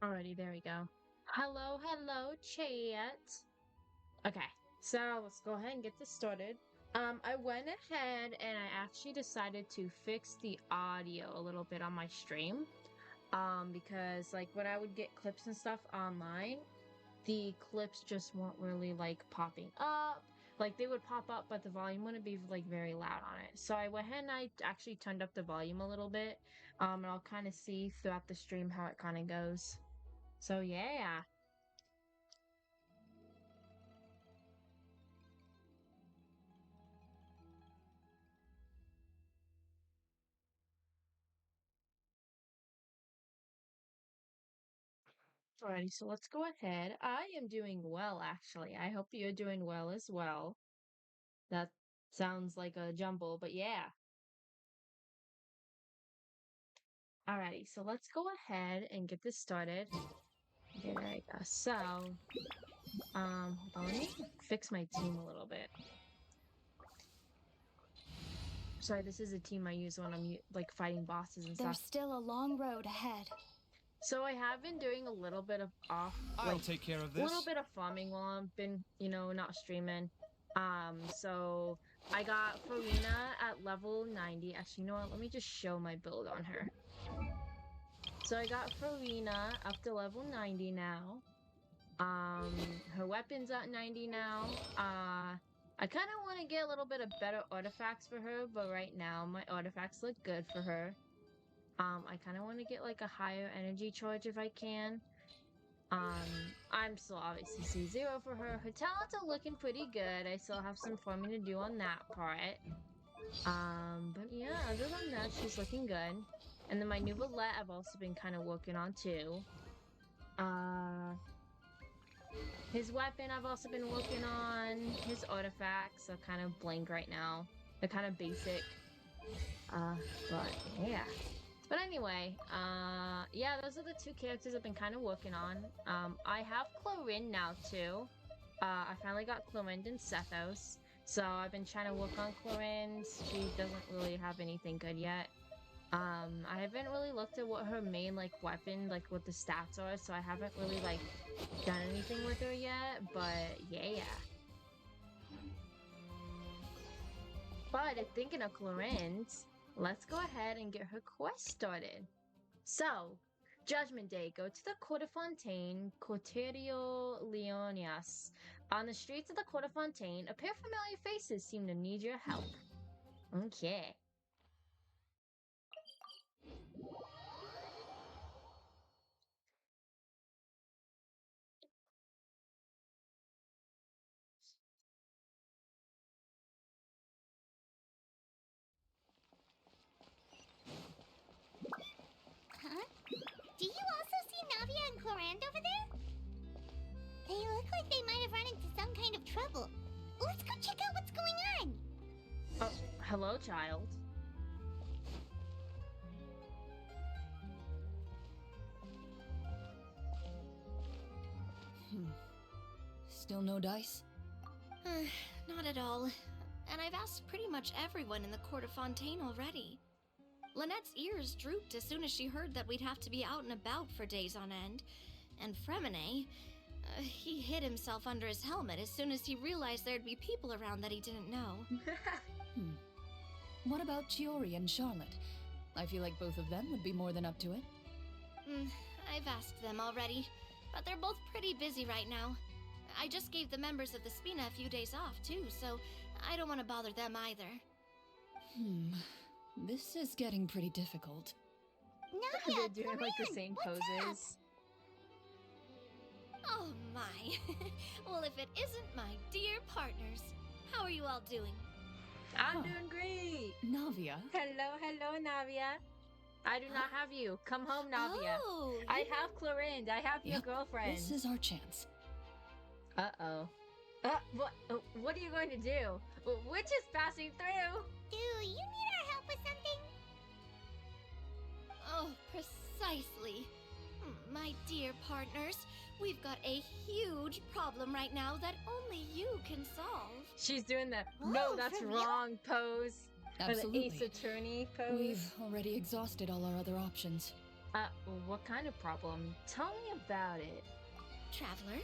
Alrighty, there we go. Hello, hello, chat. Okay, so let's go ahead and get this started. I went ahead and I actually decided to fix the audio a little bit on my stream. Because like when I would get clips and stuff online, the clips just weren't really like popping up. Like they would pop up, but the volume wouldn't be like very loud on it. So I went ahead and I actually turned up the volume a little bit. And I'll kind of see throughout the stream how it kind of goes. So yeah. Alrighty, so let's go ahead. I am doing well, actually. I hope you're doing well as well. That sounds like a jumble, but yeah. Alrighty, so let's go ahead and get this started. Okay, there we go. So, hold on, let me fix my team a little bit. Sorry, this is a team I use when I'm like fighting bosses and There's stuff. still a long road ahead. So I have been doing a little bit of I'll take care of a little this. bit of farming while I've been, not streaming. So I got Farina at level 90. Actually, you know what? Let me just show my build on her. So I got Farina up to level 90 now. Her weapon's at 90 now. I kind of want to get a little bit of better artifacts for her, but right now my artifacts look good for her. I kind of want to get like a higher energy charge if I can. I'm still obviously C0 for her. Her talents are looking pretty good. I still have some farming to do on that part. But yeah, other than that, she's looking good. And then my new bullet I've also been kind of working on too. His weapon I've also been working on. His artifacts are kind of blank right now. They're kind of basic. But yeah. But anyway, yeah, those are the two characters I've been kind of working on. I have Chlorinde now too. I finally got Chlorinde and Sethos. So I've been trying to work on Chlorinde. She doesn't really have anything good yet. I haven't really looked at what her main like weapon, like what the stats are, so I haven't really like done anything with her yet, but yeah. But thinking of Chlorinde, let's go ahead and get her quest started. So, Judgment Day, go to the Court of Fontaine, Corterio Leonias. On the streets of the Court of Fontaine, a pair of familiar faces seem to need your help. Okay. Huh? Do you also see Navia and Chlorinde over there? They look like they might have run into some kind of trouble. Let's go check out what's going on. Oh, hello, child. Still no dice? Not at all. And I've asked pretty much everyone in the Court of Fontaine already. Lynette's ears drooped as soon as she heard that we'd have to be out and about for days on end. And Fremine, he hid himself under his helmet as soon as he realized there'd be people around that he didn't know. What about Chiori and Charlotte? I feel like both of them would be more than up to it. I've asked them already, but they're both pretty busy right now. I just gave the members of the Spina a few days off, too, so I don't want to bother them either. This is getting pretty difficult. Navia, They're doing like the Chlorinde, same what's poses. Oh my. Well, if it isn't my dear partners. How are you all doing? I'm doing great. Navia? Hello, Navia. I do not have you. Come home, Navia. Oh, I have Chlorinde. I have your Yep, girlfriend. This is our chance. Uh-oh. What are you going to do? We're just passing through. Do you need our help with something? Oh, precisely. My dear partners, we've got a huge problem right now that only you can solve. She's doing the Oh, no, that's for real? wrong pose. Or the Absolutely. Ace Attorney pose. We've already exhausted all our other options. Uh, what kind of problem? Tell me about it. Traveler,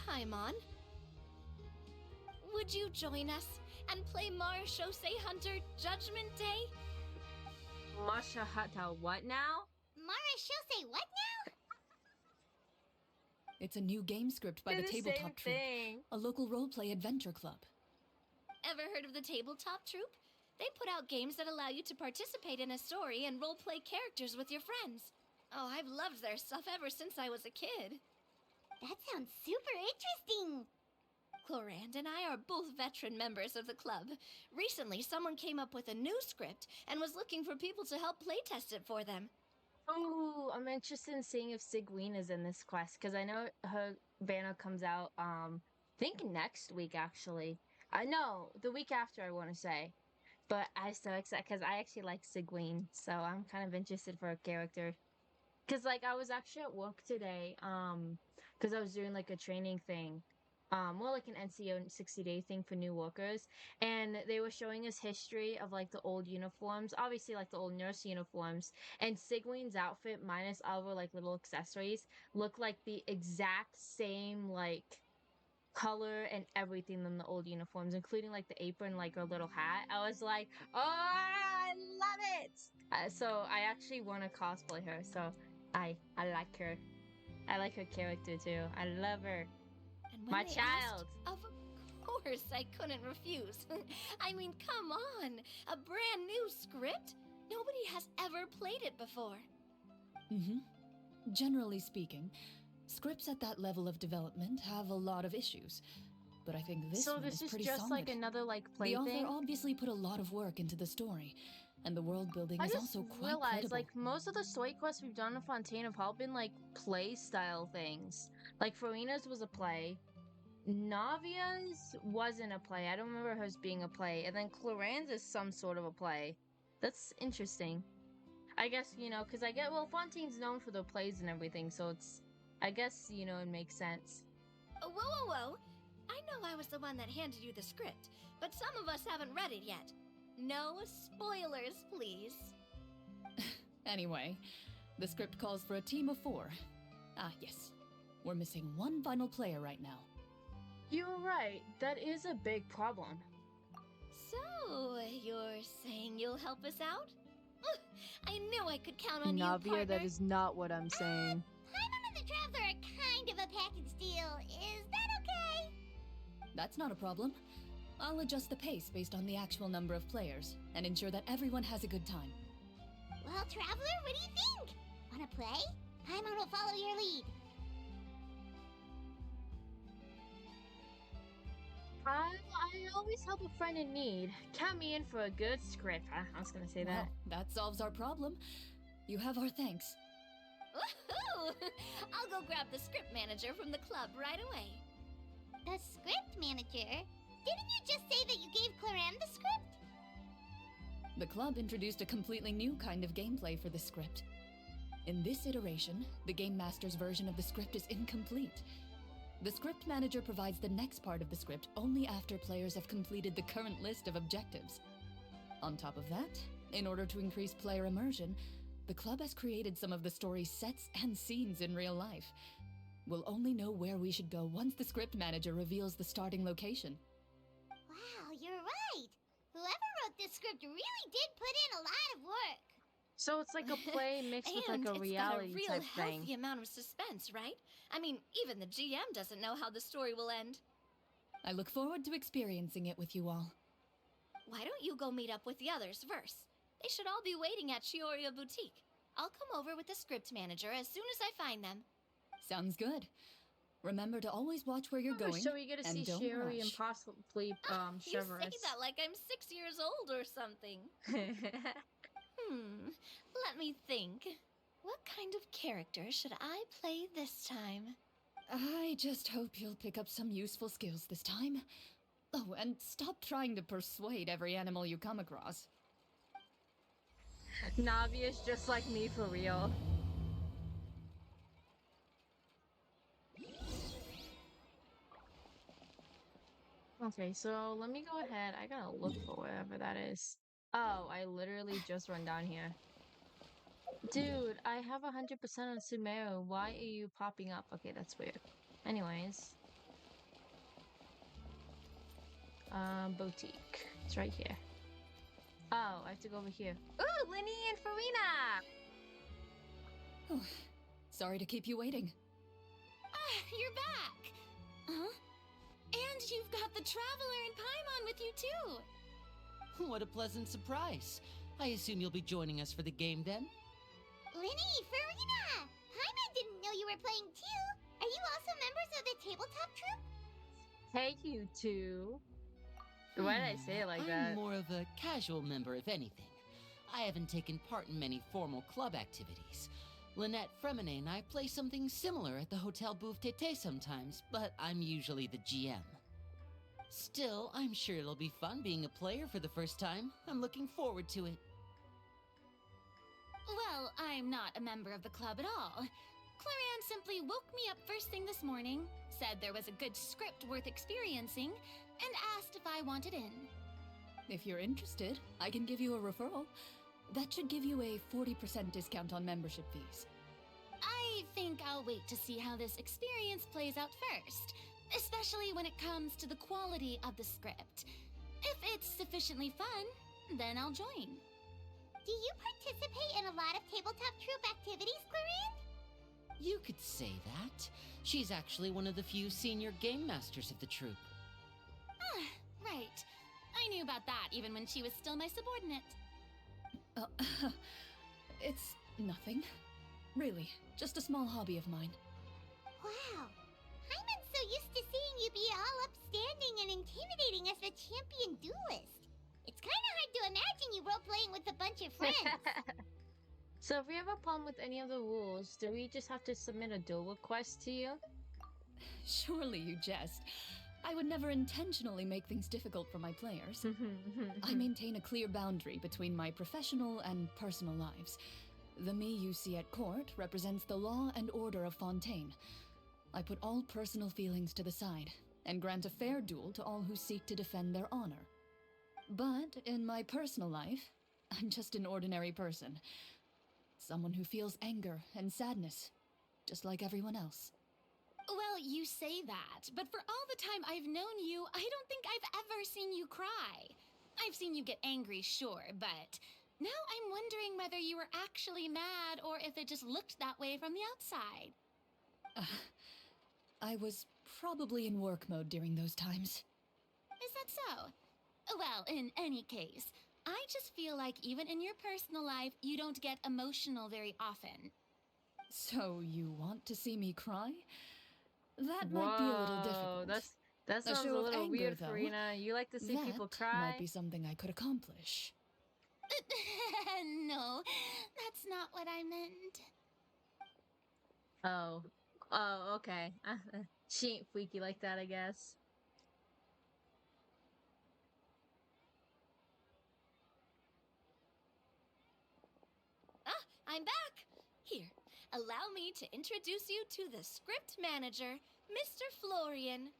Paimon, would you join us and play Marashosei Hunter Judgment Day? Masha Hata, what now? Mara, she'll say what now? It's a new game script by They're the the same Tabletop Troupe, thing. a local roleplay adventure club. Ever heard of the Tabletop Troupe? They put out games that allow you to participate in a story and roleplay characters with your friends. Oh, I've loved their stuff ever since I was a kid. That sounds super interesting. Chlorinde and I are both veteran members of the club. Recently, someone came up with a new script and was looking for people to help playtest it for them. Oh, I'm interested in seeing if Sigween is in this quest because I know her banner comes out. Think next week actually. I know the week after. I want to say, but I'm so excited because I actually like Sigween, so I'm kind of interested for a character. Because like I was actually at work today, because I was doing like a training thing, more like an NCO 60-day thing for new workers, and they were showing us history of like the old uniforms, obviously like the old nurse uniforms, and Sigween's outfit minus all of her like little accessories look like the exact same like color and everything than the old uniforms, including like the apron, like her little hat. I was like, oh, I love it. So I actually want to cosplay her. So I like her. I like her character too. I love her. And when My they child. asked, of course I couldn't refuse. I mean, come on, a brand new script? Nobody has ever played it before. Mm-hmm. Generally speaking, scripts at that level of development have a lot of issues. But I think this So one this is is pretty just solid. like another like The author plaything. obviously put a lot of work into the story, and the world building I is just also quite realized credible. like most of the story quests we've done in Fontaine have all been like play style things. Like Farina's was a play. Navia's wasn't a play. I don't remember hers being a play. And then Cloran's is some sort of a play. That's interesting. I guess, because I get, well, Fontaine's known for the plays and everything, so it's, I guess, it makes sense. Whoa, whoa, whoa! I know I was the one that handed you the script, but some of us haven't read it yet. No spoilers, please. Anyway, the script calls for a team of 4. Ah, yes. We're missing one final player right now. You're right. That is a big problem. So, you're saying you'll help us out? I knew I could count on you, Navia, partner. that is not what I'm saying. Paimon and the Traveler are kind of a package deal. Is that okay? That's not a problem. I'll adjust the pace based on the actual number of players, and ensure that everyone has a good time. Well, Traveler, what do you think? Wanna play? Paimon will follow your lead. I always help a friend in need. Count me in for a good script. I was gonna say that. Well, that solves our problem. You have our thanks. Woohoo! I'll go grab the script manager from the club right away. The script manager? Didn't you just say that you gave Chlorinde the script? The club introduced a completely new kind of gameplay for the script. In this iteration, the Game Master's version of the script is incomplete. The script manager provides the next part of the script only after players have completed the current list of objectives. On top of that, in order to increase player immersion, the club has created some of the story's sets and scenes in real life. We'll only know where we should go once the script manager reveals the starting location. Wow, you're right. Whoever wrote this script really did put in a lot of work. So it's like a play mixed with like And a it's got a reality real type healthy thing. amount of suspense, right? I mean, even the GM doesn't know how the story will end. I look forward to experiencing it with you all. Why don't you go meet up with the others first? They should all be waiting at Chioria Boutique. I'll come over with the script manager as soon as I find them. Sounds good. Remember to always watch where you're going, So we get to and see don't Sherry and rush. possibly You say Severus. that like I'm 6 years old or something. Let me think. What kind of character should I play this time? I just hope you'll pick up some useful skills this time. Oh, and stop trying to persuade every animal you come across. Navia's just like me for real. Okay, so let me go ahead. I gotta look for whatever that is. Oh, I literally just run down here. Dude, I have 100% on Sumeru. Why are you popping up? Okay, that's weird. Anyways. Boutique. It's right here. Oh, I have to go over here. Ooh, Linny and Farina! Sorry to keep you waiting. Ah, you're back! Huh? And you've got the Traveler and Paimon with you too! What a pleasant surprise. I assume you'll be joining us for the game then? Linny, Farina! Paimon didn't know you were playing too. Are you also members of the tabletop troupe? Hey, you two. Why did I say it like that? I'm more of a casual member, if anything. I haven't taken part in many formal club activities. Lynette Fremine and I play something similar at the Hotel Bouffe Tété sometimes, but I'm usually the GM. Still, I'm sure it'll be fun being a player for the first time. I'm looking forward to it. Well, I'm not a member of the club at all. Chlorinde simply woke me up first thing this morning, said there was a good script worth experiencing, and asked if I wanted in. If you're interested, I can give you a referral. That should give you a 40% discount on membership fees. I think I'll wait to see how this experience plays out first, especially when it comes to the quality of the script. If it's sufficiently fun, then I'll join. Do you participate in a lot of tabletop troupe activities, Chlorinde? You could say that. She's actually one of the few senior game masters of the troupe. Ah, right. I knew about that even when she was still my subordinate. It's nothing. Really, just a small hobby of mine. Wow. Paimon's so used to seeing you be all upstanding and intimidating as the champion duelist. It's kind of hard to imagine you role-playing with a bunch of friends. So if we have a problem with any of the rules, do we just have to submit a duel request to you? Surely you jest. I would never intentionally make things difficult for my players. I maintain a clear boundary between my professional and personal lives. The me you see at court represents the law and order of Fontaine. I put all personal feelings to the side and grant a fair duel to all who seek to defend their honor. But in my personal life, I'm just an ordinary person. Someone who feels anger and sadness, just like everyone else. Well, you say that, but for all the time I've known you, I don't think I've ever seen you cry. I've seen you get angry, sure, but now I'm wondering whether you were actually mad or if it just looked that way from the outside. I was probably in work mode during those times. Is that so? Well, in any case, I just feel like even in your personal life, you don't get emotional very often. So you want to see me cry? That might be a little difficult. That sounds a show of little anger, weird, though. Farina. You like to see people That cry? might be something I could accomplish. No, that's not what I meant. Oh, okay. She ain't freaky like that, I guess. Ah, I'm back! Here, allow me to introduce you to the script manager, Mr. Florian.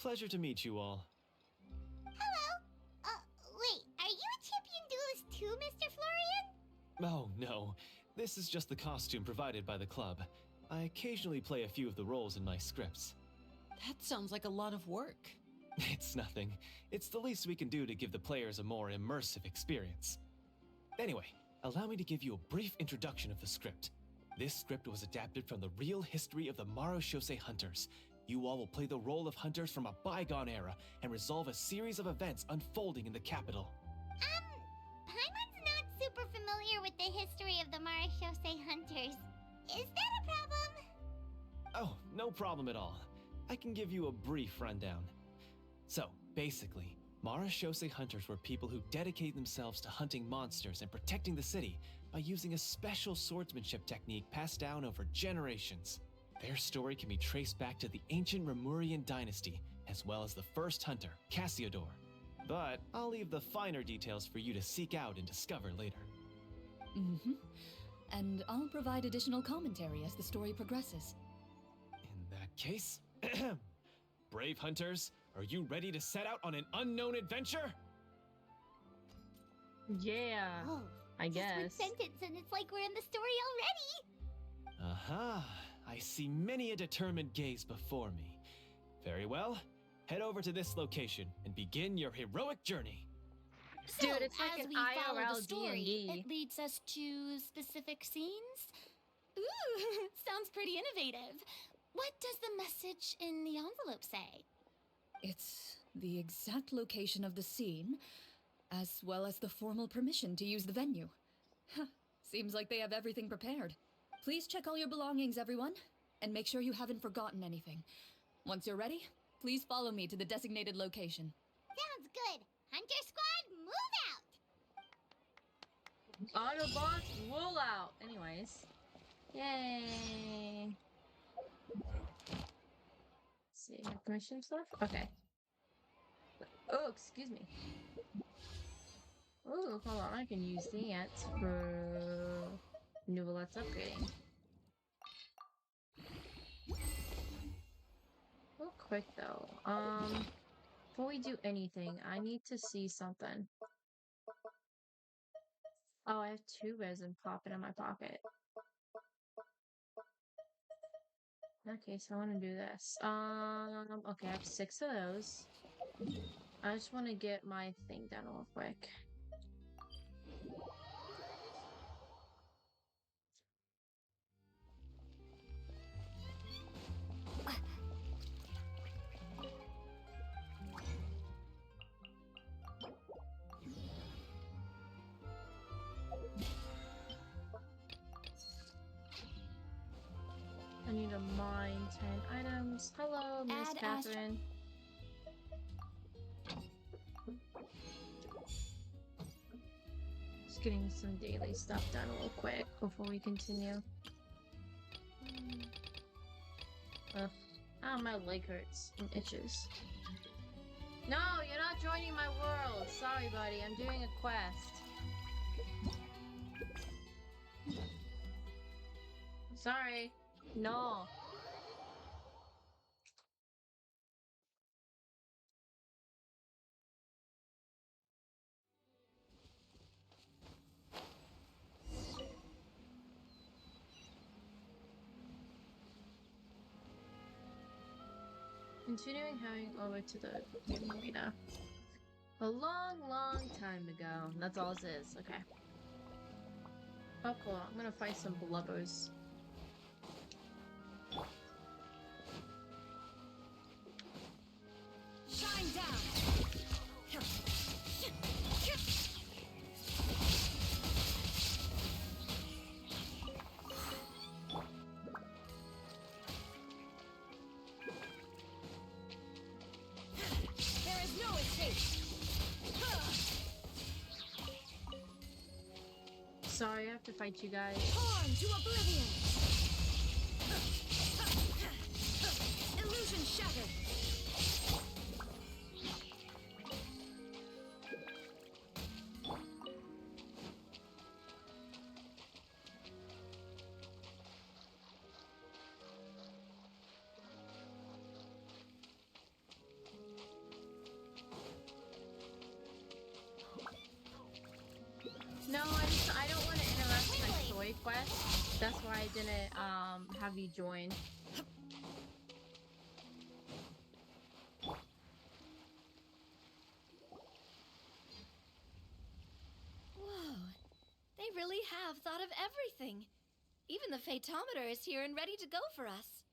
Pleasure to meet you all. Hello. Wait, are you a champion duelist too, Mr. Florian? Oh, no. This is just the costume provided by the club. I occasionally play a few of the roles in my scripts. That sounds like a lot of work. It's nothing. It's the least we can do to give the players a more immersive experience. Anyway, allow me to give you a brief introduction of the script. This script was adapted from the real history of the Marechaussee Hunters. You all will play the role of hunters from a bygone era and resolve a series of events unfolding in the capital. Paimon's not super familiar with the history of the Marechaussee Hunters. Is that a problem? Oh, no problem at all. I can give you a brief rundown. So, basically, Marechaussee Hunters were people who dedicated themselves to hunting monsters and protecting the city by using a special swordsmanship technique passed down over generations. Their story can be traced back to the ancient Remurian dynasty, as well as the first hunter, Cassiodor. But I'll leave the finer details for you to seek out and discover later. And I'll provide additional commentary as the story progresses. In that case, brave hunters, are you ready to set out on an unknown adventure? Yeah. Oh, I Just one guess. sentence and it's like we're in the story already. Aha! I see many a determined gaze before me. Very well. Head over to this location and begin your heroic journey. So, Dude, it's like as an we follow IRL the story, D&D. it leads us to specific scenes? Ooh, sounds pretty innovative. What does the message in the envelope say? It's the exact location of the scene, as well as the formal permission to use the venue. Huh, seems like they have everything prepared. Please check all your belongings, everyone, and make sure you haven't forgotten anything. Once you're ready, please follow me to the designated location. Sounds good. Hunter Squad, move out! Autobots roll out. Anyways. Yay. Let's see, my permission stuff? Okay. Oh, excuse me. Oh, hold on. I can use that for Novelette's upgrading. Real quick though. Before we do anything, I need to see something. Oh, I have 2 resin popping in my pocket. Okay, so I want to do this. Okay, I have 6 of those. I just want to get my thing done real quick. I need to mine 10 items. Hello, Miss Add Catherine. Just getting some daily stuff done real quick before we continue. Ugh. Ah, my leg hurts and itches. No, you're not joining my world. Sorry, buddy. I'm doing a quest. Sorry. No. Continuing heading over to the arena. A long, long time ago. That's all this is. Okay. Oh, cool. I'm gonna fight some blubbers. Shine down! There is no escape! Sorry, I have to fight you guys. Torn to oblivion! Illusion shattered! No, I don't want to interrupt my story quest. That's why I didn't have you join. Whoa, they really have thought of everything. Even the Phaetometer is here and ready to go for us.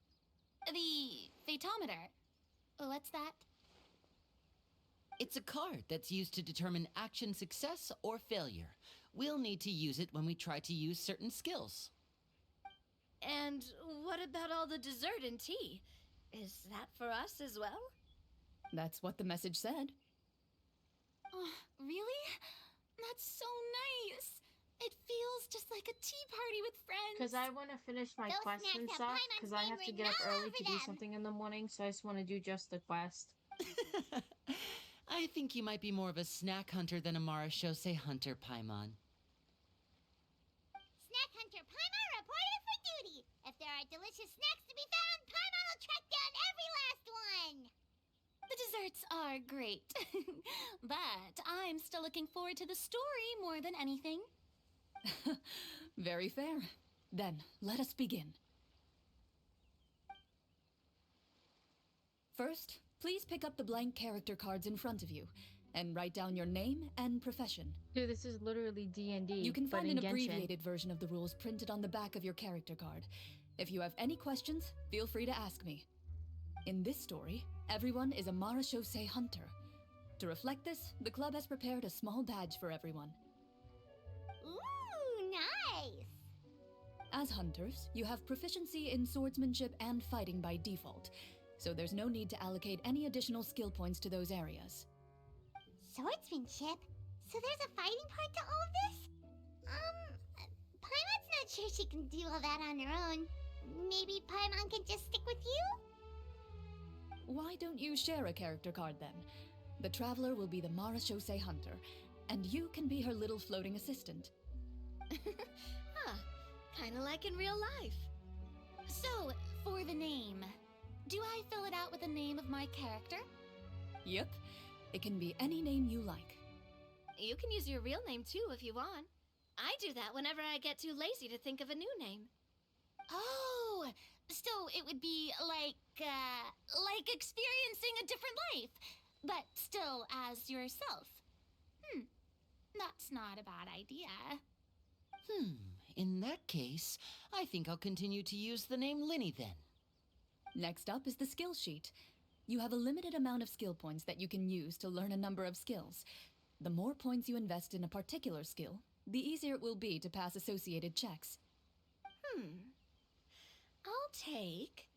The Phaetometer. What's that? It's a card that's used to determine action success or failure. We'll need to use it when we try to use certain skills. And what about all the dessert and tea? Is that for us as well? That's what the message said. Oh, really? That's so nice. It feels just like a tea party with friends. Because I want to finish my Those quest and snacks have stuff. Paimon's Because I name have to written get up all early over to do them. something in the morning. So I just want to do just the quest. I think you might be more of a snack hunter than a Marashose hunter, Paimon. Snack Hunter Paimon reported for duty. If there are delicious snacks to be found, Paimon will track down every last one. The desserts are great, but I'm still looking forward to the story more than anything. Very fair. Then, let us begin. First, please pick up the blank character cards in front of you, and write down your name and profession. Dude, this is literally D&D, You can but find in an Genshin. abbreviated version of the rules printed on the back of your character card. If you have any questions, feel free to ask me. In this story, everyone is a Marashosei hunter. To reflect this, the club has prepared a small badge for everyone. Ooh, nice! As hunters, you have proficiency in swordsmanship and fighting by default, so there's no need to allocate any additional skill points to those areas. Swordsmanship? So there's a fighting part to all of this? Paimon's not sure she can do all that on her own. Maybe Paimon can just stick with you? Why don't you share a character card then? The Traveler will be the Marashosei hunter, and you can be her little floating assistant. Huh. Kinda like in real life. So, for the name, do I fill it out with the name of my character? Yep, it can be any name you like. You can use your real name too if you want. I do that whenever I get too lazy to think of a new name. Oh, so it would be like experiencing a different life, but still as yourself. That's not a bad idea. In that case, I think I'll continue to use the name Linny then. Next up is the skill sheet. You have a limited amount of skill points that you can use to learn a number of skills. The more points you invest in a particular skill, the easier it will be to pass associated checks. I'll take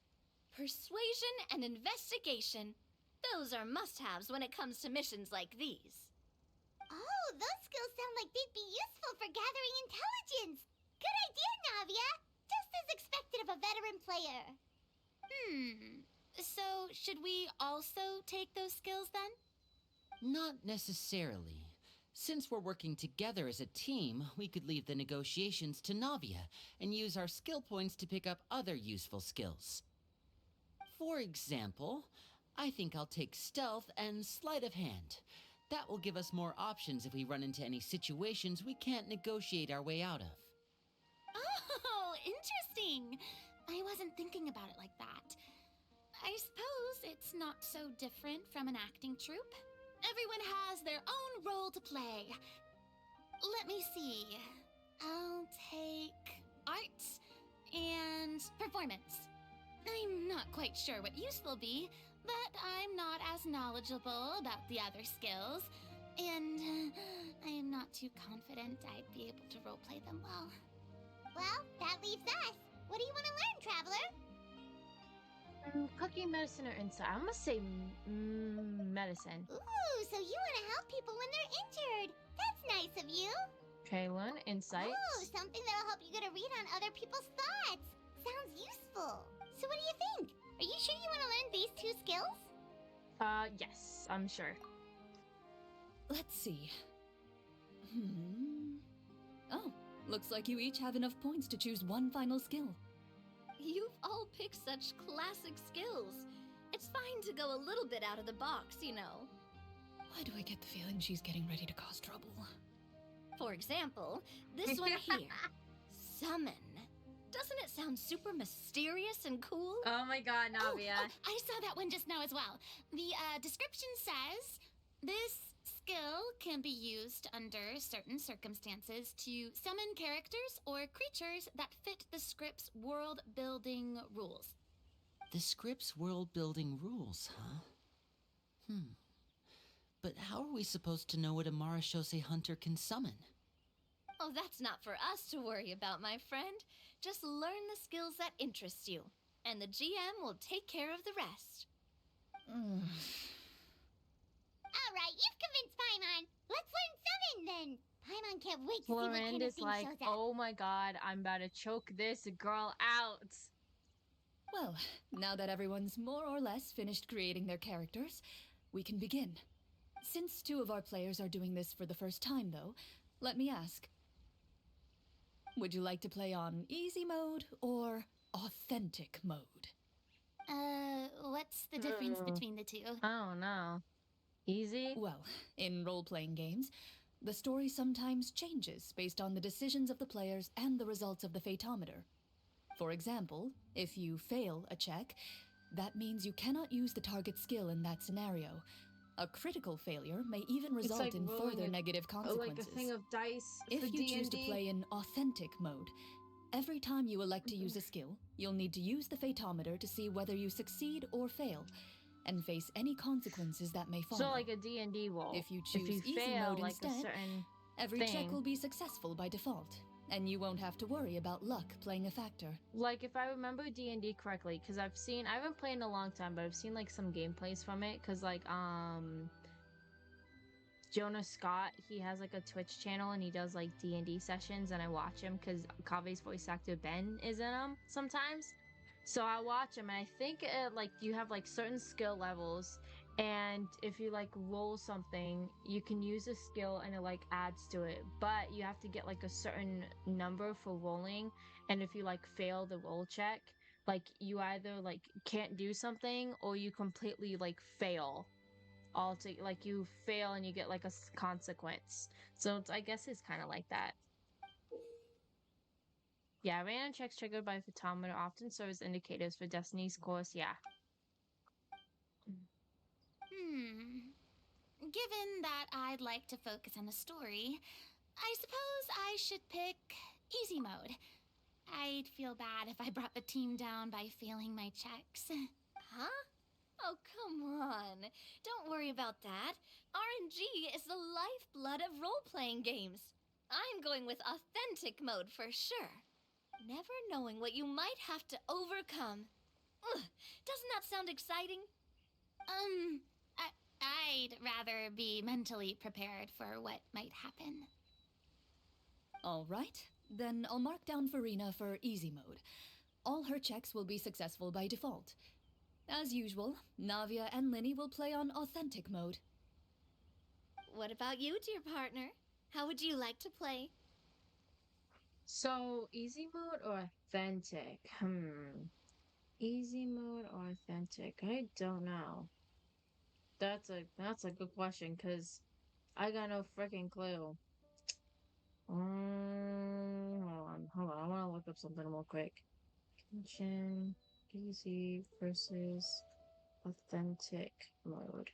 persuasion and investigation. Those are must-haves when it comes to missions like these. Oh, those skills sound like they'd be useful for gathering intelligence. Good idea, Navia. Just as expected of a veteran player. So, should we also take those skills then? Not necessarily. Since we're working together as a team, we could leave the negotiations to Navia and use our skill points to pick up other useful skills. For example, I think I'll take stealth and sleight of hand. That will give us more options if we run into any situations we can't negotiate our way out of. Oh, interesting. I wasn't thinking about it like that. I suppose it's not so different from an acting troupe. Everyone has their own role to play. Let me see. I'll take arts and performance. I'm not quite sure what use they'll be, but I'm not as knowledgeable about the other skills, and I am not too confident I'd be able to roleplay them well. Well, that leaves us. What do you want to learn, Traveler? Cooking, medicine, or insight. I'm gonna say medicine. Ooh, so you want to help people when they're injured. That's nice of you. Okay, learn insight. Oh, something that'll help you get a read on other people's thoughts. Sounds useful. So what do you think? Are you sure you want to learn these two skills? Yes, I'm sure. Let's see. Oh, looks like you each have enough points to choose one final skill. You've all picked such classic skills. It's fine to go a little bit out of the box, you know. Why do I get the feeling she's getting ready to cause trouble? For example, this one here. Summon. Doesn't it sound super mysterious and cool? Oh my god, Navia. Oh, I saw that one just now as well. The description says, this skill can be used under certain circumstances to summon characters or creatures that fit the script's world-building rules. The script's world-building rules, huh? But how are we supposed to know what a Marashosei hunter can summon? Oh, that's not for us to worry about, my friend. Just learn the skills that interest you, and the GM will take care of the rest. All right, you've convinced Paimon. Let's learn summon then. Paimon can't wait to see what kind Chlorinde of is thing like, shows up. oh my god, I'm about to choke this girl out. Well, now that everyone's more or less finished creating their characters, we can begin. Since two of our players are doing this for the first time, though, let me ask. Would you like to play on easy mode or authentic mode? What's the difference between the two? I don't know. Easy? Well, in role-playing games, the story sometimes changes based on the decisions of the players and the results of the Fatometer. For example, if you fail a check, that means you cannot use the target skill in that scenario. A critical failure may even result like in rolling further negative like consequences. a thing of dice for If you choose to D&D. play in authentic mode, every time you elect to use a skill, you'll need to use the Fatometer to see whether you succeed or fail, and face any consequences that may follow. So like a D&D roll. If you choose easy fail mode like instead, a certain every thing. check will be successful by default, and you won't have to worry about luck playing a factor. Like if I remember D&D correctly, because I haven't played in a long time, but I've seen like some gameplays from it, because like Jonah Scott, he has like a Twitch channel and he does like D&D sessions, and I watch him because Kave's voice actor Ben is in them sometimes. So I watch him, and I think like you have like certain skill levels, and if you like roll something, you can use a skill and it like adds to it, but you have to get like a certain number for rolling, and if you like fail the roll check, like you either like can't do something or you completely like fail. Like you fail and you get like a consequence. So I guess it's kind of like that. Yeah, random checks triggered by Photometer often serve as indicators for Destiny's course. Yeah. Given that I'd like to focus on the story, I suppose I should pick easy mode. I'd feel bad if I brought the team down by failing my checks. Huh? Oh, come on. Don't worry about that. RNG is the lifeblood of role-playing games. I'm going with authentic mode for sure. Never knowing what you might have to overcome. Ugh, doesn't that sound exciting? I'd rather be mentally prepared for what might happen. All right, then I'll mark down Farina for easy mode. All her checks will be successful by default. As usual, Navia and Linny will play on authentic mode. What about you, dear partner? How would you like to play? So easy mode or authentic? Easy mode or authentic? I don't know. That's a good question, because I got no freaking clue. Hold on. I want to look up something real quick. Convention, easy versus authentic mode.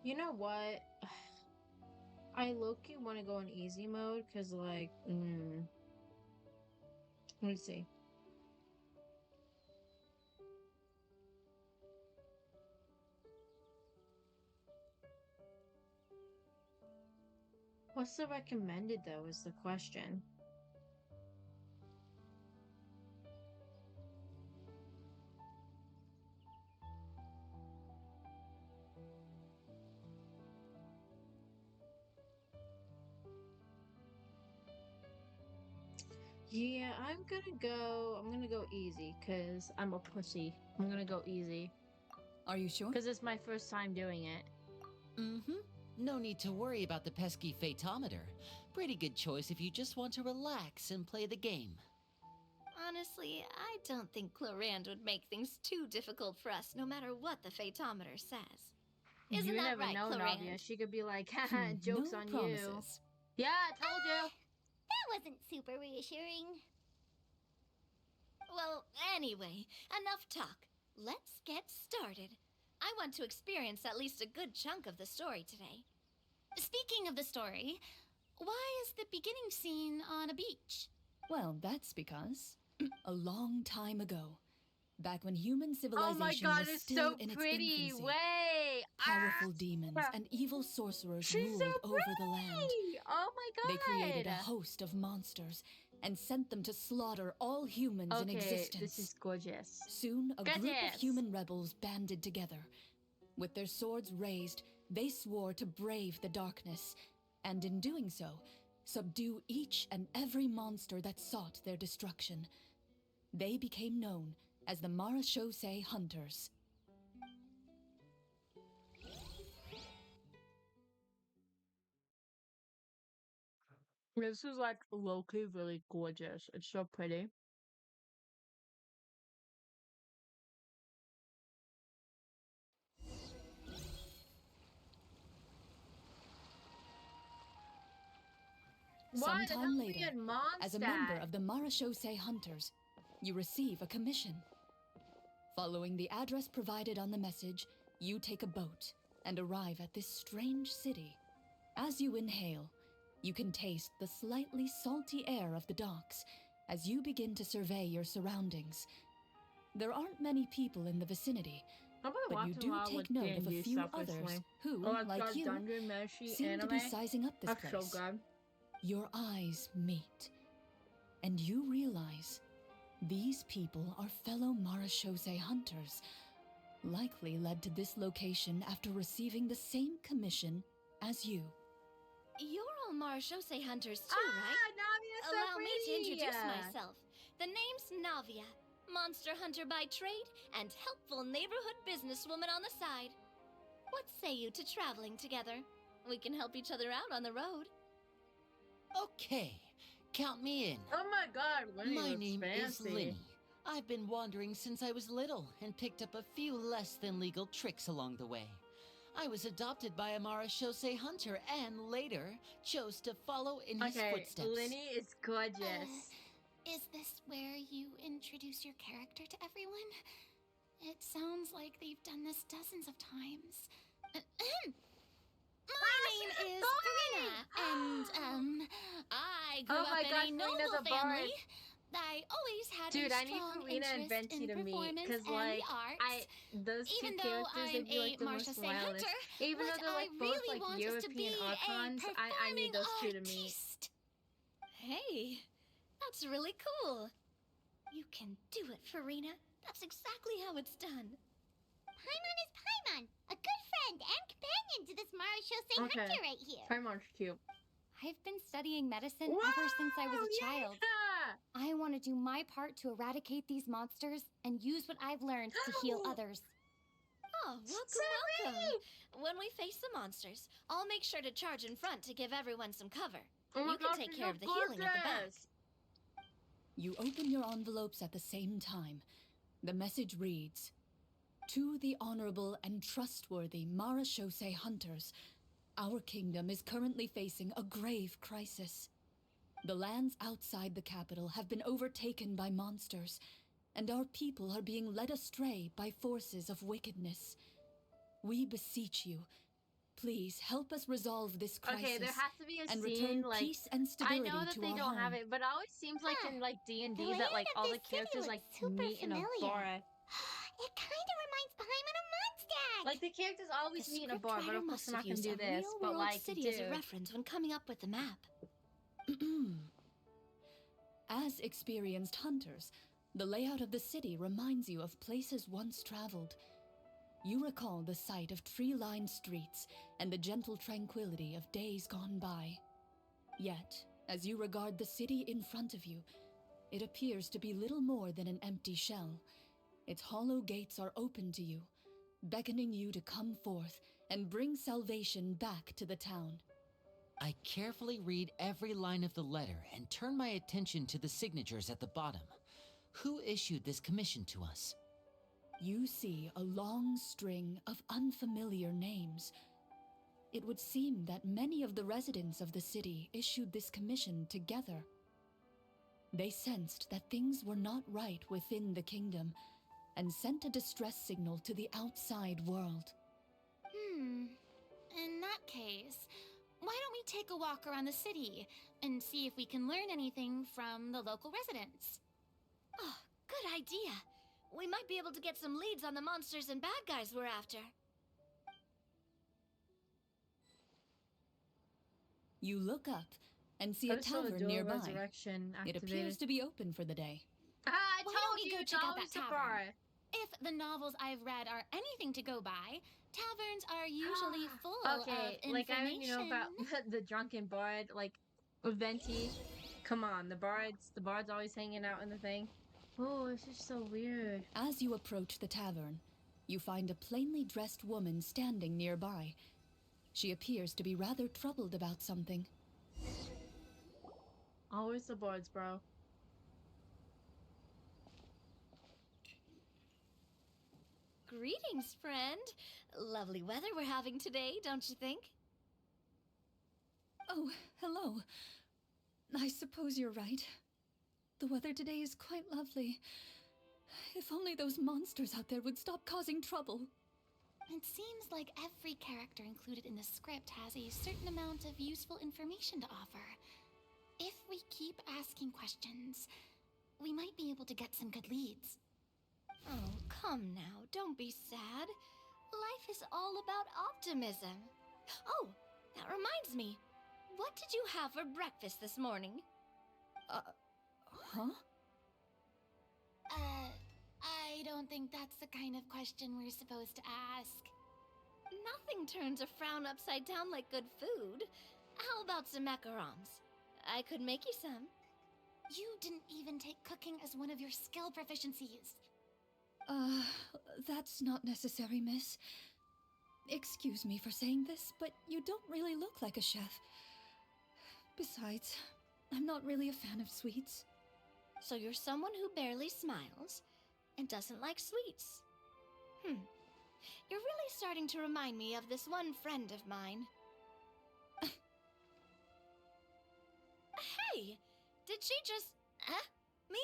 You know what? I low-key want to go in easy mode, because, like, let me see. What's the recommended, though, is the question. Yeah, I'm gonna go easy, because I'm a pussy. I'm gonna go easy. Are you sure? Because it's my first time doing it. No need to worry about the pesky Fatometer. Pretty good choice if you just want to relax and play the game. Honestly, I don't think Chlorinde would make things too difficult for us, no matter what the Fatometer says. Isn't You that never right, know, Chlorinde? Navia. She could be like, haha, joke's no on you. promises. Yeah, I told you. That wasn't super reassuring. Well, anyway, enough talk. Let's get started. I want to experience at least a good chunk of the story today. Speaking of the story, why is the beginning scene on a beach? Well, that's because a long time ago, back when human Oh civilization my god, was it's still so in its pretty. infancy, Wait. powerful demons and evil sorcerers She's ruled so over the land. pretty. Oh my god. They created a host of monsters and sent them to slaughter all humans in Okay, existence. this is gorgeous. Soon, a group of Gorgeous. human rebels banded together. With their swords raised, they swore to brave the darkness, and in doing so, subdue each and every monster that sought their destruction. They became known as the Marechaussee Hunters. This is like low-key really gorgeous. It's so pretty. Why Sometime later, weird as a member of the Marechaussee Hunters, you receive a commission. Following the address provided on the message, you take a boat and arrive at this strange city. As you inhale, you can taste the slightly salty air of the docks as you begin to survey your surroundings. There aren't many people in the vicinity, but you do take note of a few others who, like you, seem to be sizing up this place. So good. Your eyes meet, and you realize these people are fellow Marechaussee Hunters, likely led to this location after receiving the same commission as you. You're all Marechaussee Hunters too, right? Navia's so Allow me to pretty. introduce myself. The name's Navia, monster hunter by trade and helpful neighborhood businesswoman on the side. What say you to traveling together? We can help each other out on the road. Okay, count me in. Oh my god, Lenny My looks name fancy. is Lenny. I've been wandering since I was little and picked up a few less than legal tricks along the way. I was adopted by a Marechaussee Hunter and later chose to follow in his footsteps. Lenny is gorgeous. Is this where you introduce your character to everyone? It sounds like they've done this dozens of times. My name is Farina, and I grew up in a noble family. I always had Dude, a I need strong Farina and interest Venti in to meet, performance because and like the arts. those two Even though characters, I'm they'd be like a the most Marechaussee wildest. Hunter, Even though what they're like I both really like want is to be European a icons, I need those two to meet. artiste. Hey, that's really cool. You can do it, Farina. That's exactly how it's done. Paimon is Paimon, a good friend and companion to this Marechaussee Hunter right here. Paimon's cute. I've been studying medicine ever since I was a child. I want to do my part to eradicate these monsters and use what I've learned to heal others. Oh, welcome. When we face the monsters, I'll make sure to charge in front to give everyone some cover. You can take care of the healing at the back. You open your envelopes at the same time. The message reads, "To the honorable and trustworthy Marechaussee Hunters, our kingdom is currently facing a grave crisis. The lands outside the capital have been overtaken by monsters, and our people are being led astray by forces of wickedness. We beseech you, please help us resolve this crisis. Okay, there has to be a and scene return like peace and stability I know that to they our don't home." have it, but it always seems like in like D&D The that like layout of all the this city characters looks like super meet in a familiar. bar. It kind of reminds Paimon of Mondstadt. Like the characters always The meet in a bar, but scriptwriter of course must I'm not have gonna used do a this. But real-world like, city dude. as a reference when coming up with the map. As experienced hunters, the layout of the city reminds you of places once traveled. You recall the sight of tree-lined streets and the gentle tranquility of days gone by. Yet, as you regard the city in front of you, it appears to be little more than an empty shell. Its hollow gates are open to you, beckoning you to come forth and bring salvation back to the town. I carefully read every line of the letter and turn my attention to the signatures at the bottom. Who issued this commission to us? You see a long string of unfamiliar names. It would seem that many of the residents of the city issued this commission together. They sensed that things were not right within the kingdom and sent a distress signal to the outside world. In that case, why don't we take a walk around the city and see if we can learn anything from the local residents? Oh, good idea. We might be able to get some leads on the monsters and bad guys we're after. You look up and see I a just saw the tavern dual nearby. resurrection It activated. appears to be open for the day. I Why told don't we you go it's check out always that a tavern? bar. If the novels I've read are anything to go by, taverns are usually full of Okay, information. like I already know about the drunken bard, like Venti. Come on, the bard's always hanging out in the thing. Oh, this is so weird. As you approach the tavern, you find a plainly dressed woman standing nearby. She appears to be rather troubled about something. Always the boards, bro. Greetings, friend. Lovely weather we're having today, don't you think? Oh, hello. I suppose you're right. The weather today is quite lovely. If only those monsters out there would stop causing trouble. It seems like every character included in the script has a certain amount of useful information to offer. If we keep asking questions, we might be able to get some good leads. Oh, come now, don't be sad. Life is all about optimism. Oh, that reminds me. What did you have for breakfast this morning? Huh? I don't think that's the kind of question we're supposed to ask. Nothing turns a frown upside down like good food. How about some macarons? I could make you some. You didn't even take cooking as one of your skill proficiencies. That's not necessary, miss. Excuse me for saying this, but you don't really look like a chef. Besides, I'm not really a fan of sweets. So you're someone who barely smiles and doesn't like sweets. You're really starting to remind me of this one friend of mine. Hey! Did she just... me?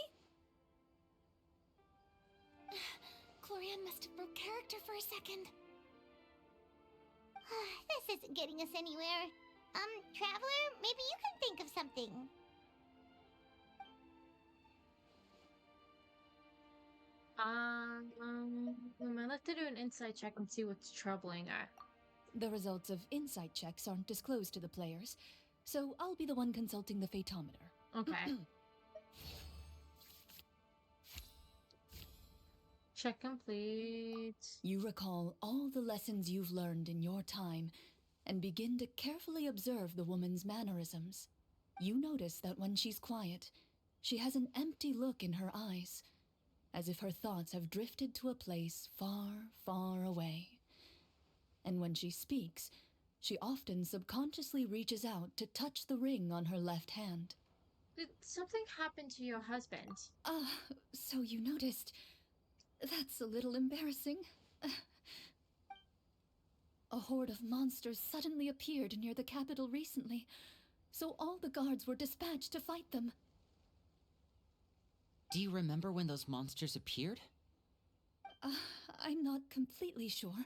Chlorinde must have broke character for a second. This isn't getting us anywhere. Traveler, maybe you can think of something. Let's do an insight check and see what's troubling her. The results of insight checks aren't disclosed to the players, so I'll be the one consulting the fatometer. Okay. Check complete. You recall all the lessons you've learned in your time and begin to carefully observe the woman's mannerisms. You notice that when she's quiet, she has an empty look in her eyes, as if her thoughts have drifted to a place far, far away. And when she speaks, she often subconsciously reaches out to touch the ring on her left hand. Did something happen to your husband? So you noticed. That's a little embarrassing. A horde of monsters suddenly appeared near the capital recently, so all the guards were dispatched to fight them. Do you remember when those monsters appeared? I'm not completely sure.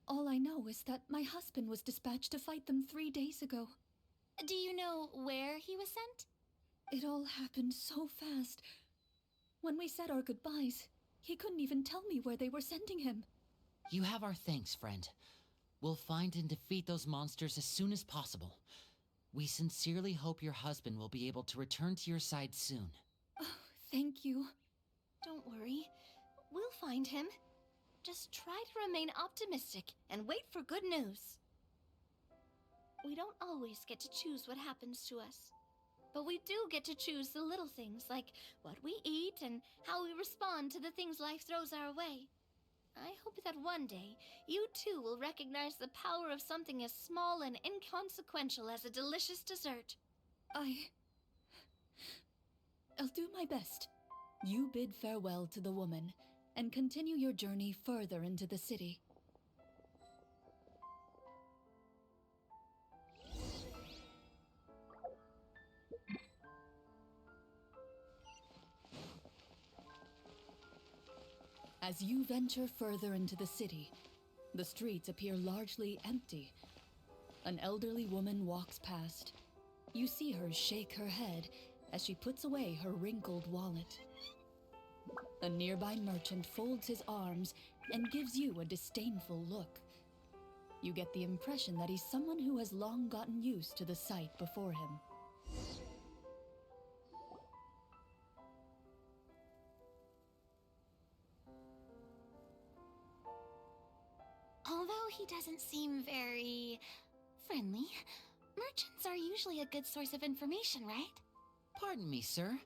All I know is that my husband was dispatched to fight them 3 days ago. Do you know where he was sent? It all happened so fast. When we said our goodbyes, he couldn't even tell me where they were sending him. You have our thanks, friend. We'll find and defeat those monsters as soon as possible. We sincerely hope your husband will be able to return to your side soon. Oh, thank you. Don't worry. We'll find him. Just try to remain optimistic and wait for good news. We don't always get to choose what happens to us. But we do get to choose the little things, like what we eat and how we respond to the things life throws our way. I hope that one day, you too will recognize the power of something as small and inconsequential as a delicious dessert. I'll do my best. You bid farewell to the woman, and continue your journey further into the city. As you venture further into the city, the streets appear largely empty. An elderly woman walks past. You see her shake her head as she puts away her wrinkled wallet. A nearby merchant folds his arms and gives you a disdainful look. You get the impression that he's someone who has long gotten used to the sight before him. Although he doesn't seem very friendly, merchants are usually a good source of information, right? Pardon me, sir.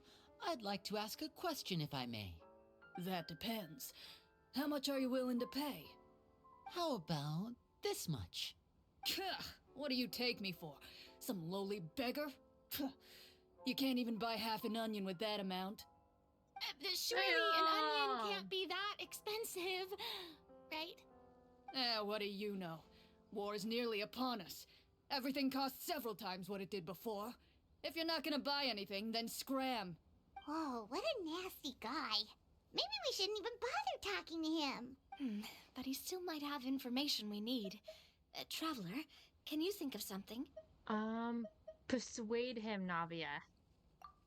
I'd like to ask a question if I may. That depends. How much are you willing to pay? How about this much? What do you take me for? Some lowly beggar? You can't even buy half an onion with that amount. Surely an onion can't be that expensive, right? What do you know? War is nearly upon us. Everything costs several times what it did before. If you're not gonna buy anything, then scram. Whoa, what a nasty guy. Maybe we shouldn't even bother talking to him. But he still might have information we need. Traveler, can you think of something? Persuade him, Navia.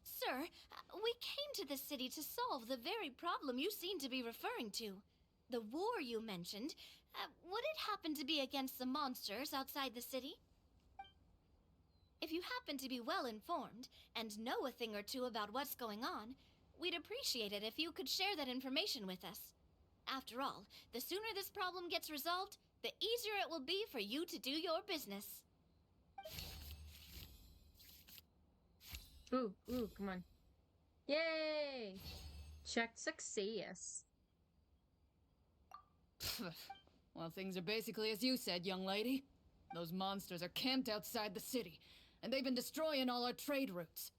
Sir, we came to the city to solve the very problem you seem to be referring to. The war you mentioned, would it happen to be against the monsters outside the city? If you happen to be well informed and know a thing or two about what's going on, we'd appreciate it if you could share that information with us. After all, the sooner this problem gets resolved, the easier it will be for you to do your business. Ooh, come on. Yay! Check success. Well, things are basically as you said, young lady. Those monsters are camped outside the city, and they've been destroying all our trade routes.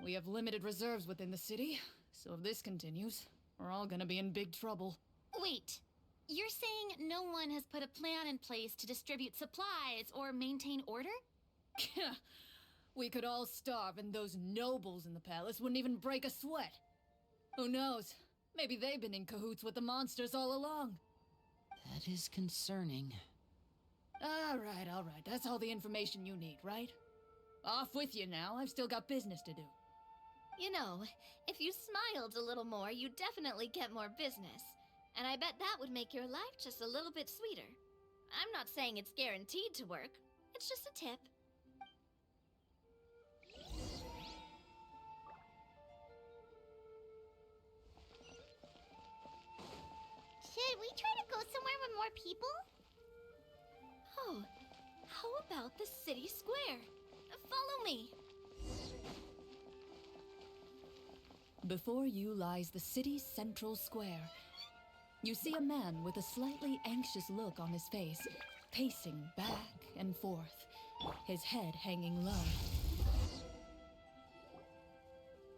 We have limited reserves within the city, so if this continues, we're all gonna be in big trouble. Wait, you're saying no one has put a plan in place to distribute supplies or maintain order? We could all starve and those nobles in the palace wouldn't even break a sweat. Who knows? Maybe they've been in cahoots with the monsters all along. That is concerning. All right. That's all the information you need, right? Off with you now. I've still got business to do. You know, if you smiled a little more, you'd definitely get more business. And I bet that would make your life just a little bit sweeter. I'm not saying it's guaranteed to work. It's just a tip. Should we try to go somewhere with more people? Oh, how about the city square? Follow me. Before you lies the city's central square. You see a man with a slightly anxious look on his face, pacing back and forth, his head hanging low.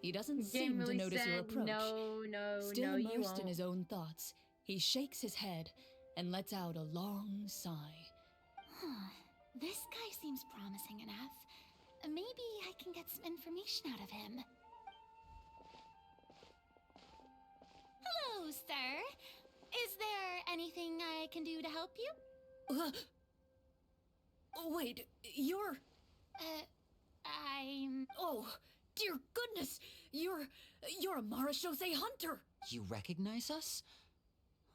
He doesn't seem to notice your approach. Still immersed in his own thoughts, he shakes his head and lets out a long sigh. This guy seems promising enough. Maybe I can get some information out of him. Hello, sir. Is there anything I can do to help you? Wait, you're... I'm... Oh, dear goodness! You're a Marashose hunter! You recognize us?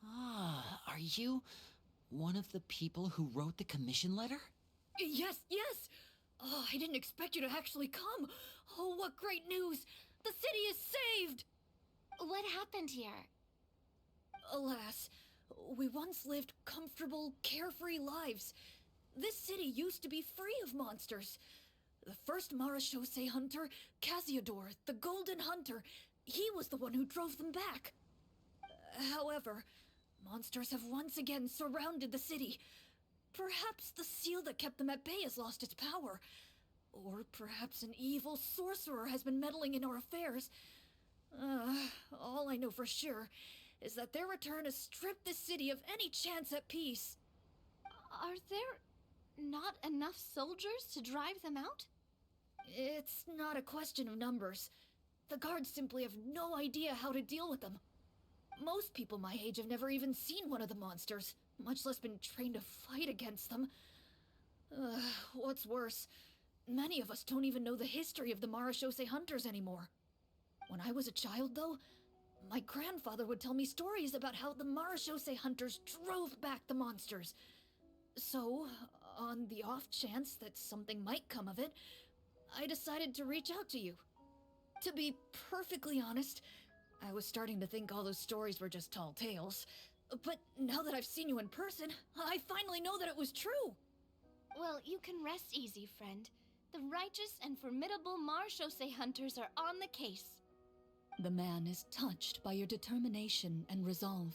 Ah, are you one of the people who wrote the commission letter? Yes! Oh, I didn't expect you to actually come! Oh, what great news! The city is saved! What happened here? Alas, we once lived comfortable, carefree lives. This city used to be free of monsters. The first Marashose hunter, Casiodor, the Golden Hunter, he was the one who drove them back. However, monsters have once again surrounded the city. Perhaps the seal that kept them at bay has lost its power. Or perhaps an evil sorcerer has been meddling in our affairs. All I know for sure is that their return has stripped the city of any chance at peace. Are there not enough soldiers to drive them out? It's not a question of numbers. The guards simply have no idea how to deal with them. Most people my age have never even seen one of the monsters, much less been trained to fight against them. What's worse, many of us don't even know the history of the Marashose hunters anymore. When I was a child, though, my grandfather would tell me stories about how the Marashose hunters drove back the monsters. So, on the off chance that something might come of it, I decided to reach out to you. To be perfectly honest, I was starting to think all those stories were just tall tales. But now that I've seen you in person, I finally know that it was true. Well, you can rest easy, friend. The righteous and formidable Marashose hunters are on the case. The man is touched by your determination and resolve.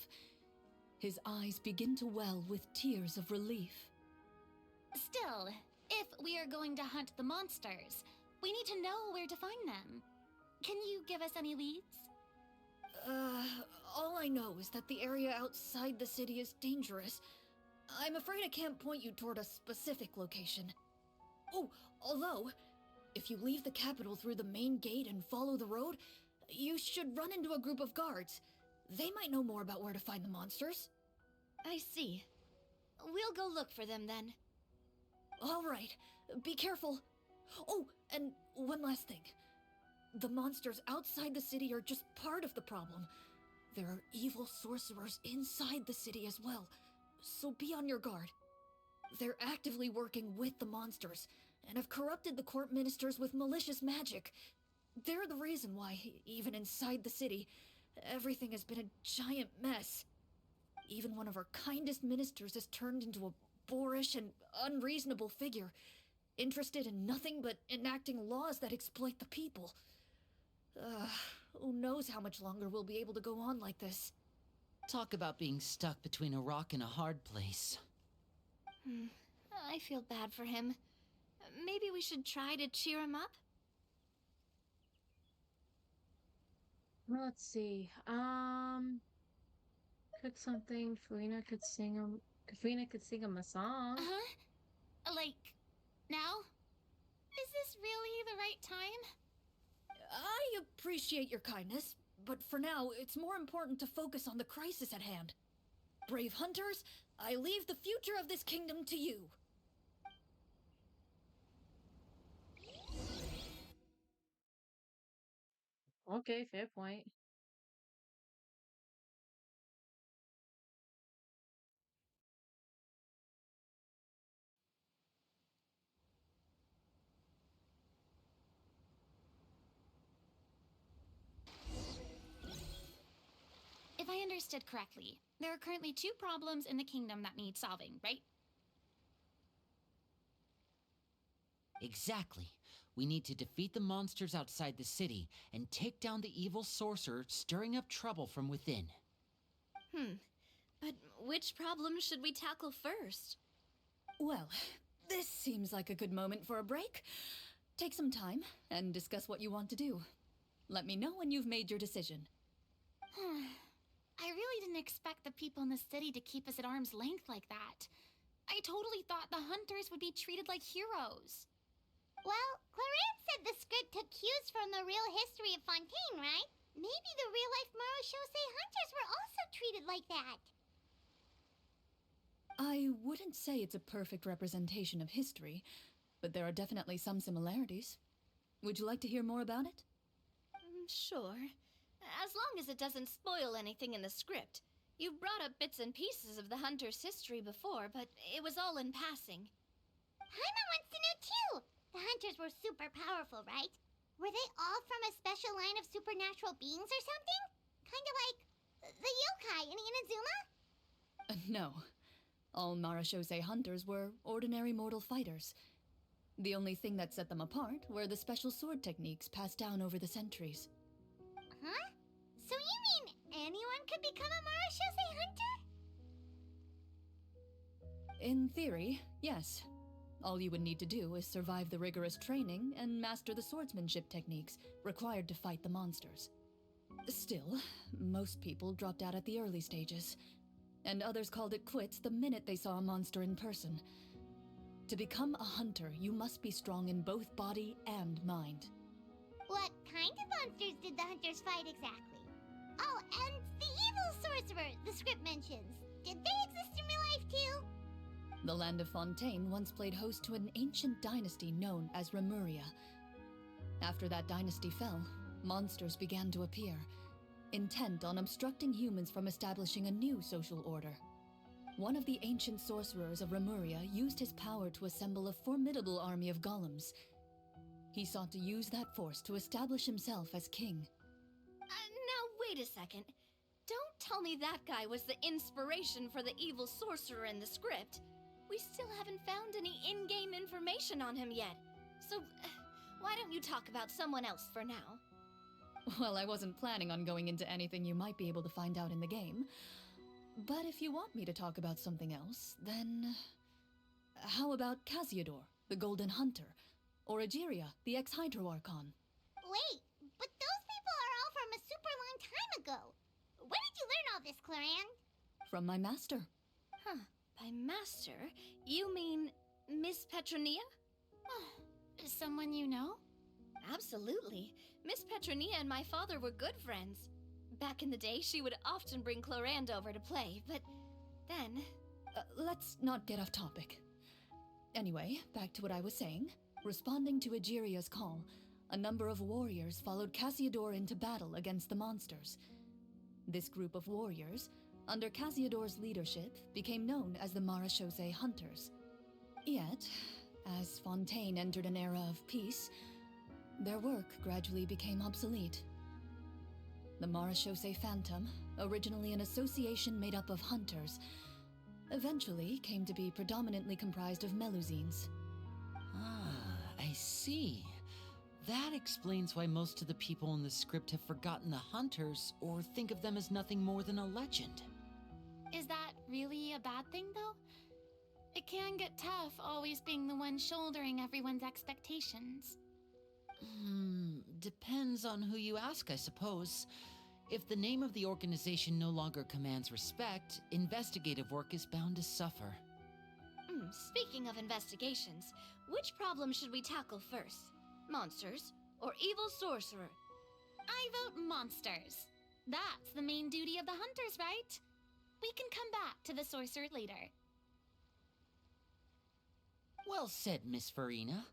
His eyes begin to well with tears of relief. Still, if we are going to hunt the monsters, we need to know where to find them. Can you give us any leads? All I know is that the area outside the city is dangerous. I'm afraid I can't point you toward a specific location. Oh, although, if you leave the capital through the main gate and follow the road, you should run into a group of guards. They might know more about where to find the monsters. I see. We'll go look for them then. All right, be careful. Oh, and one last thing. The monsters outside the city are just part of the problem. There are evil sorcerers inside the city as well, so be on your guard. They're actively working with the monsters, and have corrupted the court ministers with malicious magic. They're the reason why, even inside the city, everything has been a giant mess. Even one of our kindest ministers has turned into a boorish and unreasonable figure, interested in nothing but enacting laws that exploit the people. Who knows how much longer we'll be able to go on like this. Talk about being stuck between a rock and a hard place. I feel bad for him. Maybe we should try to cheer him up? Let's see. Cook something. Felina could sing him. Felina could sing him a song. Like, now? Is this really the right time? I appreciate your kindness, but for now, it's more important to focus on the crisis at hand. Brave hunters, I leave the future of this kingdom to you. Okay, fair point. If I understood correctly, there are currently 2 problems in the kingdom that need solving, right? Exactly. We need to defeat the monsters outside the city and take down the evil sorcerer stirring up trouble from within. But which problem should we tackle first? Well, this seems like a good moment for a break. Take some time and discuss what you want to do. Let me know when you've made your decision. I really didn't expect the people in the city to keep us at arm's length like that. I totally thought the hunters would be treated like heroes. Well, Chlorinde said the script took cues from the real history of Fontaine, right? Maybe the real-life Marachose hunters were also treated like that. I wouldn't say it's a perfect representation of history, but there are definitely some similarities. Would you like to hear more about it? Sure. As long as it doesn't spoil anything in the script. You brought up bits and pieces of the hunter's history before, but it was all in passing. Paimon wants to know too! The hunters were super powerful, right? Were they all from a special line of supernatural beings or something? Kind of like the yokai in Inazuma? No. All Marachose hunters were ordinary mortal fighters. The only thing that set them apart were the special sword techniques passed down over the centuries. Huh? So you mean anyone could become a Marachose hunter? In theory, yes. All you would need to do is survive the rigorous training and master the swordsmanship techniques required to fight the monsters. Still, most people dropped out at the early stages, and others called it quits the minute they saw a monster in person. To become a hunter, you must be strong in both body and mind. What kind of monsters did the hunters fight exactly? Oh, and the evil sorcerer the script mentions. Did they exist in real life too? The land of Fontaine once played host to an ancient dynasty known as Remuria. After that dynasty fell, monsters began to appear, intent on obstructing humans from establishing a new social order. One of the ancient sorcerers of Remuria used his power to assemble a formidable army of golems. He sought to use that force to establish himself as king. Now wait a second. Don't tell me that guy was the inspiration for the evil sorcerer in the script. We still haven't found any in-game information on him yet. So, why don't you talk about someone else for now? Well, I wasn't planning on going into anything you might be able to find out in the game. But if you want me to talk about something else, then... How about Casiodor, the Golden Hunter? Or Egeria, the ex-Hydro Archon? Wait, but those people are all from a super long time ago. Where did you learn all this, Chlorinde? From my master. Huh. By master, you mean Miss Petronia? Someone you know? Absolutely. Miss Petronia and my father were good friends. Back in the day, she would often bring Chlorinde over to play, but then... Let's not get off topic. Anyway, back to what I was saying. Responding to Egeria's call, a number of warriors followed Casiodor into battle against the monsters. This group of warriors, under Casiodor's leadership, became known as the Marechaussee Hunters. Yet, as Fontaine entered an era of peace, their work gradually became obsolete. The Marechaussee Phantom, originally an association made up of hunters, eventually came to be predominantly comprised of Melusines. Ah, I see. That explains why most of the people in the script have forgotten the hunters or think of them as nothing more than a legend. Is that really a bad thing, though? It can get tough always being the one shouldering everyone's expectations. Depends on who you ask, I suppose. If the name of the organization no longer commands respect, investigative work is bound to suffer. Speaking of investigations, which problem should we tackle first? Monsters or evil sorcerer? I vote monsters. That's the main duty of the hunters, right? We can come back to the sorcerer later. Well said, Miss Farina.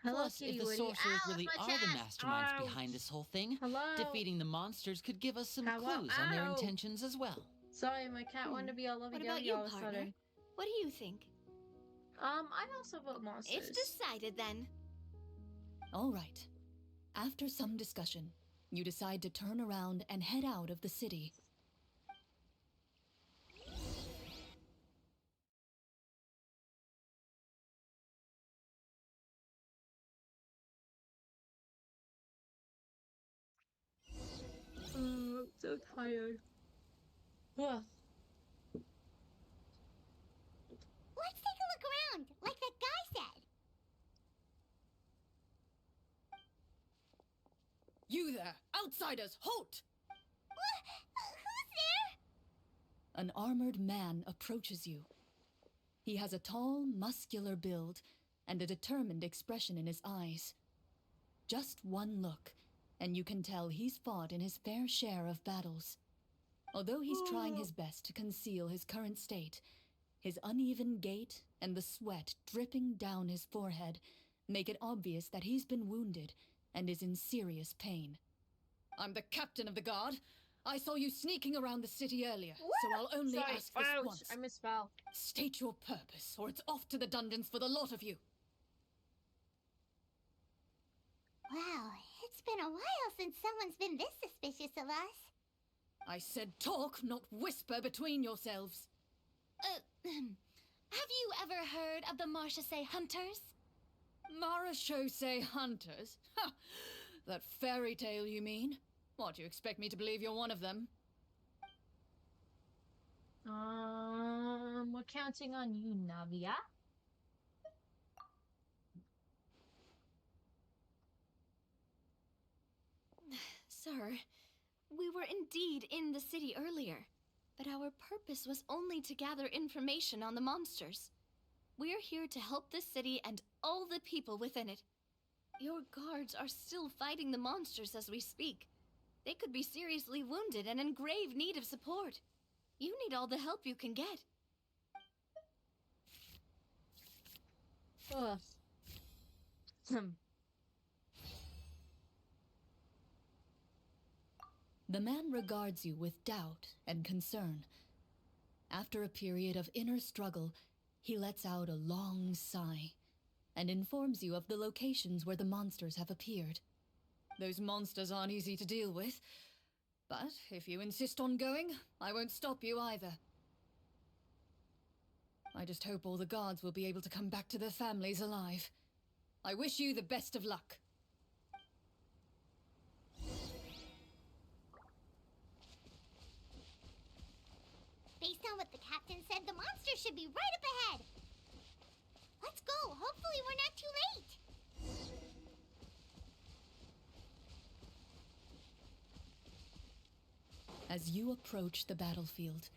Hello, Plus, Kitty if the Woody. sorcerers Ow, really my are the chest! masterminds Ouch. behind this whole thing, Hello? defeating the monsters could give us some Hello? clues on their Ow. intentions as well. Sorry, my cat wanted to be all What lovey-dovey about you, all of a partner? sudden. What do you think? I'd also vote monsters. It's decided then. All right. After some discussion, you decide to turn around and head out of the city. I'm so tired. Ugh. Let's take a look around, like that guy said. You there! Outsiders, halt! Who's there? An armored man approaches you. He has a tall, muscular build and a determined expression in his eyes. Just one look, and you can tell he's fought in his fair share of battles. Although he's trying his best to conceal his current state, his uneven gait and the sweat dripping down his forehead make it obvious that he's been wounded and is in serious pain. I'm the captain of the guard. I saw you sneaking around the city earlier, so I'll only Sorry, ask this ouch, once. I misspelled. State your purpose, or it's off to the dungeons for the lot of you. Wow, it's been a while since someone's been this suspicious of us. I said talk, not whisper between yourselves. Have you ever heard of the Marechaussee Hunters? Marechaussee Hunters? Ha! That fairy tale, you mean? What, you expect me to believe you're one of them? We're counting on you, Navia. Sir, we were indeed in the city earlier, but our purpose was only to gather information on the monsters. We're here to help this city and all the people within it. Your guards are still fighting the monsters as we speak. They could be seriously wounded and in grave need of support. You need all the help you can get. Ugh. The man regards you with doubt and concern. After a period of inner struggle, he lets out a long sigh and informs you of the locations where the monsters have appeared. Those monsters aren't easy to deal with, but if you insist on going, I won't stop you either. I just hope all the guards will be able to come back to their families alive. I wish you the best of luck. monster should be right up ahead. Let's go. Hopefully we're not too late. As you approach the battlefield,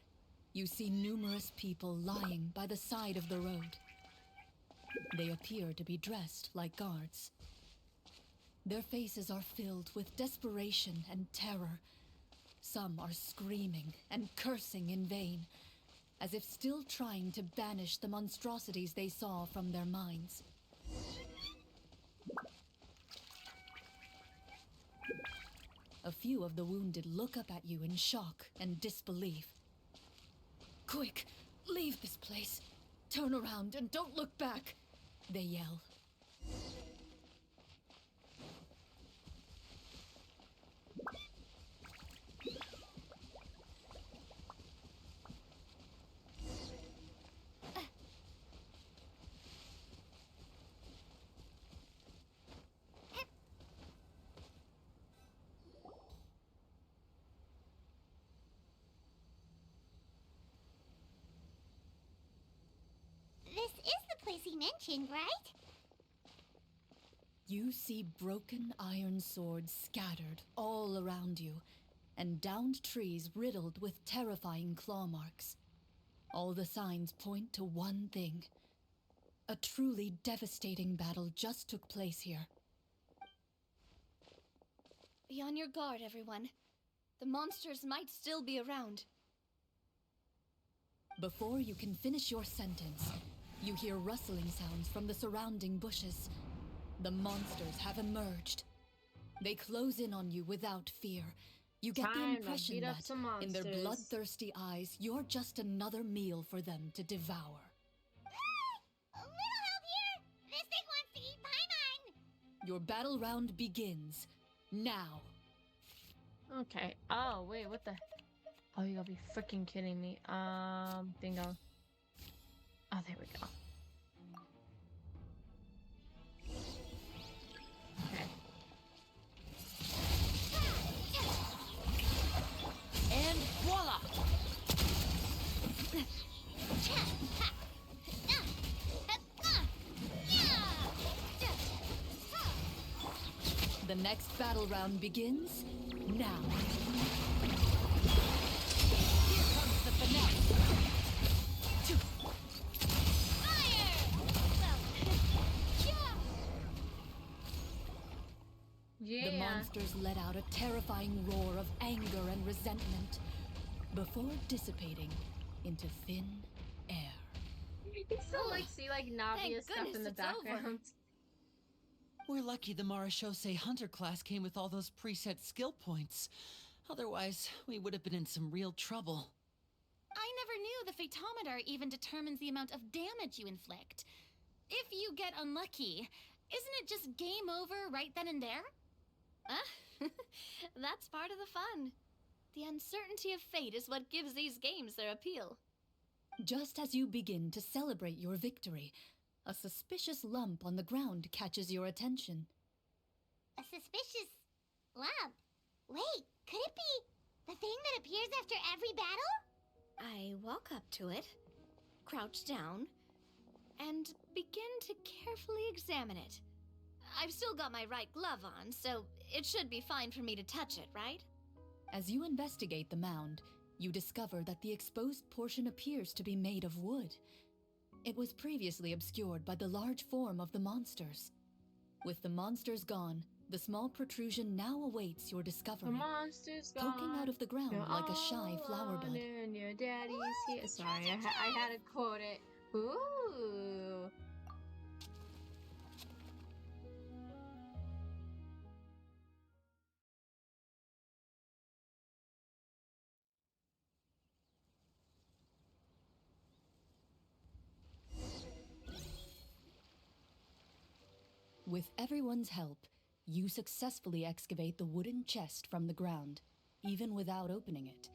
you see numerous people lying by the side of the road. They appear to be dressed like guards. Their faces are filled with desperation and terror. Some are screaming and cursing in vain, as if still trying to banish the monstrosities they saw from their minds. A few of the wounded look up at you in shock and disbelief. "Quick, leave this place. Turn around and don't look back," they yell. This is the place he mentioned, right? You see broken iron swords scattered all around you, and downed trees riddled with terrifying claw marks. All the signs point to one thing. A truly devastating battle just took place here. Be on your guard, everyone. The monsters might still be around. Before you can finish your sentence, you hear rustling sounds from the surrounding bushes. The monsters have emerged. They close in on you without fear. You get the Time to impression beat up that, some in their monsters. bloodthirsty eyes, you're just another meal for them to devour. A little help here. This thing wants to eat Paimon. Your battle round begins now. Okay. Oh, wait, what the? Oh, you gotta be freaking kidding me. Bingo. Oh, there we go. Okay. And voila! The next battle round begins now. Here comes the finale. Yeah. The monsters let out a terrifying roar of anger and resentment before dissipating into thin air. You can still like see like Navia stuff in goodness the it's over. background. We're lucky the Marashose Hunter class came with all those preset skill points. Otherwise, we would have been in some real trouble. I never knew the photometer even determines the amount of damage you inflict. If you get unlucky, isn't it just game over right then and there? That's part of the fun. The uncertainty of fate is what gives these games their appeal. Just as you begin to celebrate your victory, a suspicious lump on the ground catches your attention. A suspicious lump. Wait, could it be the thing that appears after every battle? I walk up to it, crouch down, and begin to carefully examine it. I've still got my right glove on, so it should be fine for me to touch it, right? As you investigate the mound, you discover that the exposed portion appears to be made of wood. It was previously obscured by the large form of the monsters. With the monsters gone, the small protrusion now awaits your The discovery, monster's poking gone. out of the ground You're like a shy all flower bud. alone and your daddy's here. the Sorry, treasure I had to quote it. Ooh. With everyone's help, you successfully excavate the wooden chest from the ground. Even without opening it,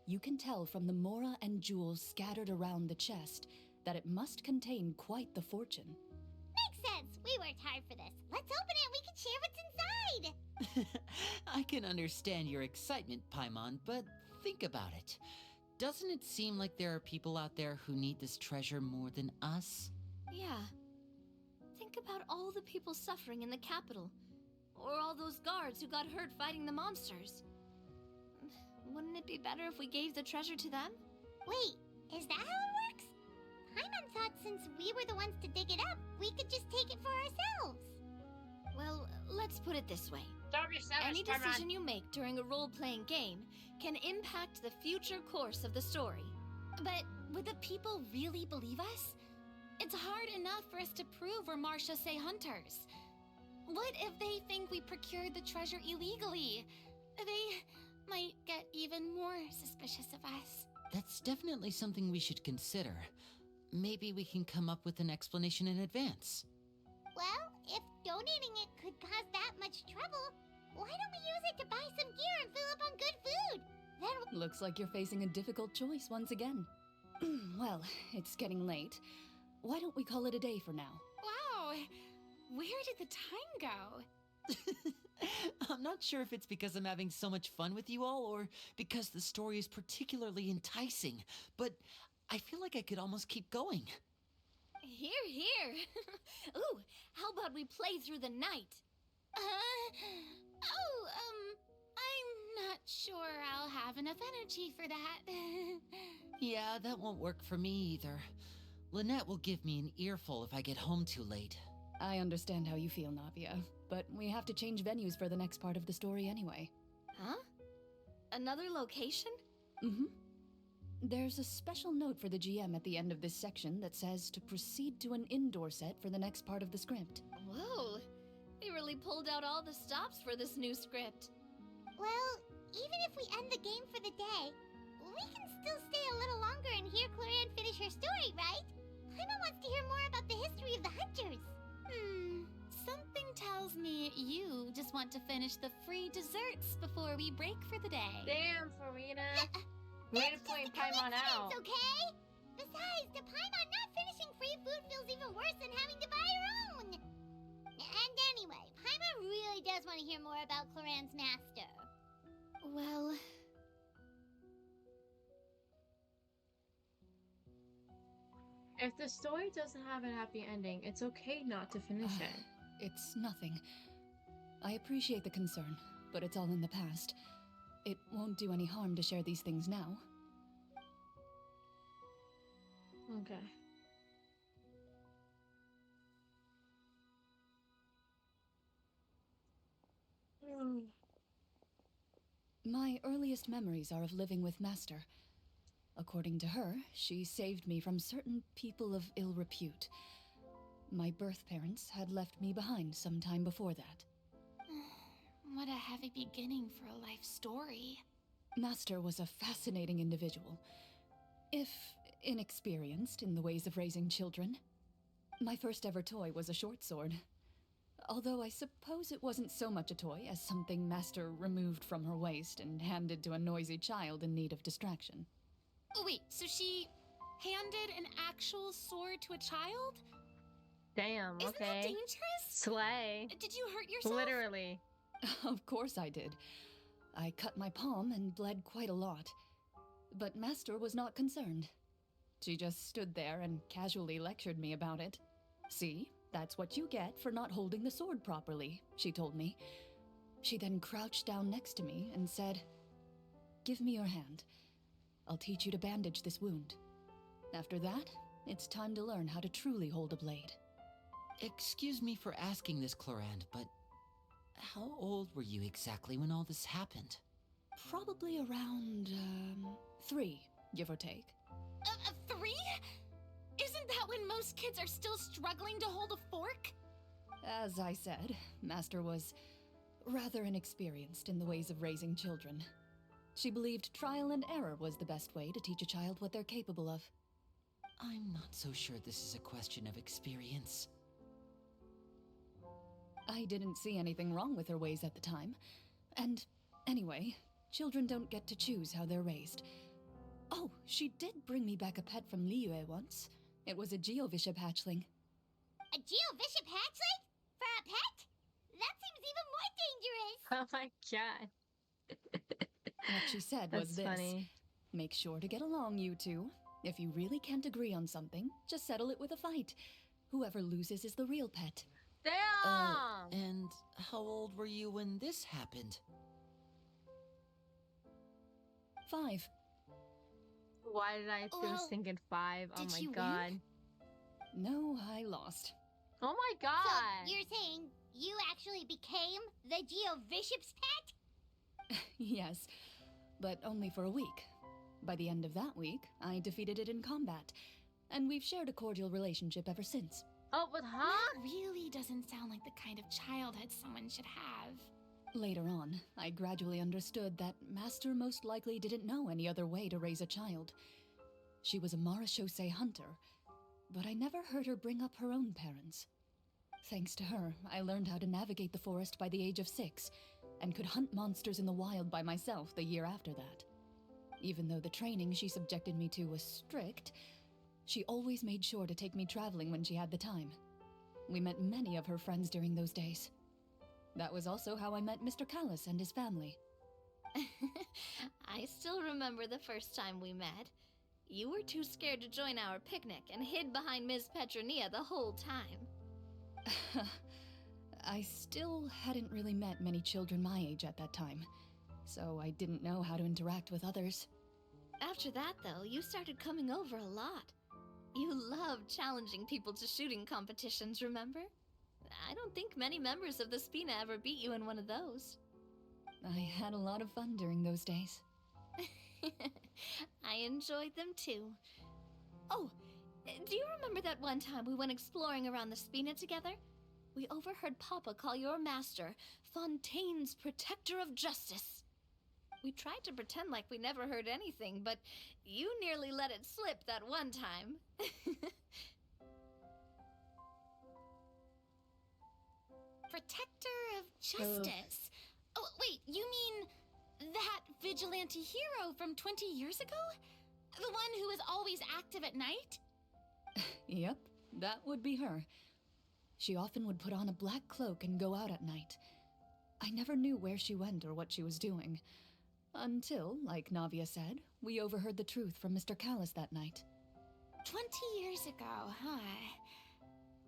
you can tell from the mora and jewels scattered around the chest that it must contain quite the fortune. Makes sense. We worked hard for this. Let's open it and we can share what's inside. I can understand your excitement, Paimon, but think about it. Doesn't it seem like there are people out there who need this treasure more than us? Yeah. Think about all the people suffering in the capital. Or all those guards who got hurt fighting the monsters. Wouldn't it be better if we gave the treasure to them? Wait, is that how it works? Paimon thought since we were the ones to dig it up, we could just take it for ourselves. Well, let's put it this way. Don't be savage, Any Paimon. decision you make during a role-playing game can impact the future course of the story. But would the people really believe us? It's hard enough for us to prove we're Marcia Say hunters. What if they think we procured the treasure illegally? They might get even more suspicious of us. That's definitely something we should consider. Maybe we can come up with an explanation in advance. Well, if donating it could cause that much trouble, why don't we use it to buy some gear and fill up on good food? Then Looks like you're facing a difficult choice once again. Well, it's getting late. Why don't we call it a day for now? Wow, where did the time go? I'm not sure if it's because I'm having so much fun with you all or because the story is particularly enticing, but I feel like I could almost keep going. Here, here. Ooh, how about we play through the night? I'm not sure I'll have enough energy for that. Yeah, that won't work for me either. Lynette will give me an earful if I get home too late. I understand how you feel, Navia, but we have to change venues for the next part of the story anyway. Huh? Another location? Mm-hmm. There's a special note for the GM at the end of this section that says to proceed to an indoor set for the next part of the script. Whoa, they really pulled out all the stops for this new script. well, even if we end the game for the day, we can still stay a little longer and hear Chlorinde finish her story, right? Paimon wants to hear more about the history of the hunters. Something tells me you just want to finish the free desserts before we break for the day. Damn, Farina. Way to That's point just a Paimon out. coincidence, okay? Besides, to Paimon, not finishing free food feels even worse than having to buy her own. And anyway, Paimon really does want to hear more about Clorinde's master. Well, If the story doesn't have a happy ending, it's okay not to finish it. It's nothing. I appreciate the concern, but it's all in the past. It won't do any harm to share these things now. Okay. My earliest memories are of living with Master. According to her, she saved me from certain people of ill repute. My birth parents had left me behind some time before that. What a heavy beginning for a life story. Master was a fascinating individual, if inexperienced in the ways of raising children. My first ever toy was a short sword. Although I suppose it wasn't so much a toy as something Master removed from her waist and handed to a noisy child in need of distraction. Oh wait, so she handed an actual sword to a child? Damn, Isn't that okay. dangerous? Slay. Did you hurt yourself? Literally. Of course I did. I cut my palm and bled quite a lot. But Master was not concerned. She just stood there and casually lectured me about it. See, that's what you get for not holding the sword properly, she told me. She then crouched down next to me and said, "Give me your hand. I'll teach you to bandage this wound. After that, it's time to learn how to truly hold a blade." Excuse me for asking this, Chlorinde, but how old were you exactly when all this happened? Probably around, 3, give or take. 3? Isn't that when most kids are still struggling to hold a fork? As I said, Master was rather inexperienced in the ways of raising children. She believed trial and error was the best way to teach a child what they're capable of. I'm not so sure this is a question of experience. I didn't see anything wrong with her ways at the time. And anyway, children don't get to choose how they're raised. Oh, she did bring me back a pet from Liyue once. It was a Geovishap hatchling. A Geovishap hatchling? For a pet? That seems even more dangerous. Oh my god. What she said was That's this. funny. Make sure to get along, you two. If you really can't agree on something, just settle it with a fight. Whoever loses is the real pet. Damn! And how old were you when this happened? 5. Why did I was Well, thinking 5? Oh did my you win? god. No, I lost. Oh my So god! you're saying you actually became the Geo Bishop's pet? Yes, but only for a week. By the end of that week, I defeated it in combat, and we've shared a cordial relationship ever since. Oh, but huh? That really doesn't sound like the kind of childhood someone should have. Later on, I gradually understood that Master most likely didn't know any other way to raise a child. She was a Marechaussee hunter, but I never heard her bring up her own parents. Thanks to her, I learned how to navigate the forest by the age of 6, and could hunt monsters in the wild by myself the year after that. Even though the training she subjected me to was strict, she always made sure to take me traveling when she had the time. We met many of her friends during those days. That was also how I met Mr. Callis and his family. I still remember the first time we met. You were too scared to join our picnic and hid behind Ms. Petronia the whole time. I still hadn't really met many children my age at that time, so I didn't know how to interact with others. After that, though, you started coming over a lot. You loved challenging people to shooting competitions, remember? I don't think many members of the Spina ever beat you in one of those. I had a lot of fun during those days. I enjoyed them too. Oh, do you remember that one time we went exploring around the Spina together? We overheard Papa call your master Fontaine's Protector of Justice. We tried to pretend like we never heard anything, but you nearly let it slip that one time. Protector of Justice. Oh, wait, you mean that vigilante hero from 20 years ago? The one who is always active at night? Yep, that would be her. She often would put on a black cloak and go out at night. I never knew where she went or what she was doing. Until, like Navia said, we overheard the truth from Mr. Callis that night. 20 years ago, huh?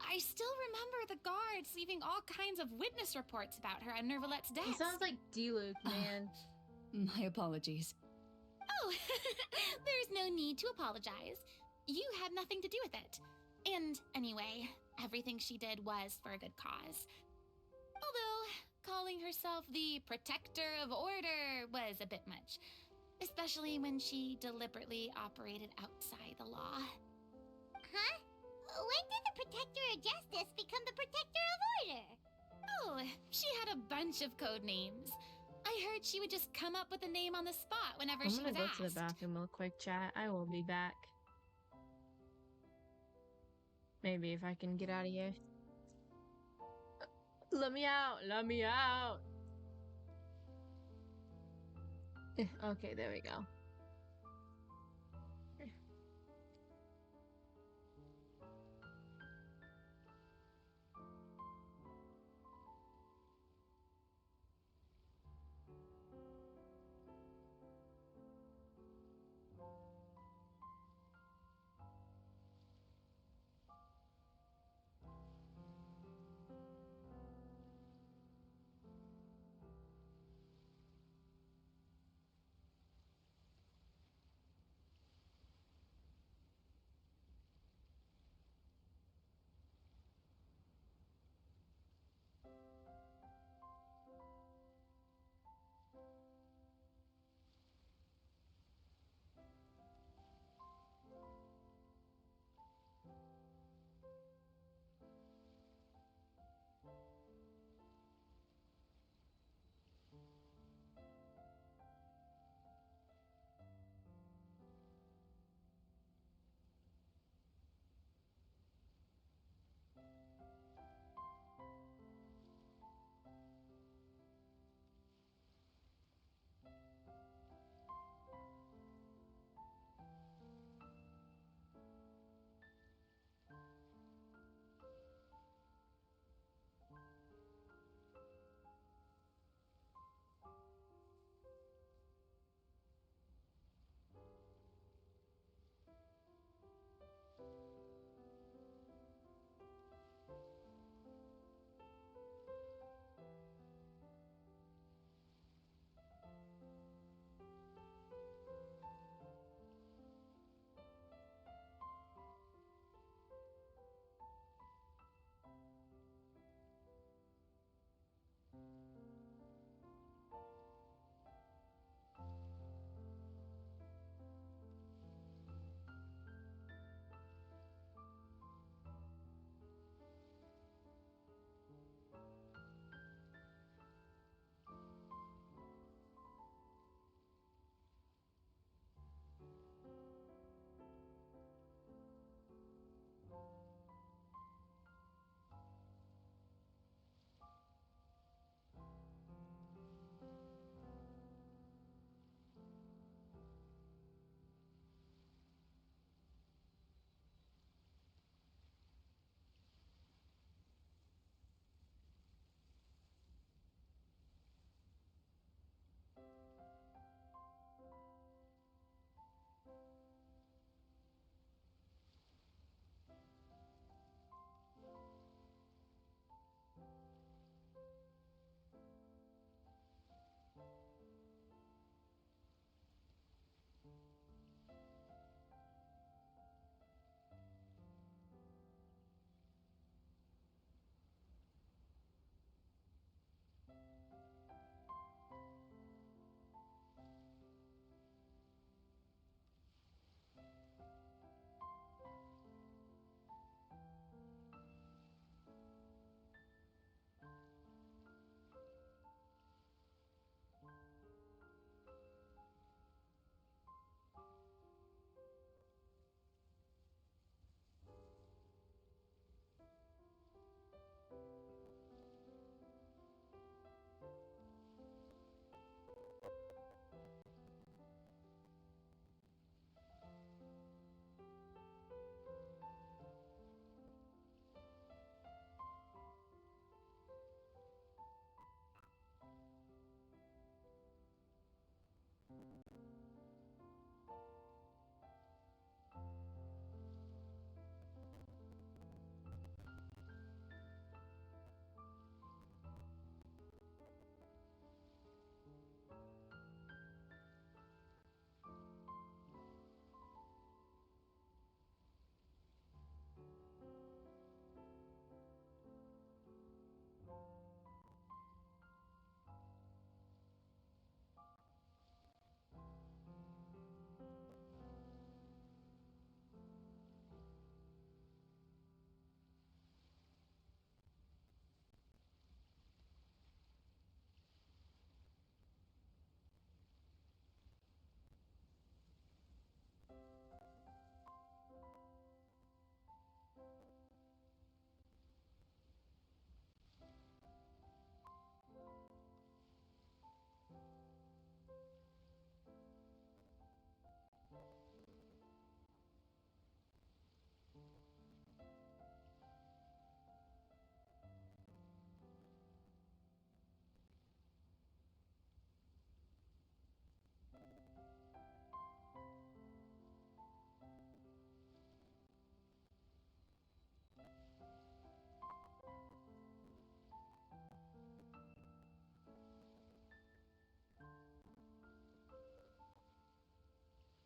I still remember the guards leaving all kinds of witness reports about her on Nervalette's desk. He sounds like D-Luke, man. My apologies. Oh, there's no need to apologize. You had nothing to do with it. And anyway, everything she did was for a good cause. Although, calling herself the Protector of Order was a bit much. Especially when she deliberately operated outside the law. Huh? When did the Protector of Justice become the Protector of Order? Oh, she had a bunch of code names. I heard she would just come up with a name on the spot whenever I'm she gonna was go asked. to the bathroom real quick, chat. I will be back. Maybe if I can get out of here. Let me out! Let me out! Okay, there we go.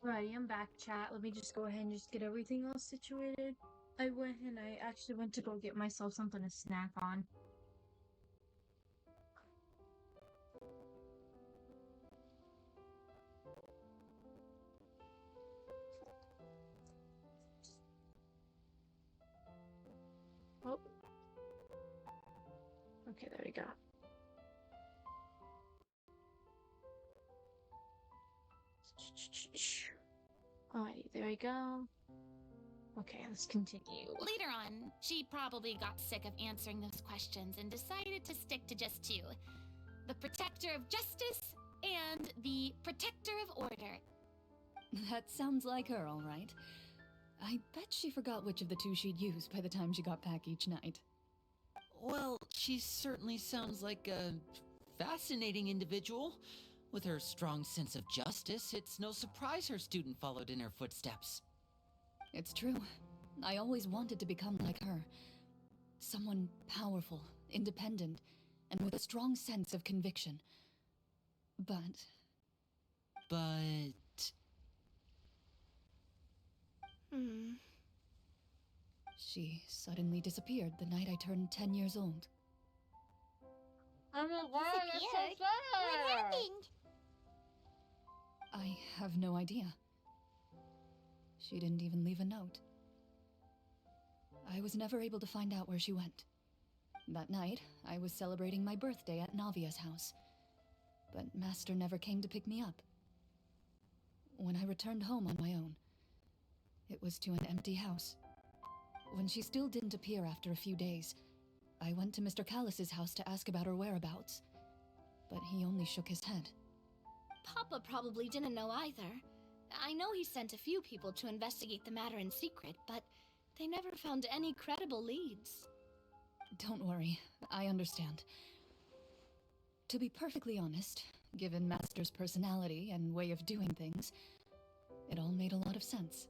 Alrighty, I'm back, chat. Let me just go ahead and just get everything else situated. I went and I actually went to go get myself something to snack on. Oh. Okay, there we go. Alrighty, there we go. Okay, let's continue. Later on, she probably got sick of answering those questions and decided to stick to just two. The Protector of Justice and the Protector of Order. That sounds like her, all right. I bet she forgot which of the two she'd use by the time she got back each night. Well, she certainly sounds like a fascinating individual. With her strong sense of justice, it's no surprise her student followed in her footsteps. It's true. I always wanted to become like her. Someone powerful, independent, and with a strong sense of conviction. But... She suddenly disappeared the night I turned 10 years old. Oh my god, that's so Disappeared? What sad! happened? I have no idea. She didn't even leave a note. I was never able to find out where she went. That night, I was celebrating my birthday at Navia's house, but Master never came to pick me up. When I returned home on my own, it was to an empty house. When she still didn't appear after a few days, I went to Mr. Callus's house to ask about her whereabouts, but he only shook his head. Papa probably didn't know either. I know he sent a few people to investigate the matter in secret, but they never found any credible leads. Don't worry, I understand. To be perfectly honest, given Master's personality and way of doing things, it all made a lot of sense.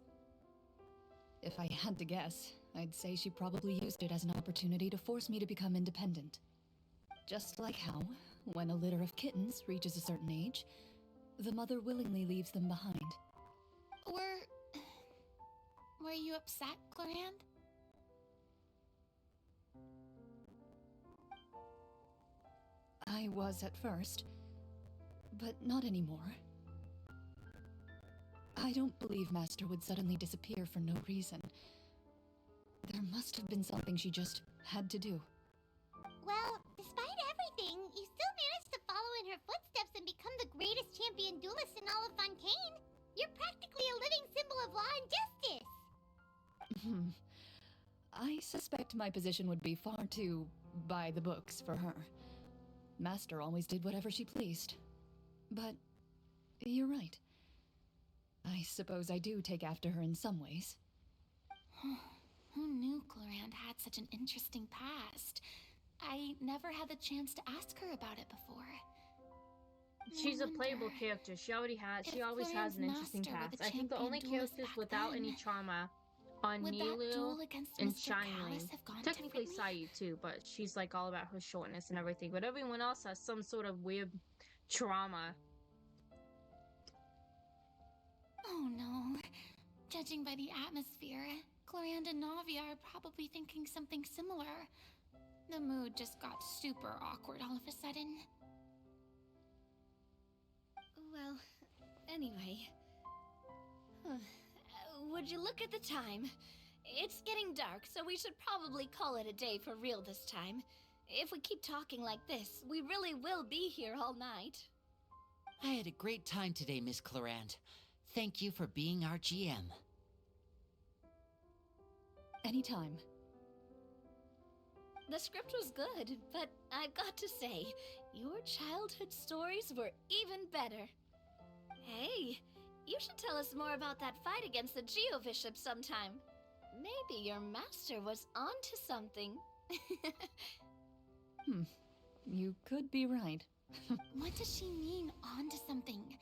If I had to guess, I'd say she probably used it as an opportunity to force me to become independent. Just like how, when a litter of kittens reaches a certain age, the mother willingly leaves them behind. Were you upset, Chlorinde? I was at first, but not anymore. I don't believe Master would suddenly disappear for no reason. There must have been something she just had to do. Well, despite everything, you still managed to follow in her footsteps and become the greatest champion duelist in all of Fontaine. You're practically a living symbol of law and justice. I suspect my position would be far too by the books for her. Master always did whatever she pleased. But you're right. I suppose I do take after her in some ways. Who knew Chlorinde had such an interesting past? I never had the chance to ask her about it before. She's a playable character. She always has an interesting past. I think the only characters without any trauma on Nilu and Shineling, technically Sayu too, but she's like all about her shortness and everything. But everyone else has some sort of weird trauma. Oh no. Judging by the atmosphere, Chlorinde and Navia are probably thinking something similar. The mood just got super awkward all of a sudden. Well, anyway. Would you look at the time? It's getting dark, so we should probably call it a day for real this time. If we keep talking like this, we really will be here all night. I had a great time today, Miss Chlorinde. Thank you for being our GM. Anytime. The script was good, but I've got to say, your childhood stories were even better. Hey, you should tell us more about that fight against the Geo-Bishop sometime. Maybe your master was onto something. You could be right. What does she mean, onto something?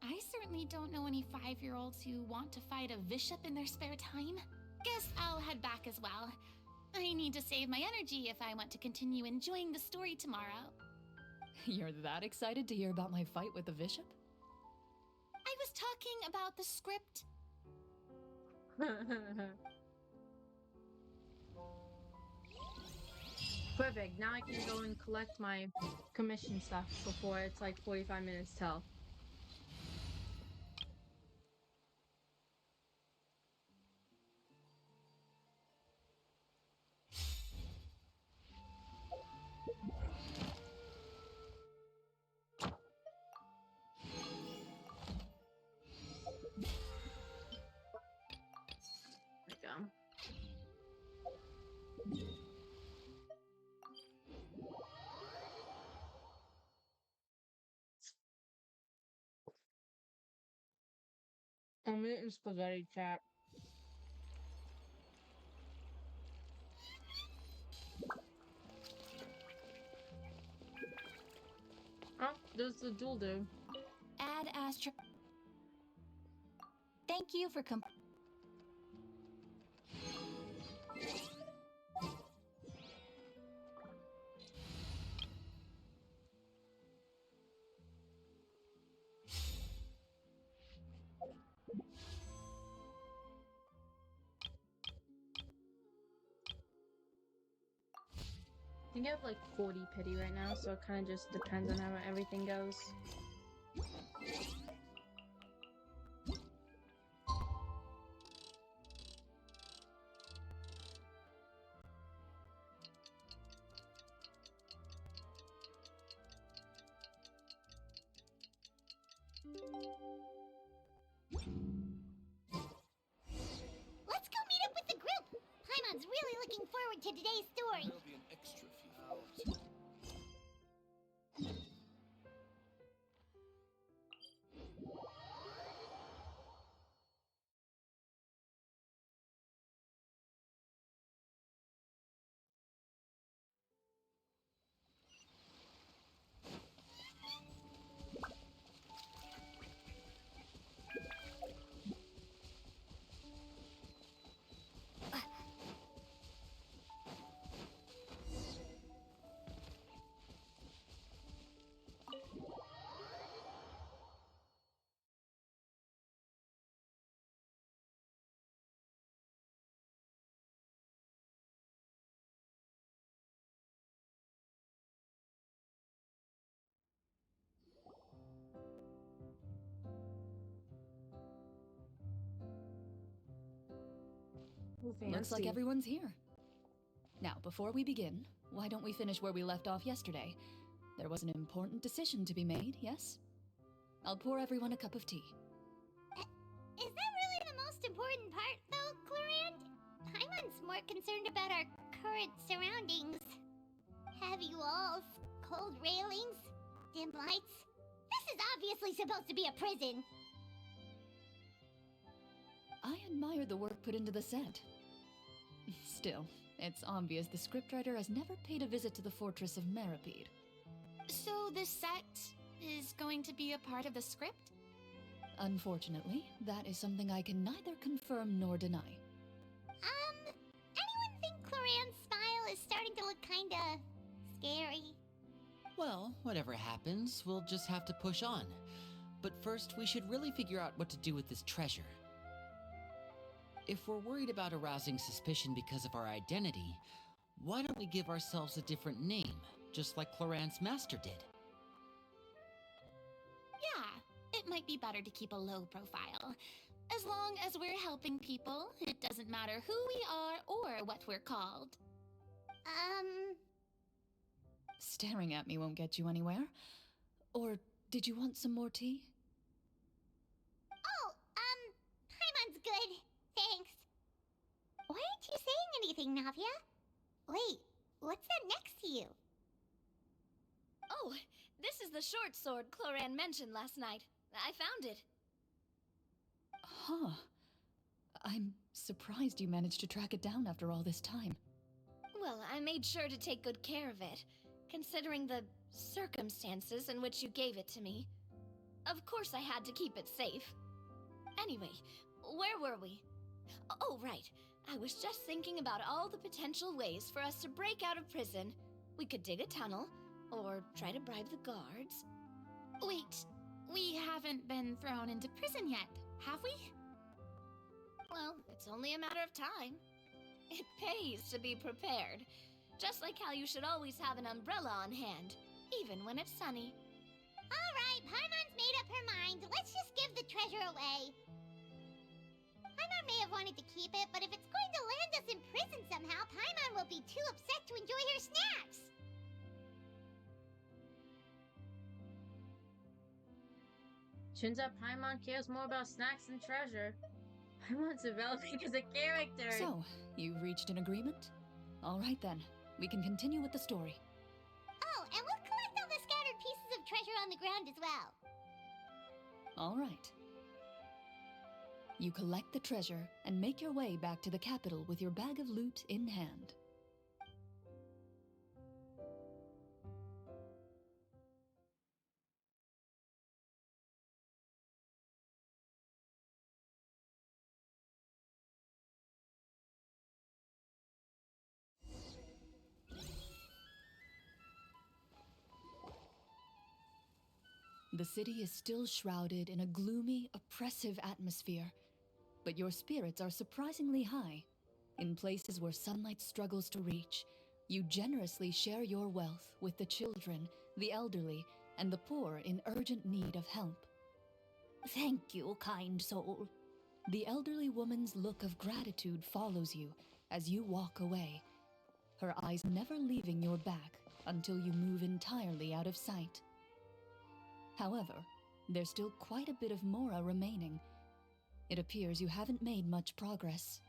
I certainly don't know any 5-year-olds who want to fight a bishop in their spare time. Guess I'll head back as well. I need to save my energy if I want to continue enjoying the story tomorrow. You're that excited to hear about my fight with the bishop? I was talking about the script. Perfect. Now I can go and collect my commission stuff before it's like 45 minutes till. There we go. I'm eating spaghetti, chat. Oh, there's the dual dude. Add Astra. Thank you for I think I have like 40 pity right now, so it kind of just depends on how everything goes. Let's go meet up with the group. Paimon's really looking forward to today's story. There'll be an extra few hours. Looks like everyone's here. Now, before we begin, why don't we finish where we left off yesterday? There was an important decision to be made, yes? I'll pour everyone a cup of tea. Is that really the most important part, though, Chlorinde? Paimon's more concerned about our current surroundings. Heavy walls, cold railings, dim lights. This is obviously supposed to be a prison. I admire the work put into the set. Still, it's obvious the scriptwriter has never paid a visit to the fortress of Meripede. So this set is going to be a part of the script? Unfortunately, that is something I can neither confirm nor deny. Anyone think Clorinde's smile is starting to look kinda scary? Well, whatever happens, we'll just have to push on. But first, we should really figure out what to do with this treasure. If we're worried about arousing suspicion because of our identity, why don't we give ourselves a different name, just like Clorinde's master did? Yeah, it might be better to keep a low profile. As long as we're helping people, it doesn't matter who we are or what we're called. Staring at me won't get you anywhere. Or did you want some more tea? Oh, Paimon's good. Thanks. Why aren't you saying anything, Navia? Wait, what's that next to you? Oh, this is the short sword Chlorinde mentioned last night. I found it. Huh. I'm surprised you managed to track it down after all this time. Well, I made sure to take good care of it, considering the circumstances in which you gave it to me. Of course I had to keep it safe. Anyway, where were we? Oh, right. I was just thinking about all the potential ways for us to break out of prison. We could dig a tunnel, or try to bribe the guards. Wait, We haven't been thrown into prison yet, have we? Well, it's only a matter of time. It pays to be prepared. Just like how you should always have an umbrella on hand, even when it's sunny. Alright, Paimon's made up her mind. Let's just give the treasure away. Paimon may have wanted to keep it, but if it's going to land us in prison somehow, Paimon will be too upset to enjoy her snacks. Turns out Paimon cares more about snacks than treasure. Paimon's developing as a character. So, you've reached an agreement? All right then, we can continue with the story. Oh, and we'll collect all the scattered pieces of treasure on the ground as well. All right. You collect the treasure and make your way back to the capital with your bag of loot in hand. The city is still shrouded in a gloomy, oppressive atmosphere, but your spirits are surprisingly high. In places where sunlight struggles to reach, you generously share your wealth with the children, the elderly, and the poor in urgent need of help. Thank you, kind soul. The elderly woman's look of gratitude follows you as you walk away, her eyes never leaving your back until you move entirely out of sight. However, there's still quite a bit of Mora remaining. It appears you haven't made much progress.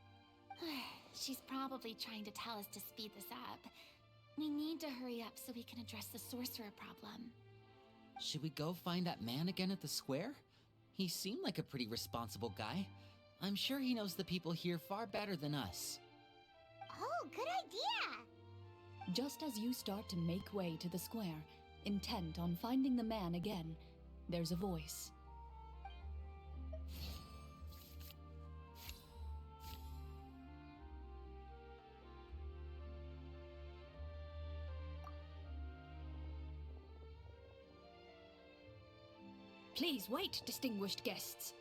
She's probably trying to tell us to speed this up. We need to hurry up so we can address the sorcerer problem. Should we go find that man again at the square? He seemed like a pretty responsible guy. I'm sure he knows the people here far better than us. Oh, good idea! Just as you start to make way to the square, intent on finding the man again, there's a voice. Please wait, distinguished guests.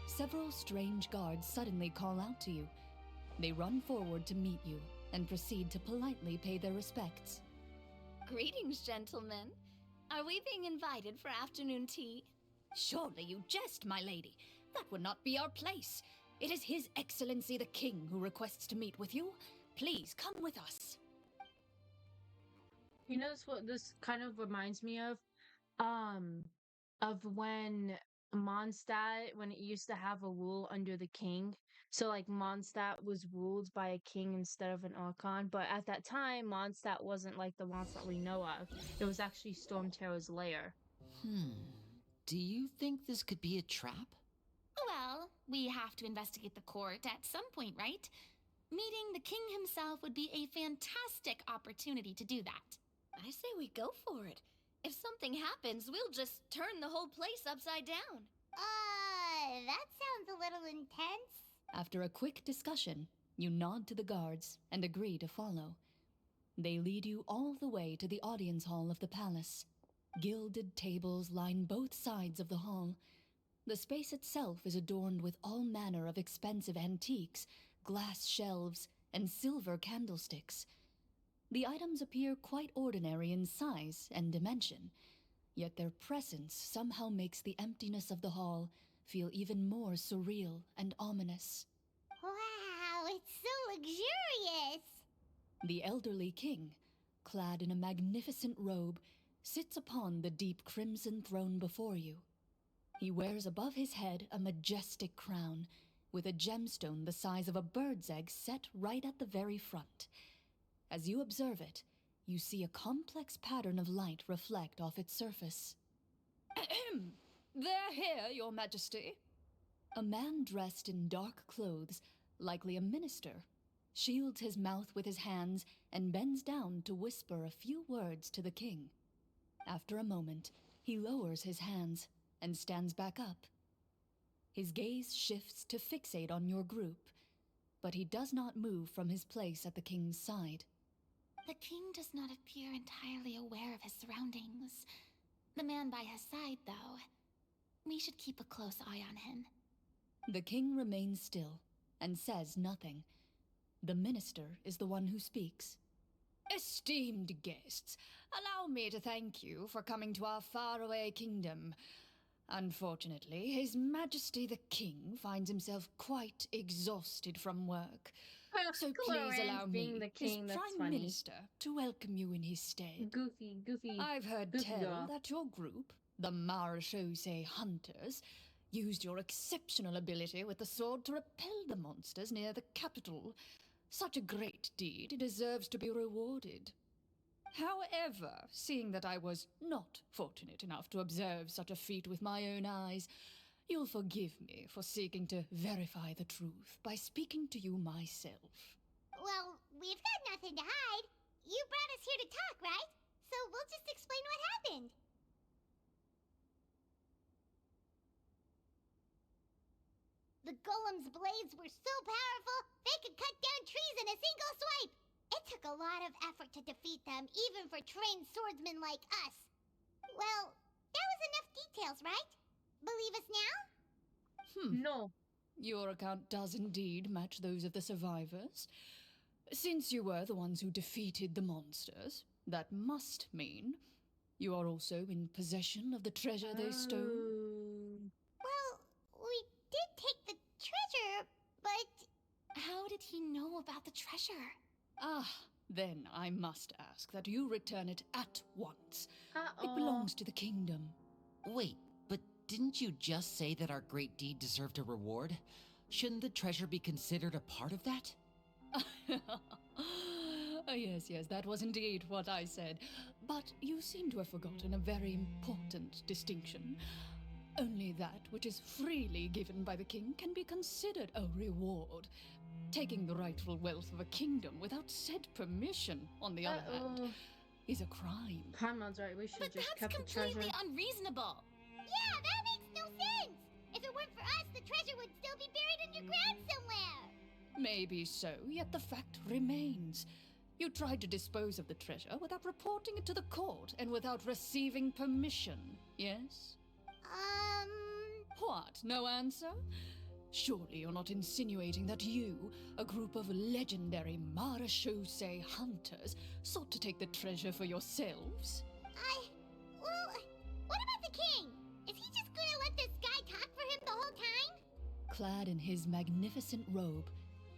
Several strange guards suddenly call out to you. They run forward to meet you and proceed to politely pay their respects. Greetings, gentlemen. Are we being invited for afternoon tea? Surely you jest, my lady. That would not be our place. It is His Excellency the King who requests to meet with you. Please come with us. You know what this kind of reminds me of? Of when Mondstadt, when it used to have a rule under the king. So like Mondstadt was ruled by a king instead of an archon, but at that time Mondstadt wasn't like the Mondstadt we know of. It was actually Storm Terror's lair. Do you think this could be a trap? Well, we have to investigate the court at some point, right? Meeting the king himself would be a fantastic opportunity to do that. I say we go for it. If something happens, we'll just turn the whole place upside down. That sounds a little intense. After a quick discussion, you nod to the guards and agree to follow. They lead you all the way to the audience hall of the palace. Gilded tables line both sides of the hall. The space itself is adorned with all manner of expensive antiques, glass shelves, and silver candlesticks. The items appear quite ordinary in size and dimension, yet their presence somehow makes the emptiness of the hall feel even more surreal and ominous. Wow, it's so luxurious! The elderly king, clad in a magnificent robe, sits upon the deep crimson throne before you. He wears above his head a majestic crown, with a gemstone the size of a bird's egg set right at the very front. As you observe it, you see a complex pattern of light reflect off its surface. Ahem. They're here, Your Majesty. A man dressed in dark clothes, likely a minister, shields his mouth with his hands and bends down to whisper a few words to the king. After a moment, he lowers his hands and stands back up. His gaze shifts to fixate on your group, but he does not move from his place at the king's side. The king does not appear entirely aware of his surroundings. The man by his side, though. We should keep a close eye on him. The king remains still and says nothing. The minister is the one who speaks. Esteemed guests, allow me to thank you for coming to our faraway kingdom. Unfortunately, His Majesty the King finds himself quite exhausted from work. So please allow me, the king, his that's Prime funny. Minister, to welcome you in his stead. Goofy. I've heard Goofy tell girl. that your group, the Marechaussee Hunters, used your exceptional ability with the sword to repel the monsters near the capital. Such a great deed deserves to be rewarded. However, seeing that I was not fortunate enough to observe such a feat with my own eyes, you'll forgive me for seeking to verify the truth by speaking to you myself. Well, we've got nothing to hide. You brought us here to talk, right? So we'll just explain what happened. The golem's blades were so powerful, they could cut down trees in a single swipe. It took a lot of effort to defeat them, even for trained swordsmen like us. Well, that was enough details, right? Believe us now? No. Your account does indeed match those of the survivors. Since you were the ones who defeated the monsters, that must mean you are also in possession of the treasure they stole. Well, we did take the treasure, but... How did he know about the treasure? Ah, then I must ask that you return it at once. Uh-oh. It belongs to the kingdom. Wait, but didn't you just say that our great deed deserved a reward? Shouldn't the treasure be considered a part of that? Yes, that was indeed what I said. But you seem to have forgotten a very important distinction. Only that which is freely given by the king can be considered a reward. Taking the rightful wealth of a kingdom without said permission, on the other hand, is a crime. Paimon's right, we should But just that's kept the treasure. completely unreasonable. Yeah, that makes no sense! If it weren't for us, the treasure would still be buried underground somewhere! Maybe so, yet the fact remains. You tried to dispose of the treasure without reporting it to the court and without receiving permission, yes? What, no answer? Surely you're not insinuating that you, a group of legendary Marechaussee hunters, sought to take the treasure for yourselves? Well, what about the king? Is he just gonna let this guy talk for him the whole time? Clad in his magnificent robe,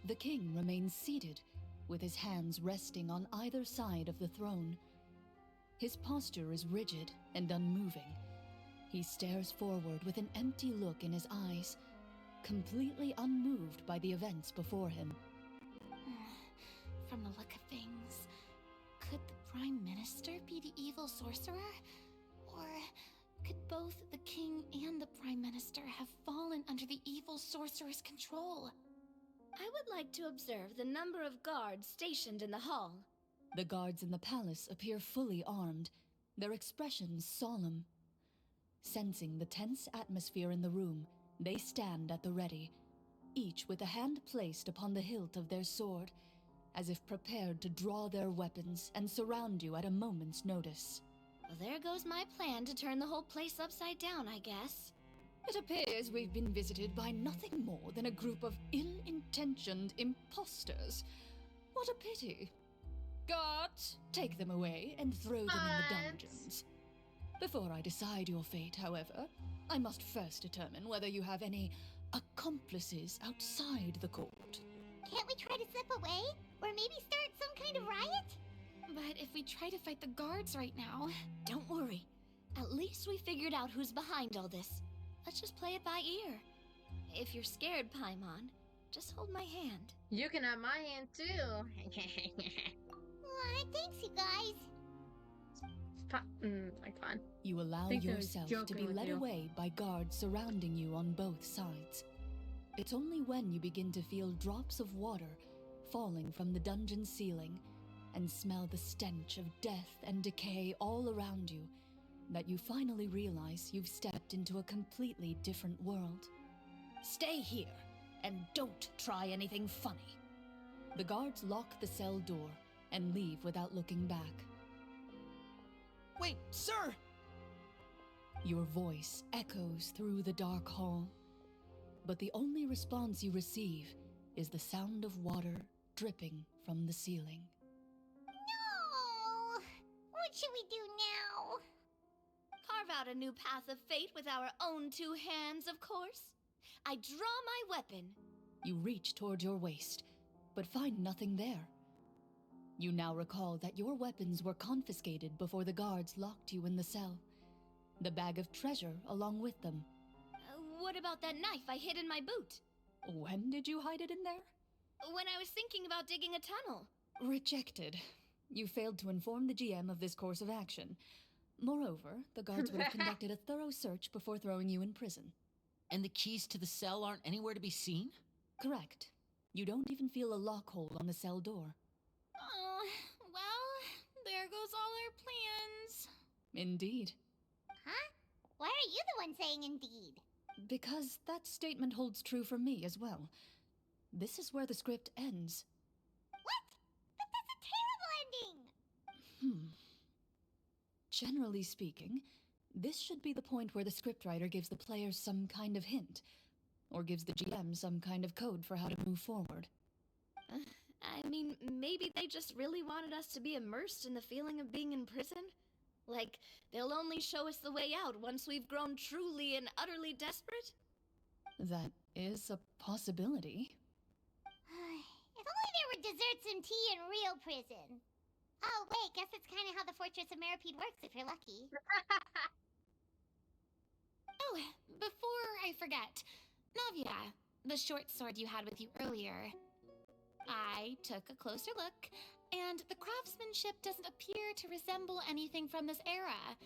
the king remains seated, with his hands resting on either side of the throne. His posture is rigid and unmoving. He stares forward with an empty look in his eyes, completely unmoved by the events before him. From the look of things, could the Prime Minister be the evil sorcerer? Or could both the King and the Prime Minister have fallen under the evil sorcerer's control? I would like to observe the number of guards stationed in the hall. The guards in the palace appear fully armed, their expressions solemn. Sensing the tense atmosphere in the room, they stand at the ready, each with a hand placed upon the hilt of their sword, as if prepared to draw their weapons and surround you at a moment's notice. Well, there goes my plan to turn the whole place upside down, I guess. It appears we've been visited by nothing more than a group of ill-intentioned imposters. What a pity. Guards, take them away and throw them in the dungeons. Before I decide your fate, however, I must first determine whether you have any accomplices outside the court. Can't we try to slip away? Or maybe start some kind of riot? But if we try to fight the guards right now, don't worry. At least we figured out who's behind all this. Let's just play it by ear. If you're scared, Paimon, just hold my hand. You can have my hand too. Thanks, you guys. Like fun. You allow Think I was yourself to joking be with led you. away by guards surrounding you on both sides. It's only when you begin to feel drops of water falling from the dungeon ceiling and smell the stench of death and decay all around you that you finally realize you've stepped into a completely different world. Stay here and don't try anything funny. The guards lock the cell door and leave without looking back. Wait, sir! Your voice echoes through the dark hall, but the only response you receive is the sound of water dripping from the ceiling. No! What should we do now? Carve out a new path of fate with our own two hands, of course. I draw my weapon. You reach toward your waist, but find nothing there. You now recall that your weapons were confiscated before the guards locked you in the cell. The bag of treasure along with them. What about that knife I hid in my boot? When did you hide it in there? When I was thinking about digging a tunnel. Rejected. You failed to inform the GM of this course of action. Moreover, the guards would have conducted a thorough search before throwing you in prison. And the keys to the cell aren't anywhere to be seen? Correct. You don't even feel a lock hold on the cell door. Oh, well, there goes all our plans. Indeed. Huh? Why are you the one saying indeed? Because that statement holds true for me as well. This is where the script ends. What? But that's a terrible ending! Generally speaking, this should be the point where the scriptwriter gives the players some kind of hint, or gives the GM some kind of code for how to move forward. I mean, maybe they just really wanted us to be immersed in the feeling of being in prison? Like, they'll only show us the way out once we've grown truly and utterly desperate? That is a possibility. If only there were desserts and tea in real prison. Oh, wait, guess it's kind of how the Fortress of Meripede works if you're lucky. Oh, before I forget, Navia, the short sword you had with you earlier. I took a closer look, and the craftsmanship doesn't appear to resemble anything from this era.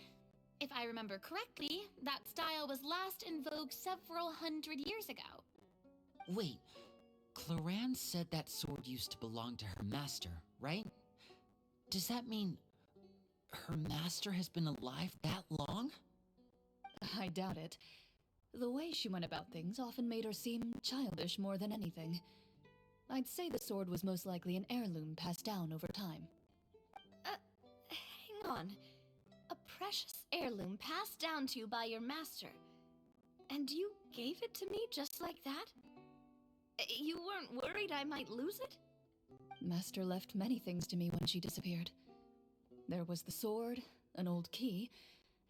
If I remember correctly, that style was last in vogue several hundred years ago. Wait, Chlorinde said that sword used to belong to her master, right? Does that mean her master has been alive that long? I doubt it. The way she went about things often made her seem childish more than anything. I'd say the sword was most likely an heirloom passed down over time. Hang on. A precious heirloom passed down to you by your master. And you gave it to me just like that? You weren't worried I might lose it? Master left many things to me when she disappeared. There was the sword, an old key,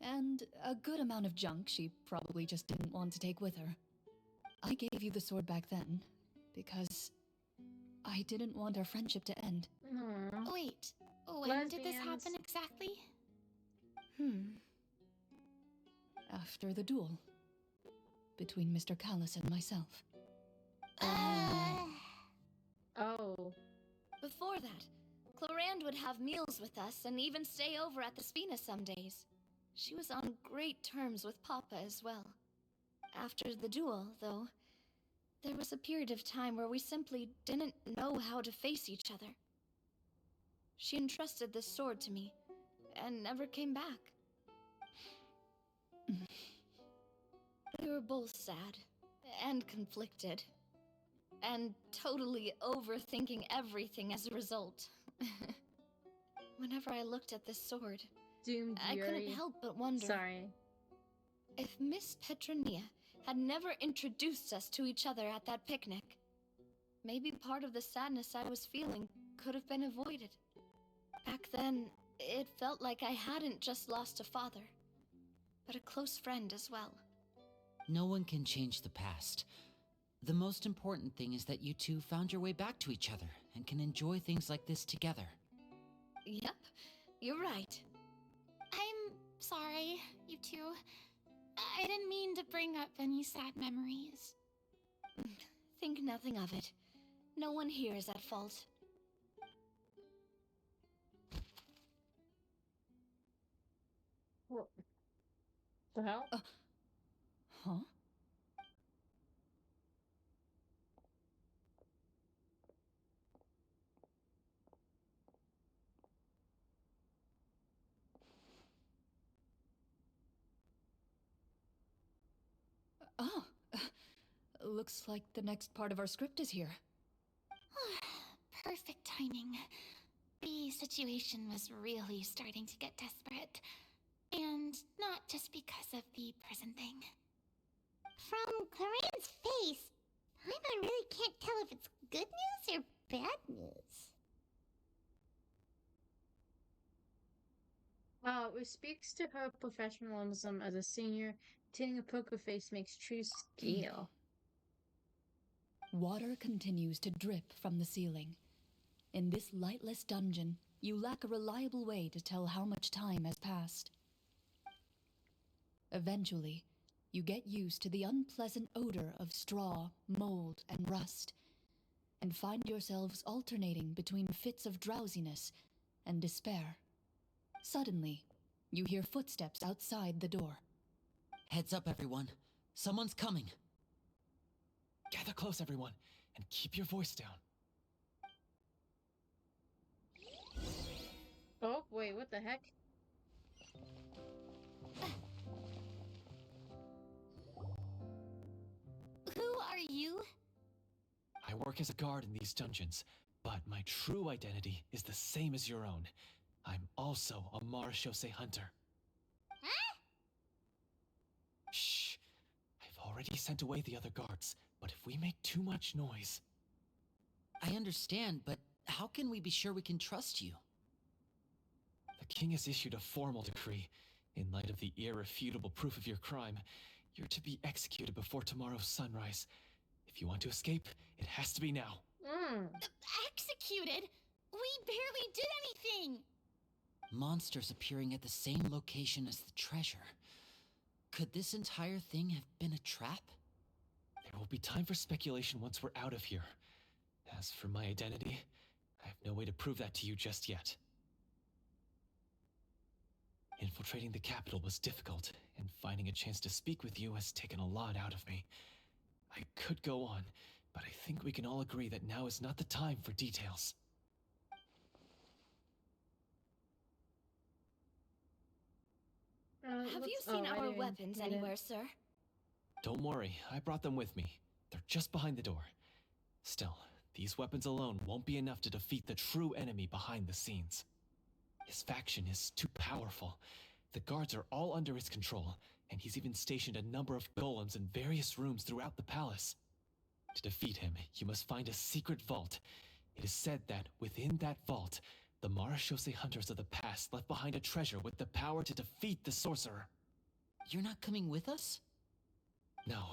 and a good amount of junk she probably just didn't want to take with her. I gave you the sword back then, because I didn't want our friendship to end. Wait, when did this happen exactly? After the duel. Between Mr. Callis and myself. Oh. Before that, Chlorinde would have meals with us and even stay over at the Spina some days. She was on great terms with Papa as well. After the duel, though, there was a period of time where we simply didn't know how to face each other. She entrusted this sword to me, and never came back. We were both sad, and conflicted, and totally overthinking everything as a result. Whenever I looked at this sword, Doomed I couldn't Yuri. help but wonder Sorry. if Miss Petronia had never introduced us to each other at that picnic. Maybe part of the sadness I was feeling could have been avoided. Back then, it felt like I hadn't just lost a father, but a close friend as well. No one can change the past. The most important thing is that you two found your way back to each other and can enjoy things like this together. Yep, you're right. I'm sorry, you two. I didn't mean to bring up any sad memories. Think nothing of it. No one here is at fault. What the hell? Huh? Oh, looks like the next part of our script is here. Perfect timing. The situation was really starting to get desperate. And and not just because of the prison thing. From Clorinde's face, Paimon really can't tell if it's good news or bad news. It speaks to her professionalism as a senior. Taking a poker face makes true skill. Water continues to drip from the ceiling. In this lightless dungeon, you lack a reliable way to tell how much time has passed. Eventually, you get used to the unpleasant odor of straw, mold, and rust, and find yourselves alternating between fits of drowsiness and despair. Suddenly, you hear footsteps outside the door. Heads up, everyone. Someone's coming. Gather close, everyone, and keep your voice down. Oh, wait, what the heck? Who are you? I work as a guard in these dungeons, but my true identity is the same as your own. I'm also a Marechaussee hunter. Huh? Shh! I've already sent away the other guards, but if we make too much noise... I understand, but how can we be sure we can trust you? The king has issued a formal decree. In light of the irrefutable proof of your crime, you're to be executed before tomorrow's sunrise. If you want to escape, it has to be now. Executed? We barely did anything! Monsters appearing at the same location as the treasure. Could this entire thing have been a trap? There will be time for speculation once we're out of here. As for my identity, I have no way to prove that to you just yet. Infiltrating the capital was difficult, and finding a chance to speak with you has taken a lot out of me. I could go on, but I think we can all agree that now is not the time for details. Have you seen our weapons anywhere, sir? Don't worry, I brought them with me. They're just behind the door. Still, these weapons alone won't be enough to defeat the true enemy behind the scenes. His faction is too powerful. The guards are all under his control, and he's even stationed a number of golems in various rooms throughout the palace. To defeat him, you must find a secret vault. It is said that within that vault, the Marechaussee hunters of the past left behind a treasure with the power to defeat the sorcerer. You're not coming with us? No,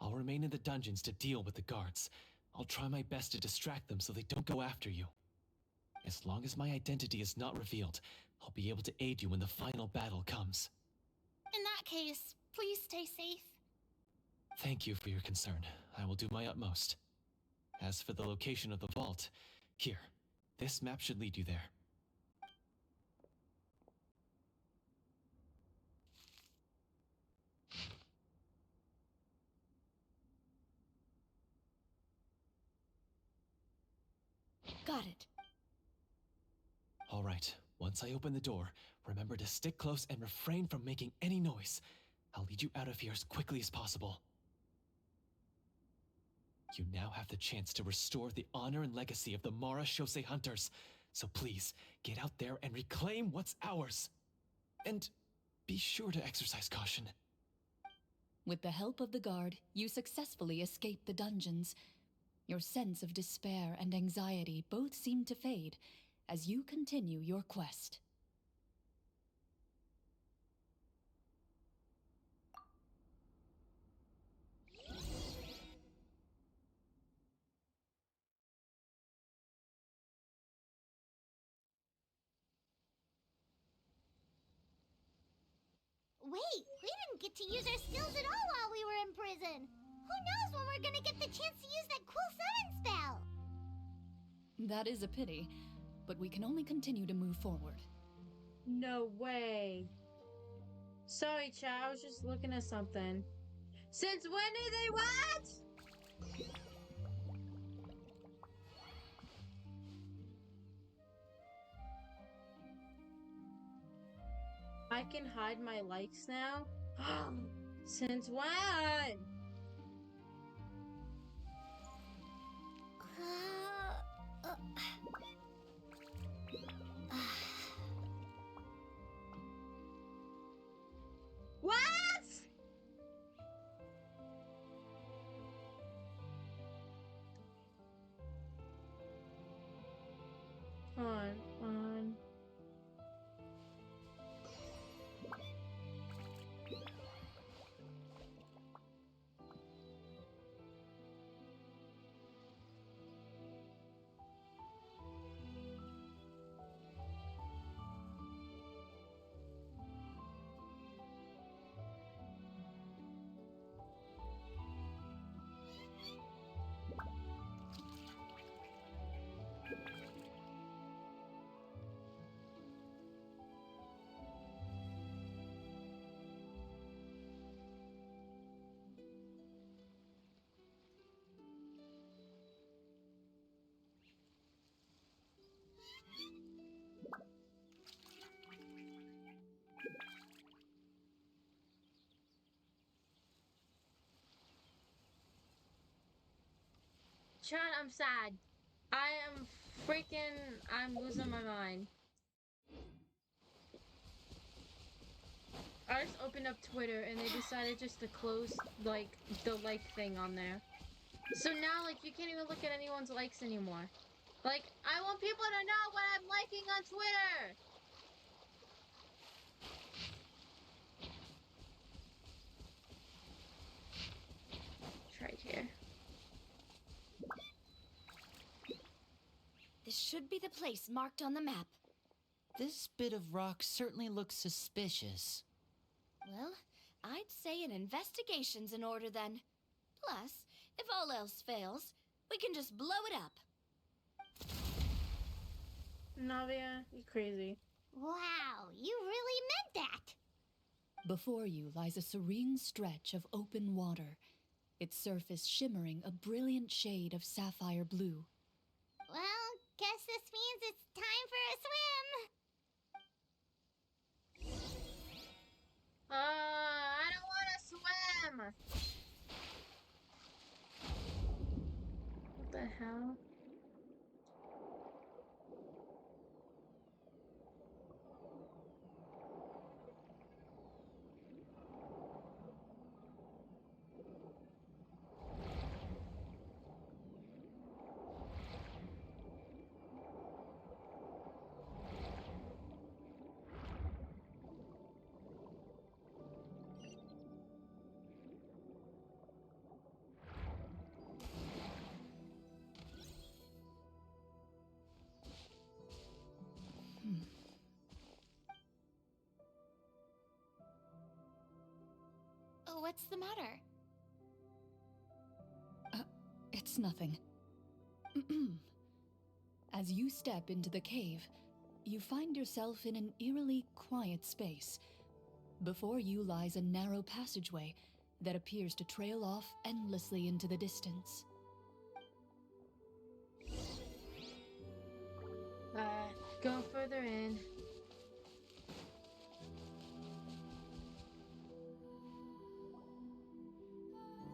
I'll remain in the dungeons to deal with the guards. I'll try my best to distract them so they don't go after you. As long as my identity is not revealed, I'll be able to aid you when the final battle comes. In that case, please stay safe. Thank you for your concern. I will do my utmost. As for the location of the vault, here, this map should lead you there. Got it. All right, once I open the door, remember to stick close and refrain from making any noise. I'll lead you out of here as quickly as possible. You now have the chance to restore the honor and legacy of the Marechaussee hunters. So please, get out there and reclaim what's ours. And be sure to exercise caution. With the help of the guard, you successfully escape the dungeons. Your sense of despair and anxiety both seem to fade as you continue your quest. Wait, we didn't get to use our skills at all while we were in prison. Who knows when we're gonna get the chance to use that cool summon spell? That is a pity, but we can only continue to move forward. No way. Sorry, chat, I was just looking at something. Since when did they what? I can hide my likes now? Since when? Chad, I'm sad. I'm losing my mind. I just opened up Twitter and they decided just to close, like, the like thing on there. So now, like, you can't even look at anyone's likes anymore. Like, I want people to know what I'm liking on Twitter! It's right here. This should be the place marked on the map. This bit of rock certainly looks suspicious. Well, I'd say an investigation's in order then. Plus, if all else fails, we can just blow it up. Navia, you crazy. Wow, you really meant that. Before you lies a serene stretch of open water, its surface shimmering a brilliant shade of sapphire blue. Well, guess this means it's time for a swim. I don't want to swim! What the hell? Oh, what's the matter? It's nothing. As you step into the cave, you find yourself in an eerily quiet space. Before you lies a narrow passageway that appears to trail off endlessly into the distance. Go further in.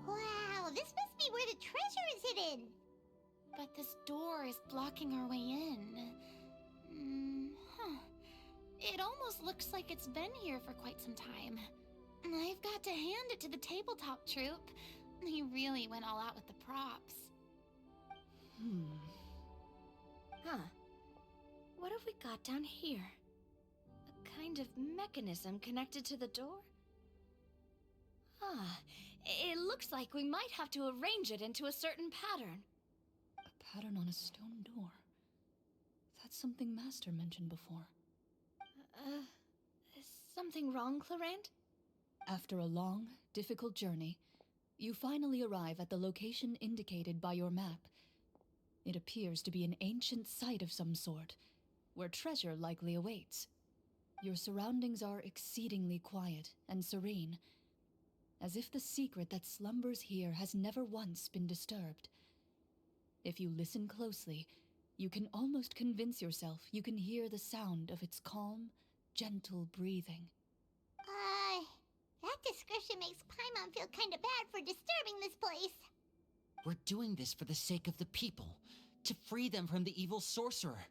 Wow, this must be where the treasure is hidden. But this door is blocking our way in. It almost looks like it's been here for quite some time. I've got to hand it to the tabletop troupe. They really went all out with the props. Huh. What have we got down here? A kind of mechanism connected to the door? Ah, it looks like we might have to arrange it into a certain pattern. A pattern on a stone door. That's something Master mentioned before. Is something wrong, Chlorinde? After a long, difficult journey, you finally arrive at the location indicated by your map. It appears to be an ancient site of some sort, where treasure likely awaits. Your surroundings are exceedingly quiet and serene, as if the secret that slumbers here has never once been disturbed. If you listen closely, you can almost convince yourself you can hear the sound of its calm, gentle breathing. That description makes Paimon feel kinda bad for disturbing this place. We're doing this for the sake of the people, to free them from the evil sorcerer.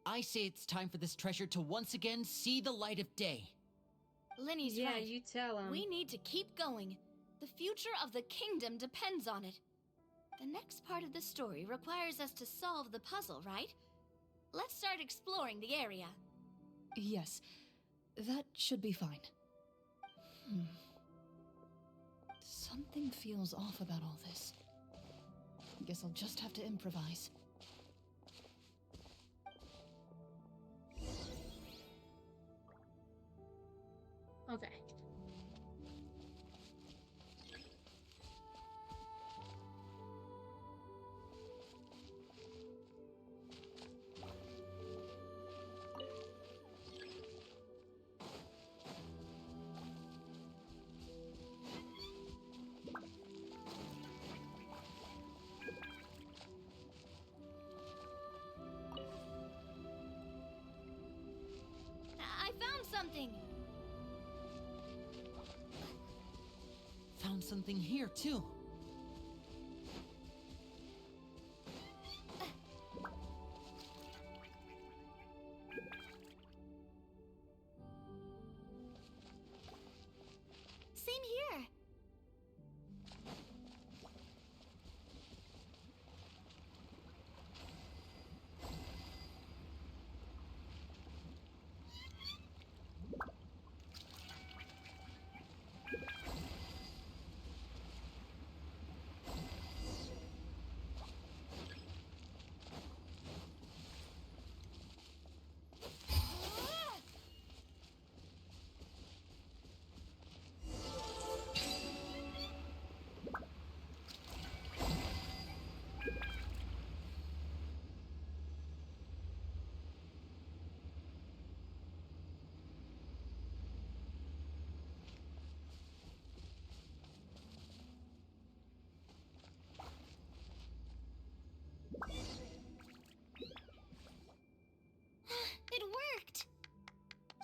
I say it's time for this treasure to once again see the light of day. Linny's Yeah, right. you tell him. We need to keep going. The future of the kingdom depends on it. The next part of the story requires us to solve the puzzle, right? Let's start exploring the area. Yes, that should be fine. Something feels off about all this. Guess I'll just have to improvise. Okay. I found something! Found something here, too.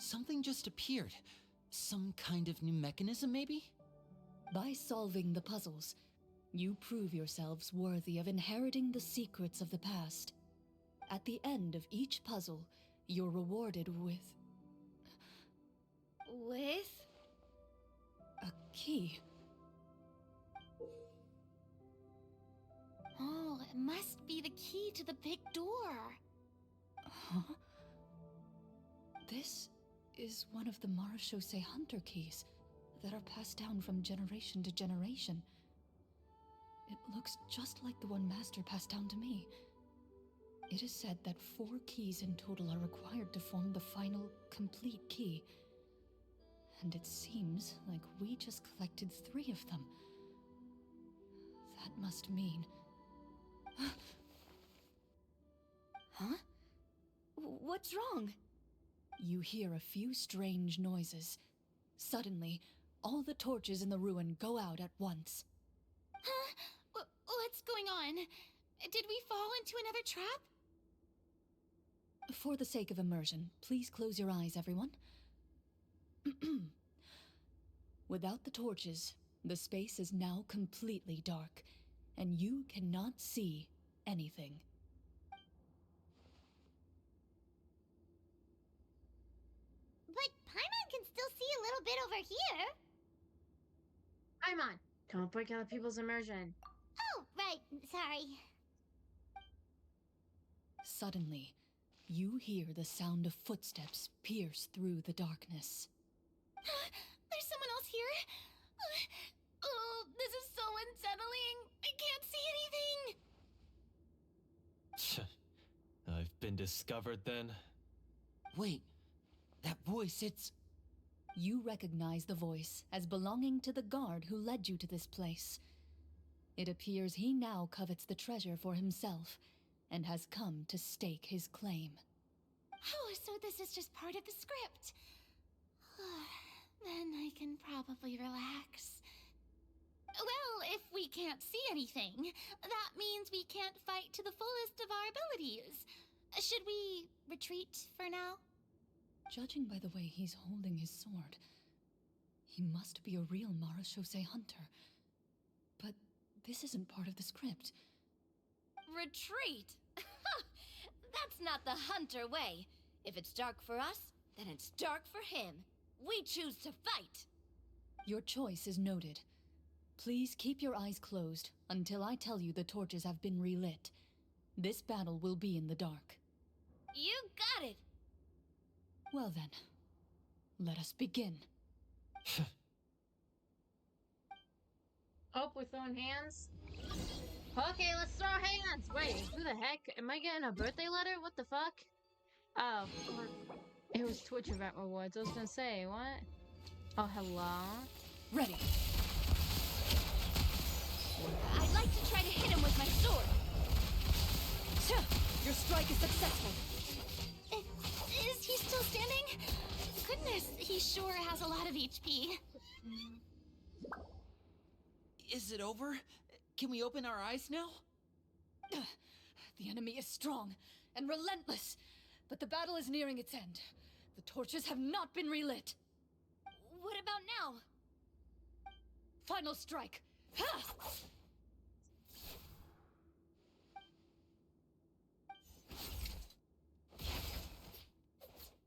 something just appeared. Some kind of new mechanism, maybe? By solving the puzzles, you prove yourselves worthy of inheriting the secrets of the past. At the end of each puzzle, you're rewarded with With? a key. Oh, it must be the key to the big door. Huh? This is one of the Marechaussee Hunter keys that are passed down from generation to generation. It looks just like the one Master passed down to me. It is said that 4 keys in total are required to form the final, complete key. And it seems like we just collected 3 of them. That must mean... Huh? What's wrong? You hear a few strange noises. Suddenly, all the torches in the ruin go out at once. Huh? What's going on? Did we fall into another trap? For the sake of immersion, please close your eyes, everyone. Without the torches, the space is now completely dark, and you cannot see anything. But Paimon can still see a little bit over here. Paimon, don't break other people's immersion. Oh, right. Sorry. Suddenly, you hear the sound of footsteps pierce through the darkness. There's someone else here. Oh, this is so unsettling. I can't see anything. I've been discovered then. Wait, that voice, it's... You recognize the voice as belonging to the guard who led you to this place. It appears he now covets the treasure for himself, and has come to stake his claim. Oh, so this is just part of the script. Then I can probably relax. Well, if we can't see anything, that means we can't fight to the fullest of our abilities. Should we retreat for now? Judging by the way he's holding his sword, he must be a real Marechaussee hunter. But this isn't part of the script. Retreat? That's not the hunter way. If it's dark for us, then it's dark for him. We choose to fight. Your choice is noted. Please keep your eyes closed until I tell you the torches have been relit. This battle will be in the dark. You got it! Well then, let us begin. Oh, we're throwing hands? Okay, let's throw hands! Wait, who the heck? Am I getting a birthday letter? What the fuck? Oh, it was Twitch event rewards. I was gonna say, what? Oh, hello? Ready. I'd like to try to hit him with my sword. Your strike is successful. Is he still standing? Goodness, he sure has a lot of HP. Is it over? Can we open our eyes now? The enemy is strong and relentless, but the battle is nearing its end. The torches have not been relit. What about now? Final strike. Ha!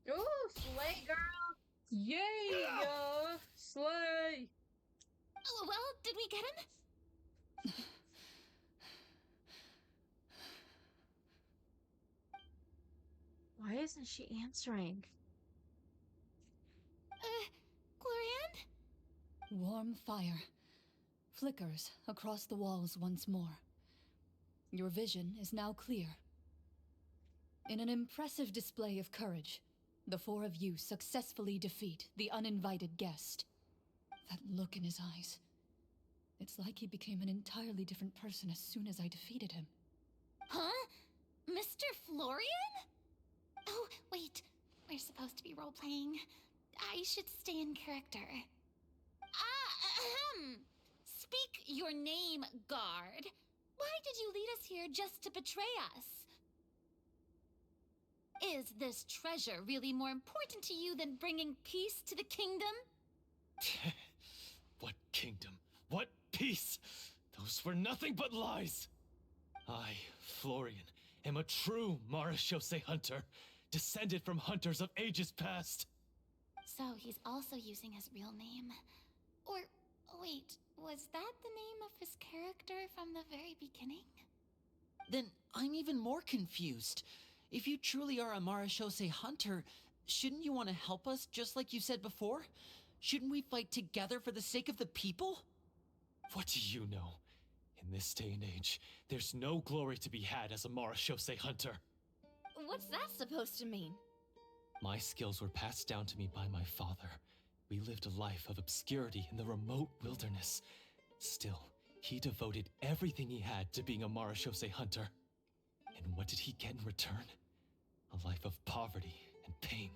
Ooh, slay, girl! Yay! Slay! Oh, well, did we get him? Why isn't she answering? Chlorinde? Warm fire flickers across the walls once more. Your vision is now clear. In an impressive display of courage, the 4 of you successfully defeat the uninvited guest. That look in his eyes. It's like he became an entirely different person as soon as I defeated him. Huh? Mr. Florian? Oh, wait. We're supposed to be role-playing. I should stay in character. Speak your name, guard. Why did you lead us here just to betray us? Is this treasure really more important to you than bringing peace to the kingdom? What kingdom? What peace? Those were nothing but lies! I, Florian, am a true Marashose hunter, descended from hunters of ages past. So he's also using his real name. Or, wait, was that the name of his character from the very beginning? Then I'm even more confused. If you truly are a Marashose hunter, shouldn't you want to help us just like you said before? Shouldn't we fight together for the sake of the people? What do you know? In this day and age, there's no glory to be had as a Marashose hunter. What's that supposed to mean? My skills were passed down to me by my father. We lived a life of obscurity in the remote wilderness. Still, he devoted everything he had to being a Marashose hunter. And what did he get in return? A life of poverty and pain,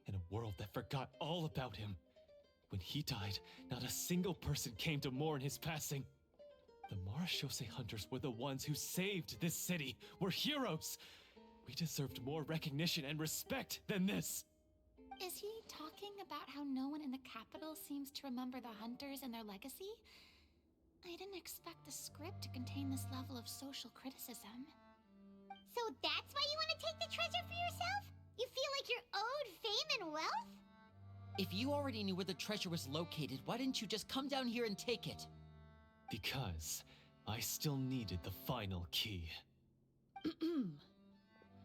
in a world that forgot all about him. When he died, not a single person came to mourn his passing. The Marashose hunters were the ones who saved this city, were heroes. We deserved more recognition and respect than this. Is he talking about how no one in the capital seems to remember the hunters and their legacy? I didn't expect the script to contain this level of social criticism. So that's why you want to take the treasure for yourself? You feel like you're owed fame and wealth? If you already knew where the treasure was located, why didn't you just come down here and take it? Because I still needed the final key.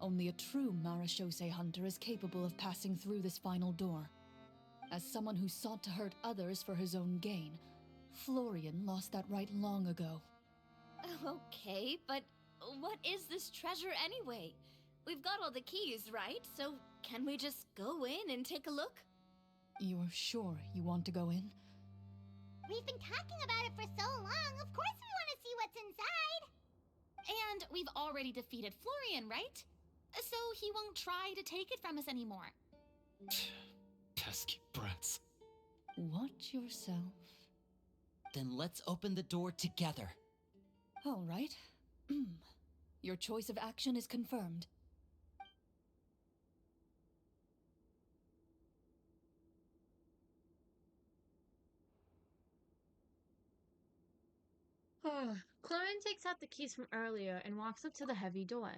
Only a true Marashose hunter is capable of passing through this final door. As someone who sought to hurt others for his own gain, Florian lost that right long ago. Okay, but what is this treasure anyway? We've got all the keys, right? So can we just go in and take a look? You're sure you want to go in? We've been talking about it for so long, of course we want to see what's inside! And we've already defeated Florian, right? So he won't try to take it from us anymore. Pesky brats. Watch yourself. Then let's open the door together. All right. Your choice of action is confirmed. Chlorinde takes out the keys from earlier and walks up to the heavy door.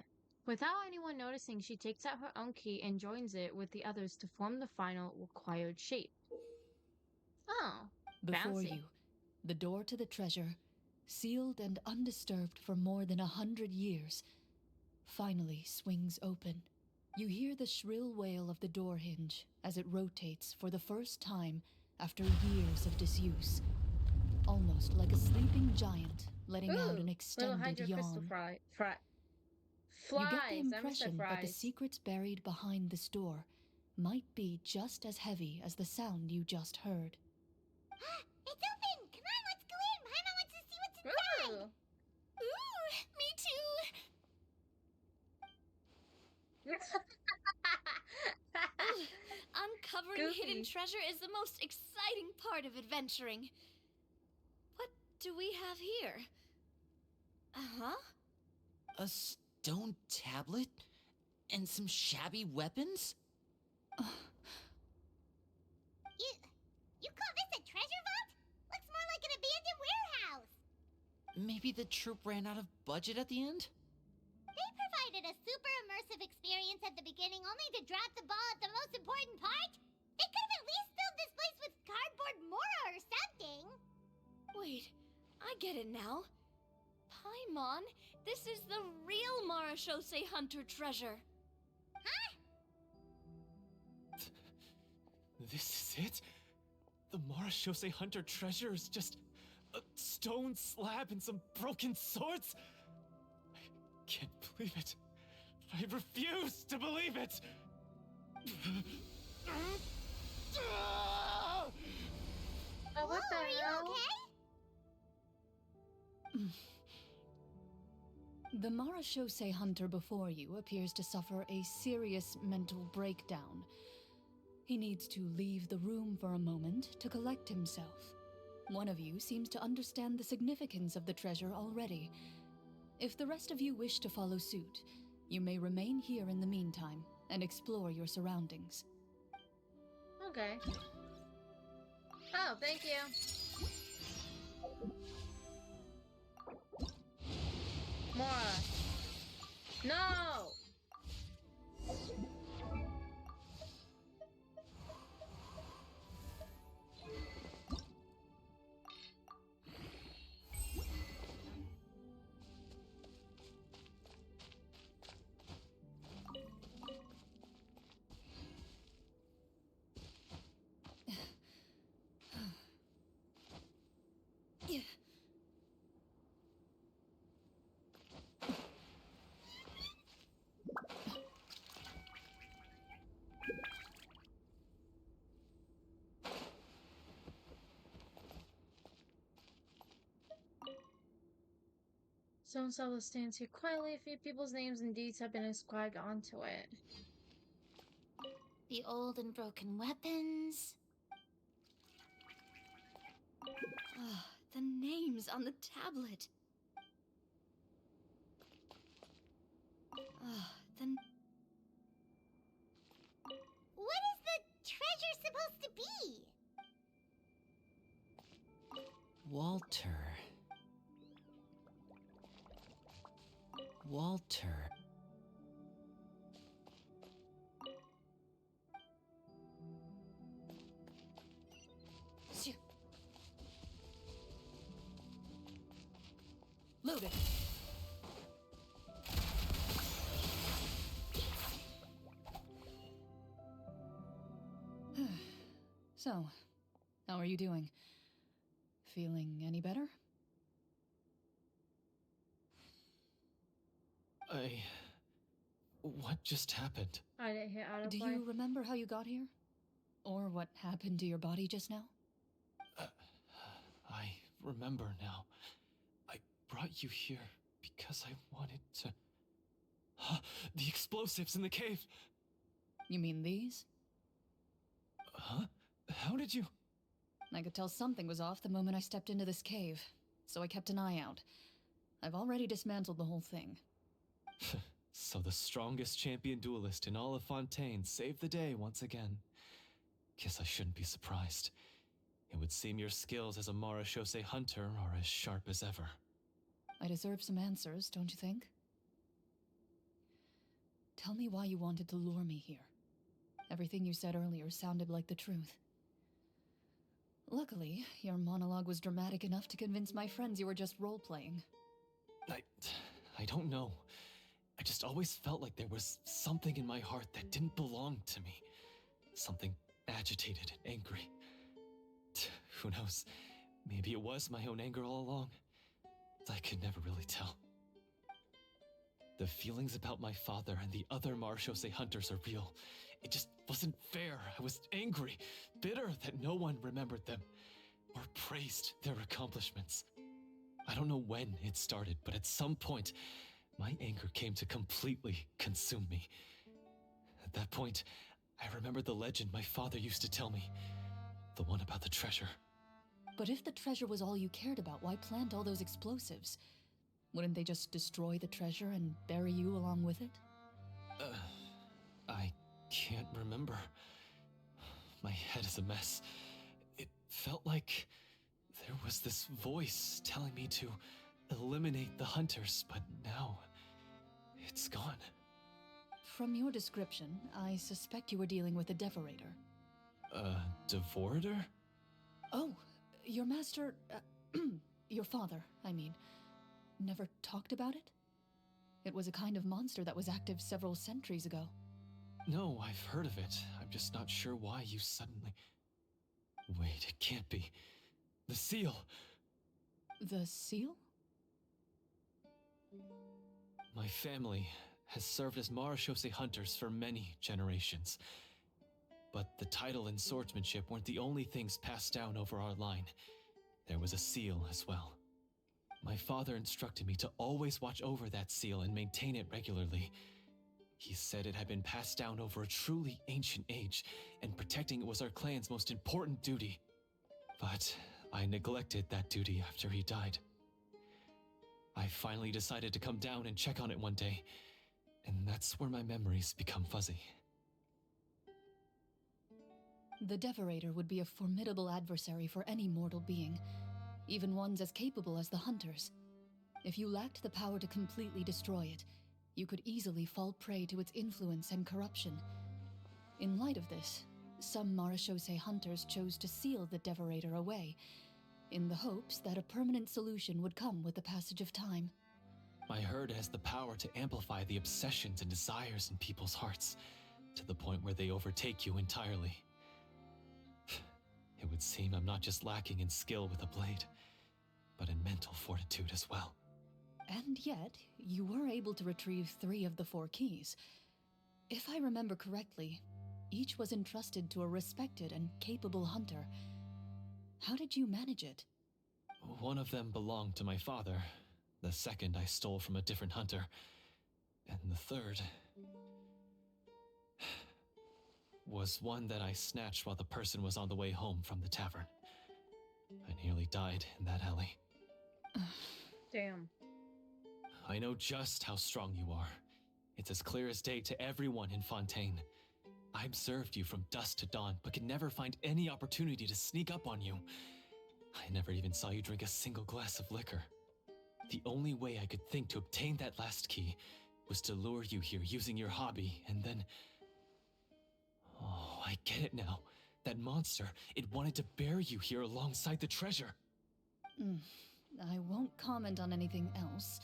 Without anyone noticing, she takes out her own key and joins it with the others to form the final required shape. Oh, Before fancy. you, the door to the treasure, sealed and undisturbed for more than 100 years, finally swings open. You hear the shrill wail of the door hinge as it rotates for the first time after years of disuse. Almost like a sleeping giant letting out an Little extended Hydro crystal yawn. Flies. You get the I missed impression fries. that the secrets buried behind this door might be just as heavy as the sound you just heard. It's open! Come on, let's go in! Paimon wants to see what's inside! Ooh. Ooh, me too! Uncovering hidden Goofy. treasure is the most exciting part of adventuring. What do we have here? Uh-huh. A stone tablet? And some shabby weapons? You call this a treasure vault? Looks more like an abandoned warehouse! Maybe the troop ran out of budget at the end? They provided a super immersive experience at the beginning only to drop the ball at the most important part? They could have at least filled this place with cardboard Mora or something! Wait, I get it now. Paimon, this is the real Marashose hunter treasure. Huh? This is it? The Marashose hunter treasure is just a stone slab and some broken swords? I can't believe it. I refuse to believe it! Oh, what the Whoa, are you hell? okay? The Marashose hunter before you appears to suffer a serious mental breakdown. He needs to leave the room for a moment to collect himself. One of you seems to understand the significance of the treasure already. If the rest of you wish to follow suit, you may remain here in the meantime. and explore your surroundings. Okay. Oh, thank you. Mora. No! Stone Solo stands here quietly. A few people's names and deeds have been inscribed onto it. The old and broken weapons. Ah, the names on the tablet. Ah, What is the treasure supposed to be? Walter. Loaded. So, how are you doing? Feeling any better? What just happened? I didn't hit autoplay. Do you remember how you got here? Or what happened to your body just now? I remember now. I brought you here because I wanted to... The explosives in the cave! You mean these? Huh? How did you... I could tell something was off the moment I stepped into this cave, so I kept an eye out. I've already dismantled the whole thing. So the strongest champion duelist in all of Fontaine saved the day once again. Guess I shouldn't be surprised. It would seem your skills as a Marashose hunter are as sharp as ever. I deserve some answers, don't you think? Tell me why you wanted to lure me here. Everything you said earlier sounded like the truth. Luckily, your monologue was dramatic enough to convince my friends you were just role-playing. I don't know. I just always felt like there was something in my heart that didn't belong to me. Something agitated and angry. Who knows? Maybe it was my own anger all along. I could never really tell. The feelings about my father and the other Marashose hunters are real. It just wasn't fair. I was angry, bitter that no one remembered them or praised their accomplishments. I don't know when it started, but at some point, my anger came to completely consume me. At that point, I remembered the legend my father used to tell me. The one about the treasure. But if the treasure was all you cared about, why plant all those explosives? Wouldn't they just destroy the treasure and bury you along with it? I can't remember. My head is a mess. It felt like there was this voice telling me to eliminate the hunters, but now it's gone. From your description, I suspect you were dealing with a Devorator. Devorator? Oh, your master, your father, I mean, never talked about it? It was a kind of monster that was active several centuries ago. No, I've heard of it. I'm just not sure why you suddenly... Wait, it can't be. The seal! The seal? My family has served as Marashose hunters for many generations. But the title and swordsmanship weren't the only things passed down over our line. There was a seal as well. My father instructed me to always watch over that seal and maintain it regularly. He said it had been passed down over a truly ancient age, and protecting it was our clan's most important duty. But I neglected that duty after he died. I finally decided to come down and check on it one day, and that's where my memories become fuzzy. The Devorator would be a formidable adversary for any mortal being, even ones as capable as the Hunters. If you lacked the power to completely destroy it, you could easily fall prey to its influence and corruption. In light of this, some Marechaussee Hunters chose to seal the Devorator away, in the hopes that a permanent solution would come with the passage of time. My herd has the power to amplify the obsessions and desires in people's hearts, to the point where they overtake you entirely. It would seem I'm not just lacking in skill with a blade, but in mental fortitude as well. And yet, you were able to retrieve 3 of the 4 keys. If I remember correctly, each was entrusted to a respected and capable hunter. How did you manage it? One of them belonged to my father. The second I stole from a different hunter. And the third was one that I snatched while the person was on the way home from the tavern. I nearly died in that alley. Damn. I know just how strong you are. It's as clear as day to everyone in Fontaine. I observed you from dusk to dawn, but could never find any opportunity to sneak up on you. I never even saw you drink a single glass of liquor. The only way I could think to obtain that last key was to lure you here using your hobby, and then... Oh, I get it now. That monster, it wanted to bury you here alongside the treasure. I won't comment on anything else,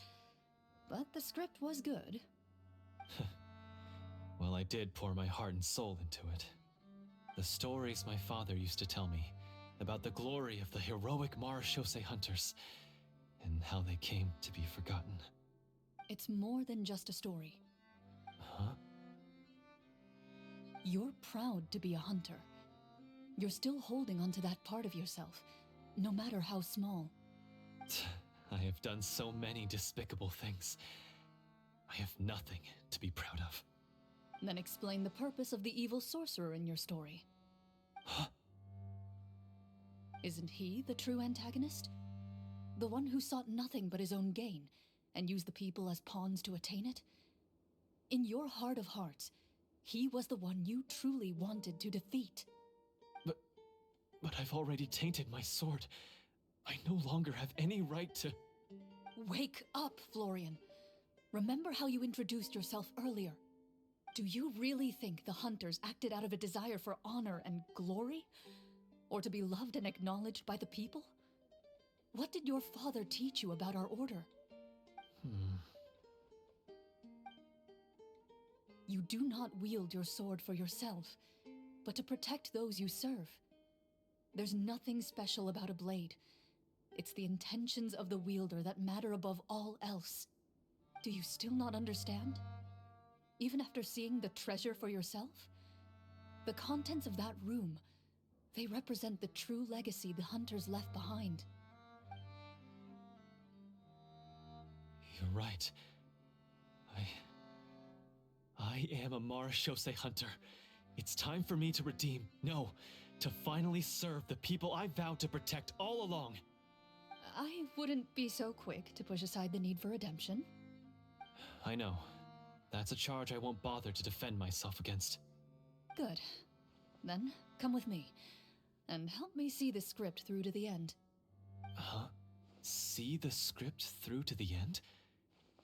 but the script was good. Well, I did pour my heart and soul into it. The stories my father used to tell me about the glory of the heroic Marechaussee Hunters, and how they came to be forgotten. It's more than just a story. Huh? You're proud to be a hunter. You're still holding onto that part of yourself, no matter how small. I have done so many despicable things. I have nothing to be proud of. Then explain the purpose of the evil sorcerer in your story. Huh? Isn't he the true antagonist? The one who sought nothing but his own gain, and used the people as pawns to attain it? In your heart of hearts, he was the one you truly wanted to defeat. But I've already tainted my sword. I no longer have any right to... Wake up, Florian. Remember how you introduced yourself earlier. Do you really think the Hunters acted out of a desire for honor and glory? Or to be loved and acknowledged by the people? What did your father teach you about our order? You do not wield your sword for yourself, but to protect those you serve. There's nothing special about a blade. It's the intentions of the wielder that matter above all else. Do you still not understand? Even after seeing the treasure for yourself? The contents of that room, they represent the true legacy the Hunters left behind. You're right. I am a Marechaussee Hunter. It's time for me to redeem, no, to finally serve the people I vowed to protect all along. I wouldn't be so quick to push aside the need for redemption. I know. That's a charge I won't bother to defend myself against. Good. Then, come with me, and help me see the script through to the end. Huh? See the script through to the end?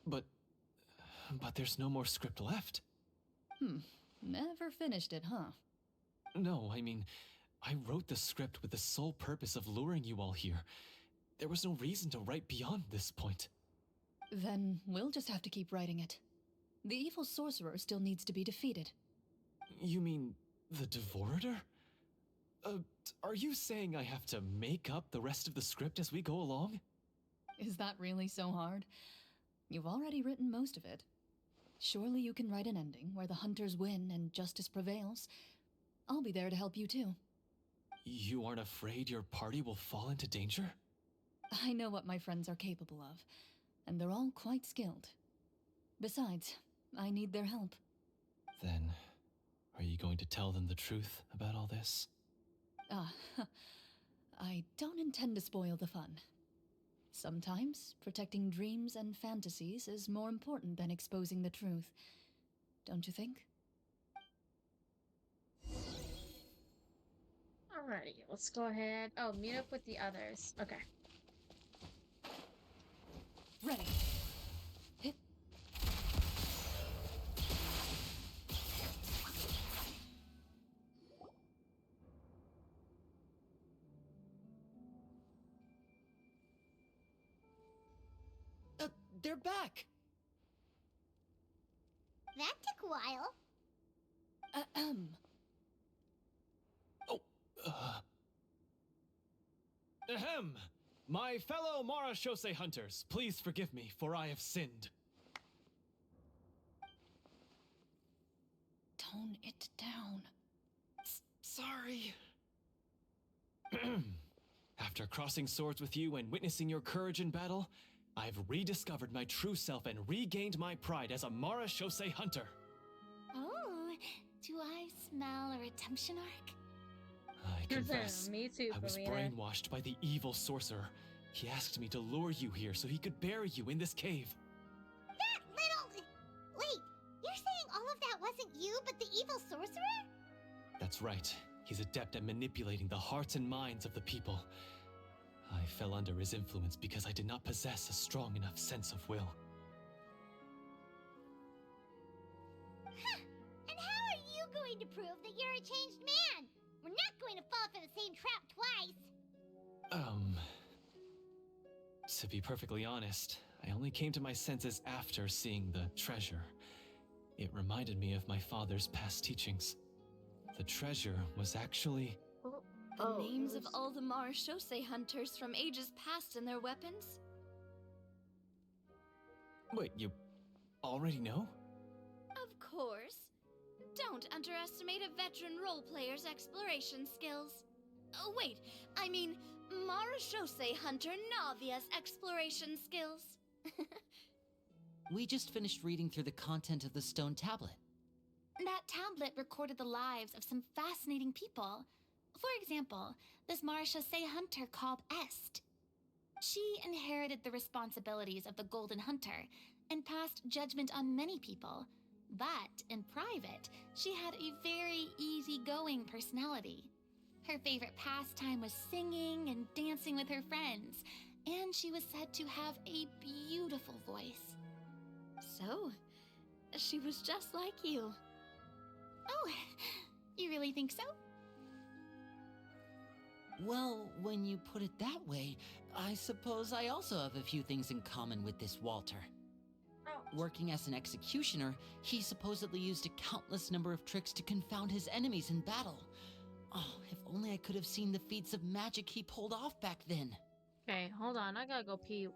But there's no more script left. Never finished it, huh? No, I mean, I wrote the script with the sole purpose of luring you all here. There was no reason to write beyond this point. Then we'll just have to keep writing it. The evil sorcerer still needs to be defeated. You mean the Devorator? Are you saying I have to make up the rest of the script as we go along? Is that really so hard? You've already written most of it. Surely you can write an ending where the Hunters win and justice prevails. I'll be there to help you too. You aren't afraid your party will fall into danger? I know what my friends are capable of, and they're all quite skilled. Besides, I need their help. Then, are you going to tell them the truth about all this? I don't intend to spoil the fun. Sometimes, protecting dreams and fantasies is more important than exposing the truth. Don't you think? Alrighty, let's go ahead. Oh, meet up with the others. Okay. Ready. Hit. They're back! That took a while. Oh, Ahem! My fellow Marashose hunters, please forgive me, for I have sinned. Tone it down. Sorry. After crossing swords with you and witnessing your courage in battle, I've rediscovered my true self and regained my pride as a Marashose hunter. Oh, do I smell a redemption arc? I confess, Me too, I was Farina. brainwashed by the evil sorcerer. He asked me to lure you here so he could bury you in this cave. That little... Wait, you're saying all of that wasn't you, but the evil sorcerer? That's right. He's adept at manipulating the hearts and minds of the people. I fell under his influence because I did not possess a strong enough sense of will. Huh. And how are you going to prove that you're a changed man? We're not going to fall for the same trap twice. To be perfectly honest, I only came to my senses after seeing the treasure. It reminded me of my father's past teachings. The treasure was actually... The names of all the Marashose hunters from ages past and their weapons? Wait, you already know? Of course. Don't underestimate a veteran role player's exploration skills. Oh, wait, I mean Marashose hunter Navia's exploration skills. We just finished reading through the content of the stone tablet. That tablet recorded the lives of some fascinating people. For example, this Marashose hunter called Est. She inherited the responsibilities of the Golden Hunter and passed judgment on many people. But in private, she had a very easygoing personality. Her favorite pastime was singing and dancing with her friends, and she was said to have a beautiful voice. So, she was just like you. Oh, you really think so? Well, when you put it that way, I suppose I also have a few things in common with this Walter. Working as an executioner, he supposedly used a countless number of tricks to confound his enemies in battle. Oh, if only I could have seen the feats of magic he pulled off back then. Okay, hold on. I gotta go pee.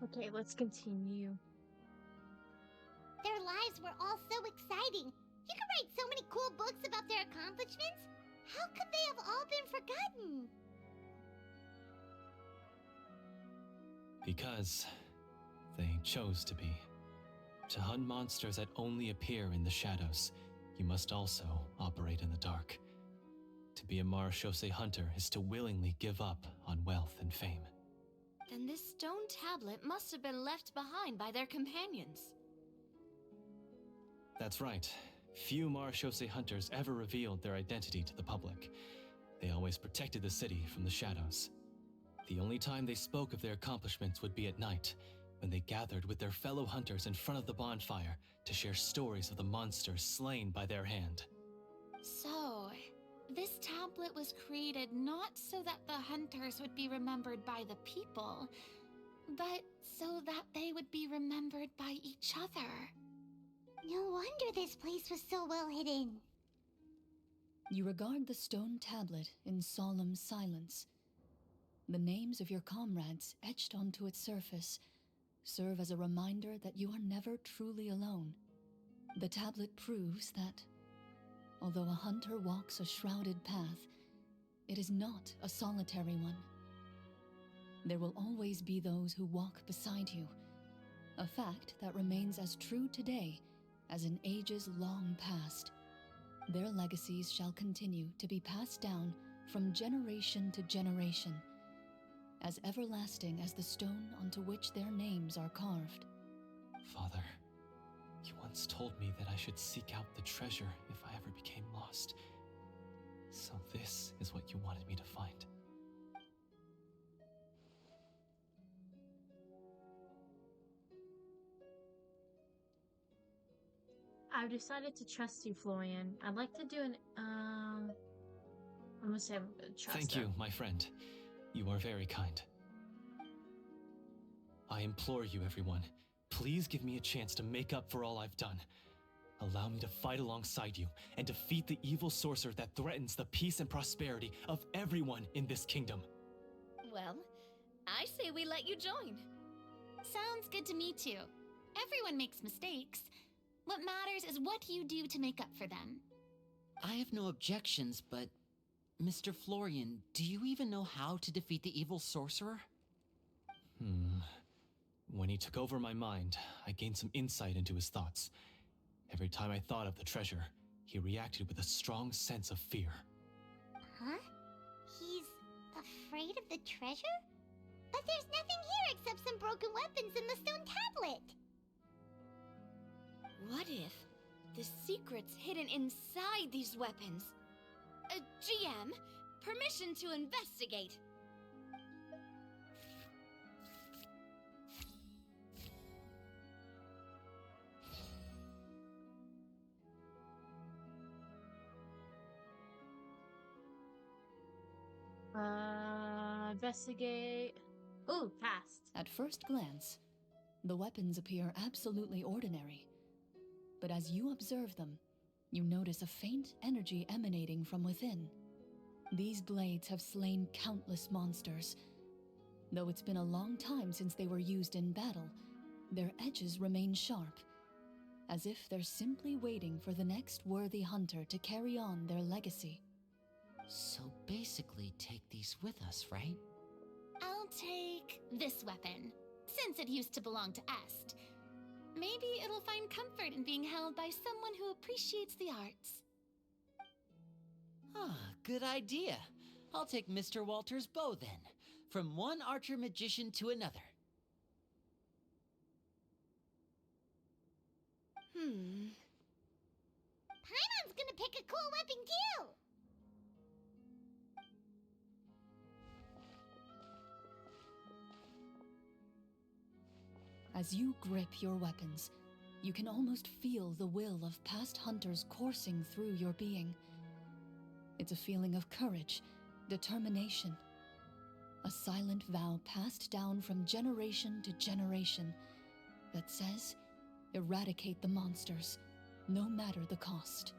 Okay, let's continue. Their lives were all so exciting. You could write so many cool books about their accomplishments. How could they have all been forgotten? Because they chose to be. To hunt monsters that only appear in the shadows, you must also operate in the dark. To be a marechaussee hunter is to willingly give up on wealth and fame. Then this stone tablet must have been left behind by their companions. That's right. Few marechaussee hunters ever revealed their identity to the public. They always protected the city from the shadows. The only time they spoke of their accomplishments would be at night, when they gathered with their fellow hunters in front of the bonfire to share stories of the monsters slain by their hand. So, this tablet was created not so that the hunters would be remembered by the people, but so that they would be remembered by each other. No wonder this place was so well hidden. You regard the stone tablet in solemn silence. The names of your comrades etched onto its surface serve as a reminder that you are never truly alone. The tablet proves that, although a hunter walks a shrouded path, it is not a solitary one. There will always be those who walk beside you, a fact that remains as true today as in ages long past. Their legacies shall continue to be passed down from generation to generation, as everlasting as the stone onto which their names are carved. Father, you once told me that I should seek out the treasure if I ever became lost. So this is what you wanted me to find. I've decided to trust you, Florian. I'd like to do an, I'm gonna say I'm gonna trust Thank you, my friend. You are very kind. I implore you, everyone, please give me a chance to make up for all I've done. Allow me to fight alongside you and defeat the evil sorcerer that threatens the peace and prosperity of everyone in this kingdom. Well, I say we let you join. Sounds good to me too. Everyone makes mistakes. What matters is what you do to make up for them. I have no objections, but Mr. Florian, do you even know how to defeat the evil sorcerer? When he took over my mind, I gained some insight into his thoughts. Every time I thought of the treasure, he reacted with a strong sense of fear. Huh? He's afraid of the treasure? But there's nothing here except some broken weapons and the stone tablet. What if the secret's hidden inside these weapons? GM, permission to investigate. Investigate. Ooh, passed. At first glance, the weapons appear absolutely ordinary. But as you observe them, you notice a faint energy emanating from within. These blades have slain countless monsters. Though it's been a long time since they were used in battle, their edges remain sharp, as if they're simply waiting for the next worthy hunter to carry on their legacy. So basically, take these with us, right? I'll take this weapon, since it used to belong to Est. Maybe it'll find comfort in being held by someone who appreciates the arts. Ah, good idea. I'll take Mr. Walter's bow then, from one archer magician to another. Paimon's gonna pick a cool weapon too! As you grip your weapons, you can almost feel the will of past hunters coursing through your being. It's a feeling of courage, determination, a silent vow passed down from generation to generation that says, eradicate the monsters, no matter the cost.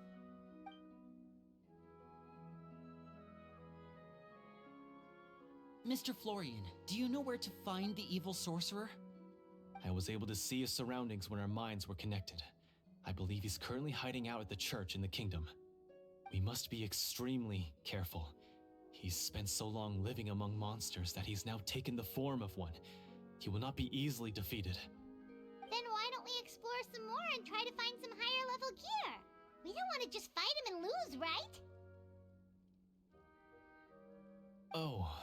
Mr. Florian, do you know where to find the evil sorcerer? I was able to see his surroundings when our minds were connected. I believe he's currently hiding out at the church in the kingdom. We must be extremely careful. He's spent so long living among monsters that he's now taken the form of one. He will not be easily defeated. Then why don't we explore some more and try to find some higher level gear? We don't want to just fight him and lose, right? Oh,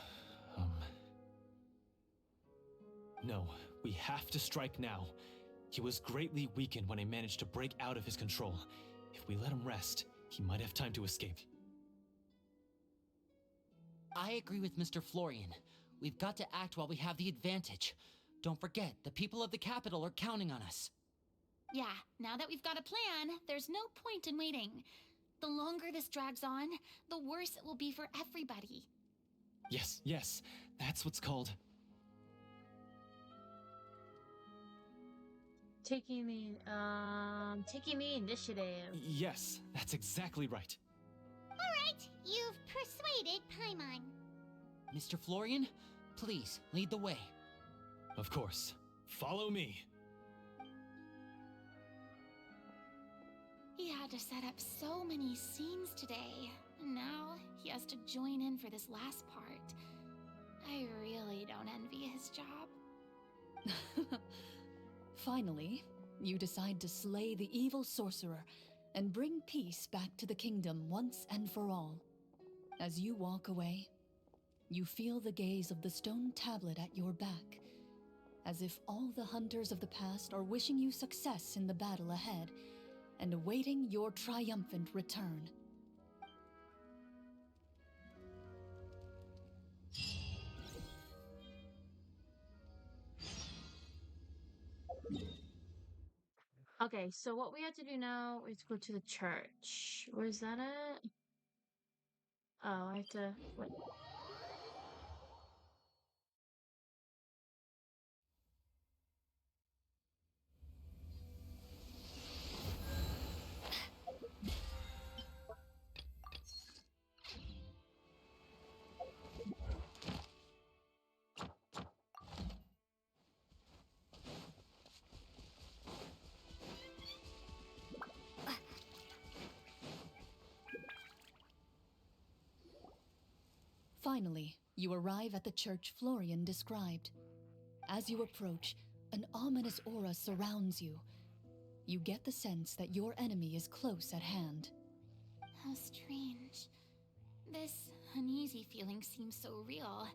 No, we have to strike now. He was greatly weakened when I managed to break out of his control. If we let him rest, he might have time to escape. I agree with Mr. Florian. We've got to act while we have the advantage. Don't forget, the people of the capital are counting on us. Yeah, now that we've got a plan, there's no point in waiting. The longer this drags on, the worse it will be for everybody. Yes, that's what's called... Taking the initiative. Yes, that's exactly right. Alright, you've persuaded Paimon. Mr. Florian, please, lead the way. Of course. Follow me. He had to set up so many scenes today, and now he has to join in for this last part. I really don't envy his job. Finally, you decide to slay the evil sorcerer and bring peace back to the kingdom once and for all. As you walk away, you feel the gaze of the stone tablet at your back, as if all the hunters of the past are wishing you success in the battle ahead and awaiting your triumphant return. Okay, so what we have to do now is go to the church. Where's that at? Oh, I have to... Wait. Finally, you arrive at the church Florian described. As you approach, an ominous aura surrounds you. You get the sense that your enemy is close at hand. How strange. This uneasy feeling seems so real.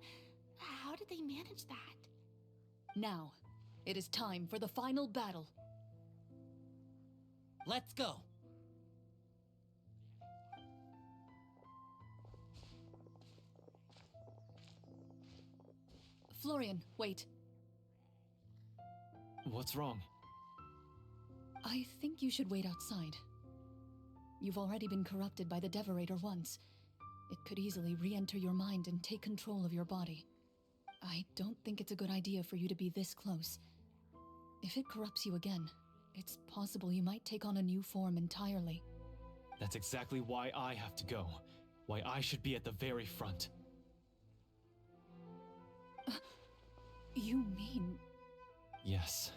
How did they manage that? Now, it is time for the final battle. Let's go! Florian, wait. What's wrong? I think you should wait outside. You've already been corrupted by the Devorator once. It could easily re-enter your mind and take control of your body. I don't think it's a good idea for you to be this close. If it corrupts you again, it's possible you might take on a new form entirely. That's exactly why I have to go. Why I should be at the very front. You mean... Yes.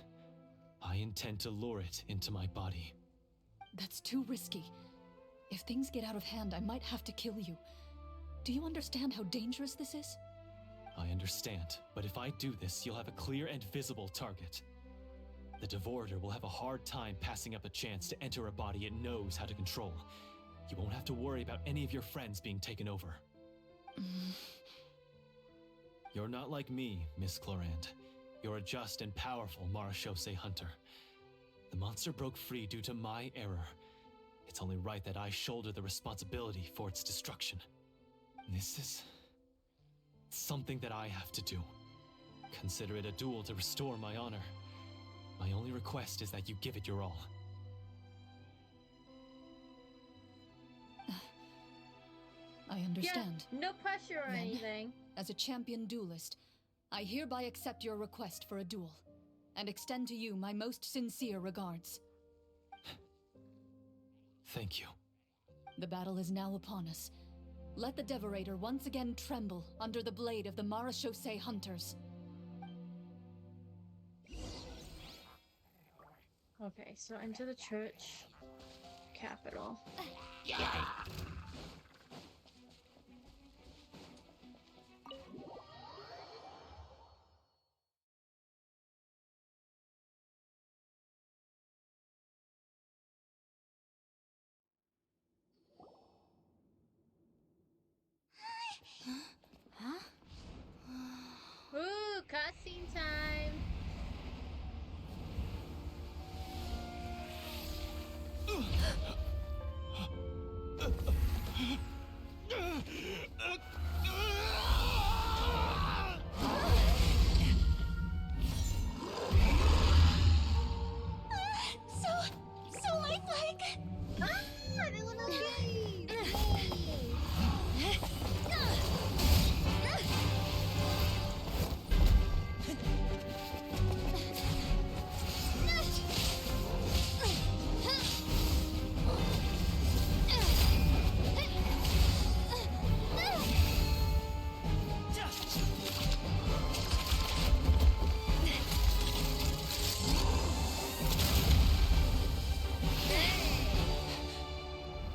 I intend to lure it into my body. That's too risky. If things get out of hand, I might have to kill you. Do you understand how dangerous this is? I understand, but if I do this, you'll have a clear and visible target. The Devorator will have a hard time passing up a chance to enter a body it knows how to control. You won't have to worry about any of your friends being taken over. You're not like me, Miss Chlorinde. You're a just and powerful Marechaussee hunter. The monster broke free due to my error. It's only right that I shoulder the responsibility for its destruction. This is... something that I have to do. Consider it a duel to restore my honor. My only request is that you give it your all. I understand. Yeah, no pressure or Then, anything. As a champion duelist, I hereby accept your request for a duel, and extend to you my most sincere regards. Thank you. The battle is now upon us. Let the Devorator once again tremble under the blade of the Marechaussee hunters. Okay, so into the church capital. Ooh, cutscene time! So lifelike! Ah, they wanna be!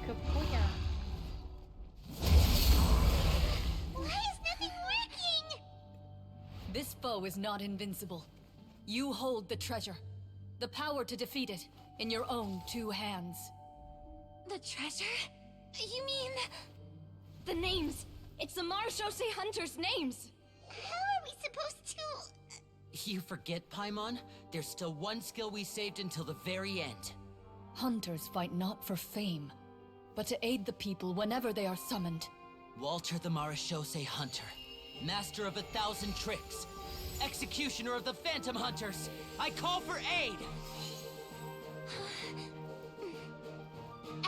Kapuya. Why is nothing working? This foe is not invincible. You hold the treasure. The power to defeat it in your own 2 hands. The treasure? You mean... The names! It's the Marechaussee Hunters' names! How are we supposed to... You forget, Paimon? There's still one skill we saved until the very end. Hunters fight not for fame, but to aid the people whenever they are summoned. Walter the Marechaussee Hunter, master of 1,000 tricks, executioner of the Phantom Hunters. I call for aid!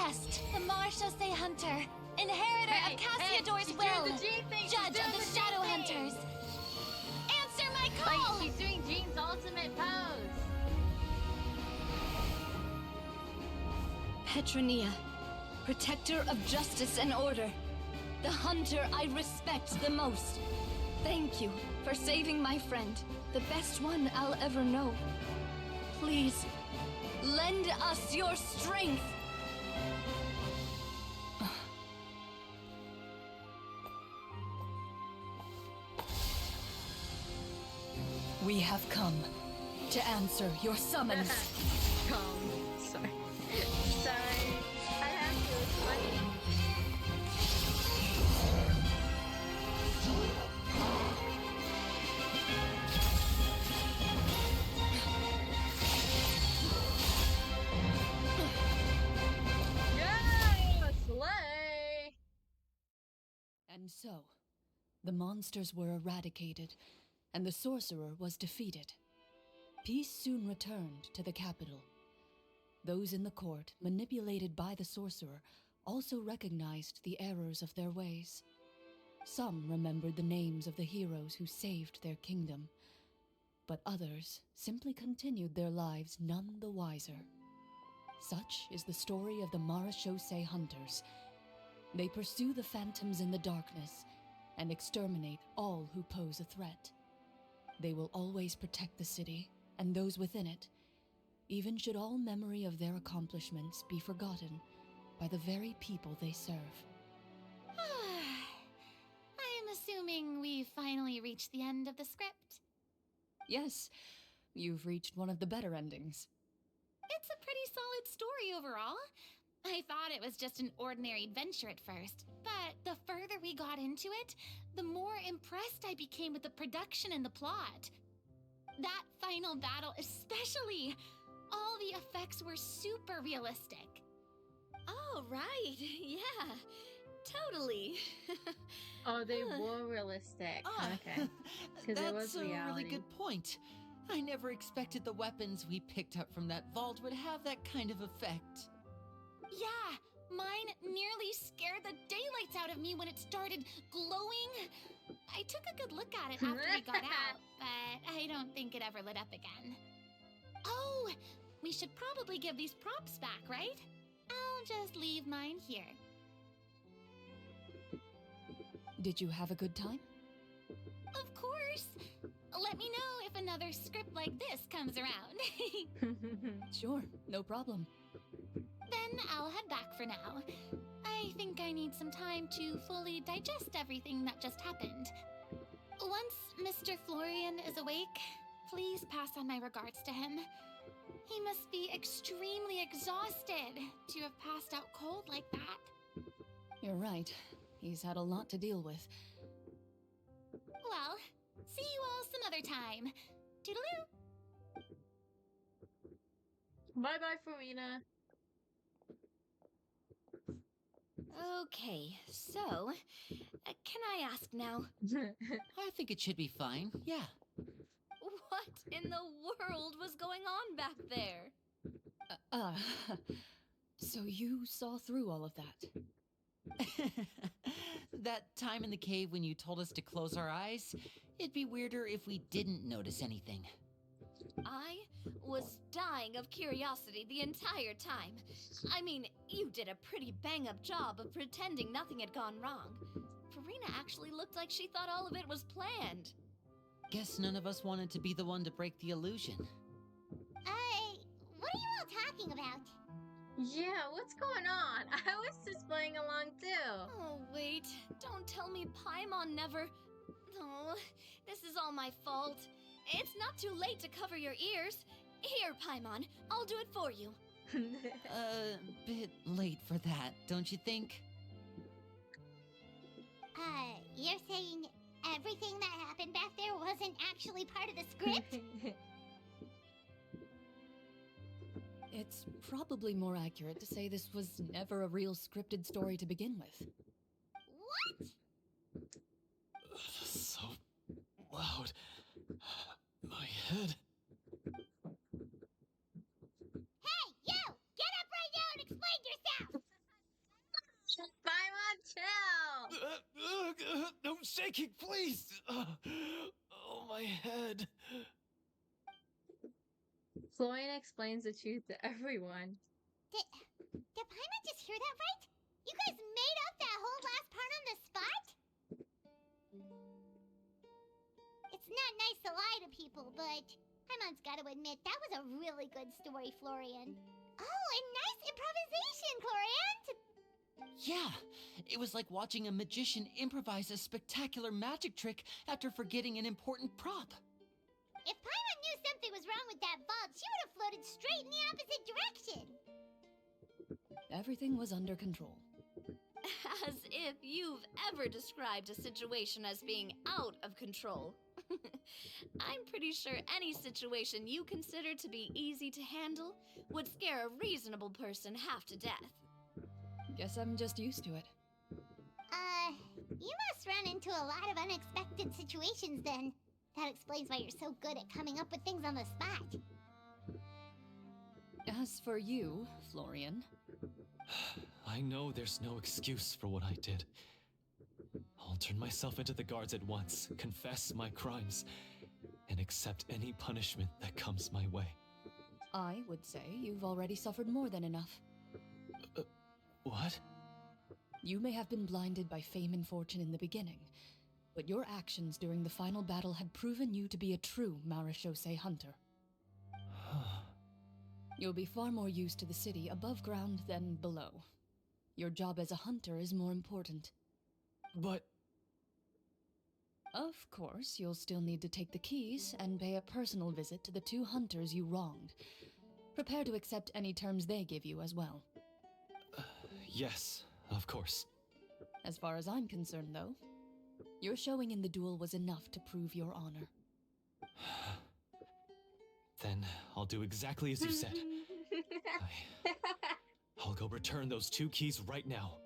Est, the Marechaussee Hunter, inheritor of Cassiodor's will, judge of the Shadow Hunters. Answer my call! Like, she's doing Jean's ultimate pose! Petronia, protector of justice and order. The hunter I respect the most. Thank you for saving my friend, the best one I'll ever know. Please, lend us your strength! We have come to answer your summons. Sorry. Sorry. I have to, it's funny. Yeah! Slay! And so, the monsters were eradicated, and the sorcerer was defeated. Peace soon returned to the capital. Those in the court, manipulated by the sorcerer, also recognized the errors of their ways. Some remembered the names of the heroes who saved their kingdom, but others simply continued their lives none the wiser. Such is the story of the Marechaussee Hunters. They pursue the phantoms in the darkness and exterminate all who pose a threat. They will always protect the city and those within it, even should all memory of their accomplishments be forgotten by the very people they serve. I'm assuming we've finally reached the end of the script. Yes, you've reached one of the better endings. It's a pretty solid story overall. I thought it was just an ordinary adventure at first, but the further we got into it, the more impressed I became with the production and the plot. That final battle especially! All the effects were super realistic. Oh, right. Yeah, totally. Oh, they were realistic. Okay. Because it was That's a really reality. good point. I never expected the weapons we picked up from that vault would have that kind of effect. Yeah, mine nearly scared the daylights out of me when it started glowing. I took a good look at it after we got out, but I don't think it ever lit up again. Oh, we should probably give these props back, right? I'll just leave mine here. Did you have a good time? Of course. let me know if another script like this comes around. Sure, no problem. Then I'll head back for now. I think I need some time to fully digest everything that just happened. Once Mr. Florian is awake, please pass on my regards to him. He must be extremely exhausted to have passed out cold like that. You're right. He's had a lot to deal with. Well, see you all some other time. Toodaloo! Bye-bye, Farina. Okay, so, can I ask now? I think it should be fine, yeah. What in the world was going on back there? So you saw through all of that? That time in the cave when you told us to close our eyes, it'd be weirder if we didn't notice anything. I was dying of curiosity the entire time. I mean, you did a pretty bang-up job of pretending nothing had gone wrong. Farina actually looked like she thought all of it was planned. Guess none of us wanted to be the one to break the illusion. What are you all talking about? Yeah, what's going on? I was just playing along too. Oh, wait. Don't tell me Paimon never... Oh, this is all my fault. It's not too late to cover your ears. Here, Paimon, I'll do it for you. Bit late for that, don't you think? You're saying everything that happened back there wasn't actually part of the script? It's probably more accurate to say this was never a real scripted story to begin with. What? So loud. My head. Hey, you! Get up right now and explain yourself! Paimon, chill! No shaking, please! Oh, my head. Florian explains the truth to everyone. Did Paimon just hear that right? You guys made up that whole last part on the spot? It's not nice to lie to people, but Paimon's got to admit, that was a really good story, Florian. Oh, and nice improvisation, Chlorinde! Yeah, it was like watching a magician improvise a spectacular magic trick after forgetting an important prop. If Paimon knew something was wrong with that vault, she would have floated straight in the opposite direction! Everything was under control. As if you've ever described a situation as being out of control. I'm pretty sure any situation you consider to be easy to handle would scare a reasonable person half to death. Guess I'm just used to it. You must run into a lot of unexpected situations then. That explains why you're so good at coming up with things on the spot. As for you, Florian... I know there's no excuse for what I did. I'll turn myself into the guards at once, confess my crimes, and accept any punishment that comes my way. I would say you've already suffered more than enough. What? You may have been blinded by fame and fortune in the beginning, but your actions during the final battle had proven you to be a true Marechaussee hunter. You'll be far more used to the city above ground than below. Your job as a hunter is more important. But... Of course, you'll still need to take the keys and pay a personal visit to the 2 hunters you wronged. Prepare to accept any terms they give you as well. Yes, of course. As far as I'm concerned, though, your showing in the duel was enough to prove your honor. Then I'll do exactly as you said. I'll go return those 2 keys right now.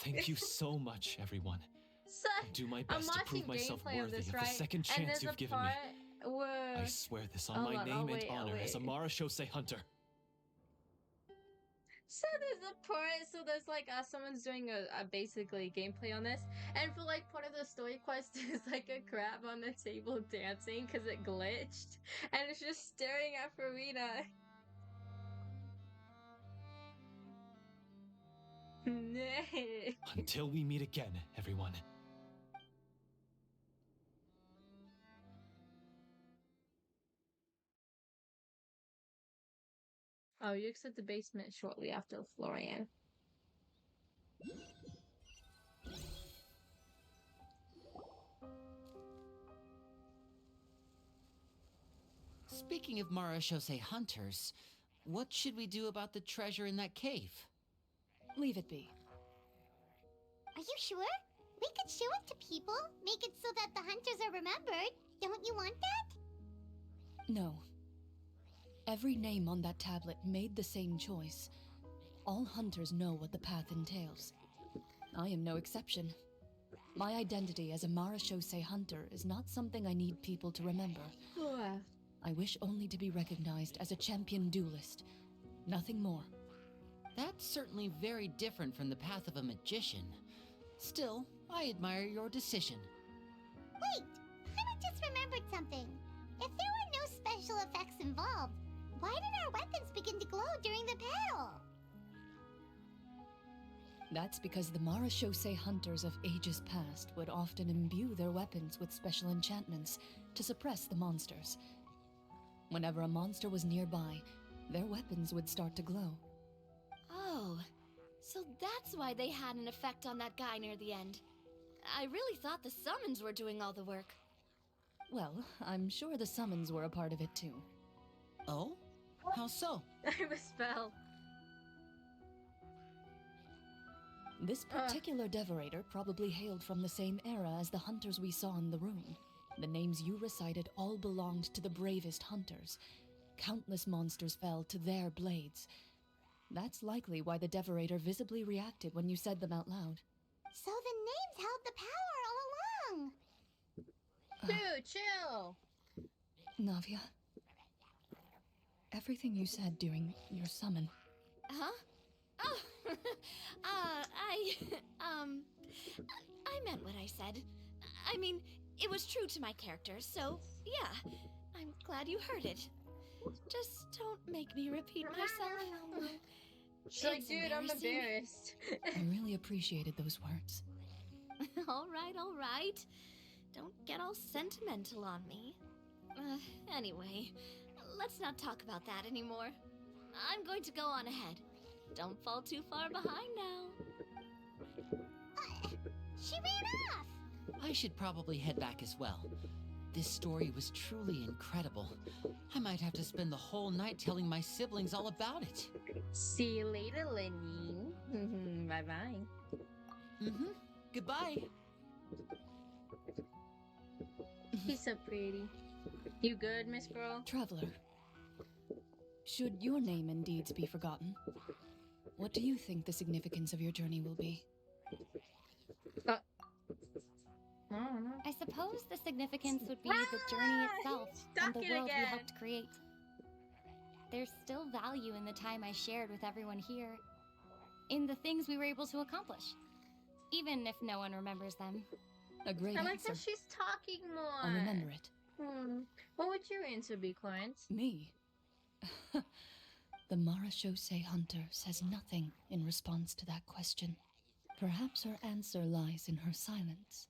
Thank you so much, everyone. So, I'll do my best to prove myself worthy of the second chance you've given me. Where... I swear this on my name and honor as a Marechaussee hunter. So there's a part, so there's like someone's doing a basically gameplay on this, and for like part of the story quest is like a crab on the table dancing because it glitched, and it's just staring at Farina. Until we meet again, everyone. Oh, you exit the basement shortly after Florian. Speaking of Marashose hunters, what should we do about the treasure in that cave? Leave it be. Are you sure? We could show it to people, make it so that the hunters are remembered. Don't you want that? No. Every name on that tablet made the same choice. All hunters know what the path entails. I am no exception. My identity as a Marashose hunter is not something I need people to remember. I wish only to be recognized as a champion duelist. Nothing more. That's certainly very different from the path of a magician. Still, I admire your decision. Wait! I just remembered something. If there were no special effects involved, why did our weapons begin to glow during the battle? That's because the Marashose hunters of ages past would often imbue their weapons with special enchantments to suppress the monsters. Whenever a monster was nearby, their weapons would start to glow. Oh, so that's why they had an effect on that guy near the end. I really thought the summons were doing all the work. Well, I'm sure the summons were a part of it too. Oh? How so? I misspelled. This particular Devorator probably hailed from the same era as the hunters we saw in the room. The names you recited all belonged to the bravest hunters. Countless monsters fell to their blades. That's likely why the Devorator visibly reacted when you said them out loud. So the names held the power all along! Dude, chill! Navia, everything you said during your summon. Huh? Oh, I meant what I said. I mean, it was true to my character, so yeah, I'm glad you heard it. Just don't make me repeat myself. She's like, dude, I'm embarrassed. I really appreciated those words. All right. Don't get all sentimental on me. Anyway, let's not talk about that anymore. I'm going to go on ahead. Don't fall too far behind now. She ran off! I should probably head back as well. This story was truly incredible. I might have to spend the whole night telling my siblings all about it. See you later, Lenny. Bye-bye. Goodbye. He's so pretty. You good, Miss Girl? Traveler, should your name and deeds be forgotten, what do you think the significance of your journey will be? I don't know. I suppose the significance would be the journey itself and the world we helped create. There's still value in the time I shared with everyone here, in the things we were able to accomplish, even if no one remembers them. A great I like answer. that she's talking more. I'll remember it. What would your answer be, Clarence? Me? The Marashose hunter says nothing in response to that question. Perhaps her answer lies in her silence.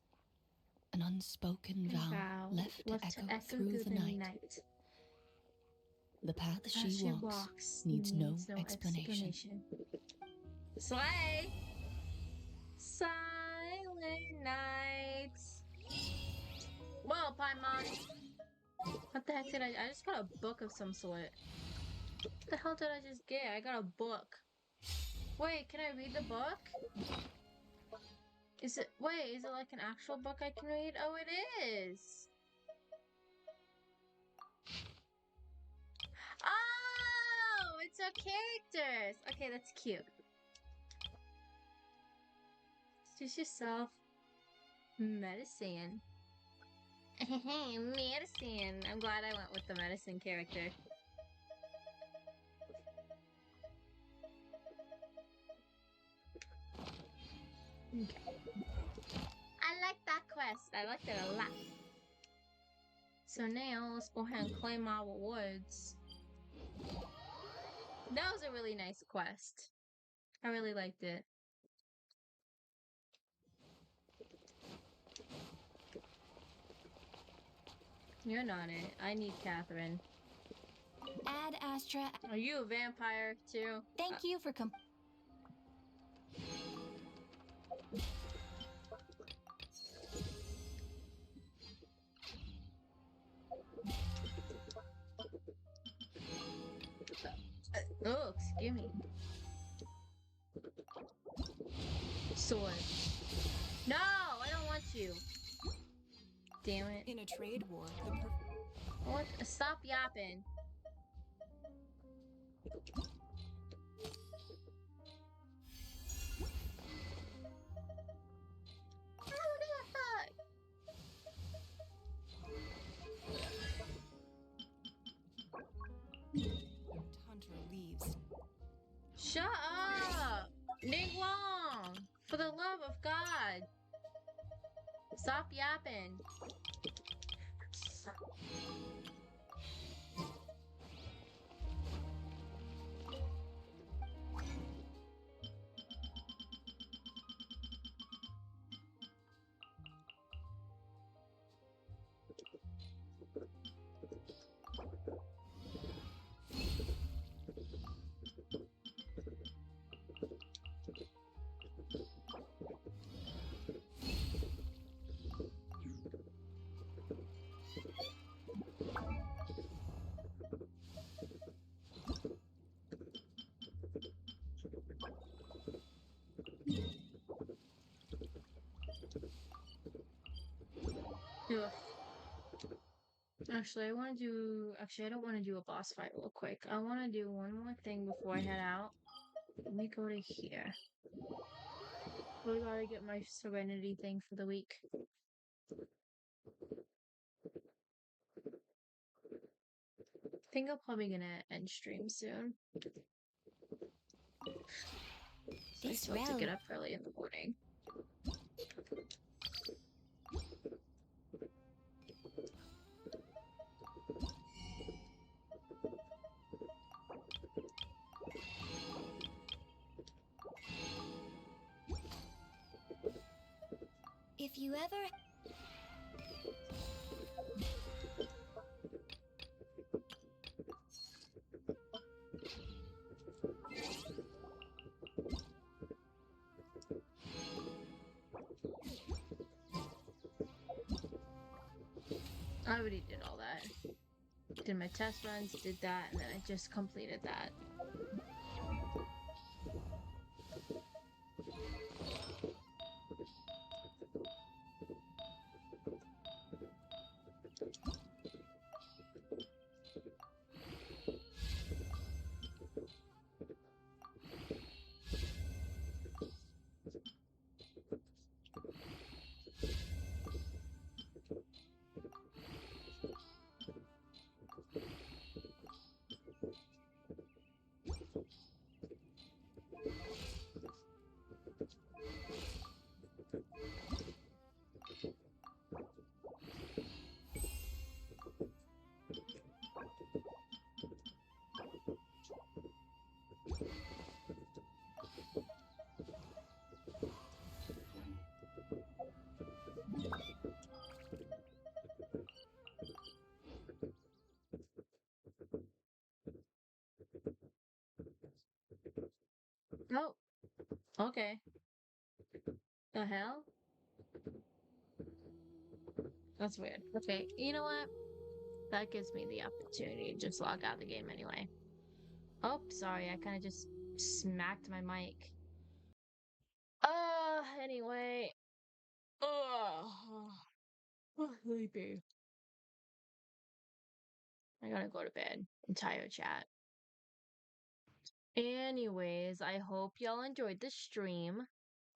An unspoken vow left to echo through the night. The path she walks needs no explanation. Slay! Silent nights. Whoa, Paimon. What the heck did I just got a book of some sort. What the hell did I just get? I got a book. Wait, can I read the book? Is it like an actual book I can read? Oh, it is! Oh! It's our characters! Okay, that's cute. Choose yourself. Medicine. Medicine! I'm glad I went with the medicine character. Okay. I like that quest. I liked it a lot. So now, let's go ahead and claim our rewards. That was a really nice quest. I really liked it. You're not it. I need Catherine. Ad Astra. Are you a vampire too? Thank you for Oh, excuse me. Sword. No, I don't want you. Damn it. In a trade war, What? Stop yapping. Oh, what the fuck? Hunter leaves. Shut up! Ning Wong! For the love of God! Stop yapping. Ugh. Actually, I want to do. Actually, I don't want to do a boss fight real quick. I want to do one more thing before I head out. Let me go to here. I gotta get my Serenity thing for the week. I think I'm probably gonna end stream soon. I This still have to road. get up early in the morning. If you ever I already did all that. Did my test runs, did that, and then I just completed that. Oh, okay. The hell? That's weird. Okay, you know what? That gives me the opportunity to just log out of the game anyway. Oh, sorry, I kind of just smacked my mic. Anyway. Sleepy. I gotta go to bed. Entire chat. Anyways, I hope y'all enjoyed the stream.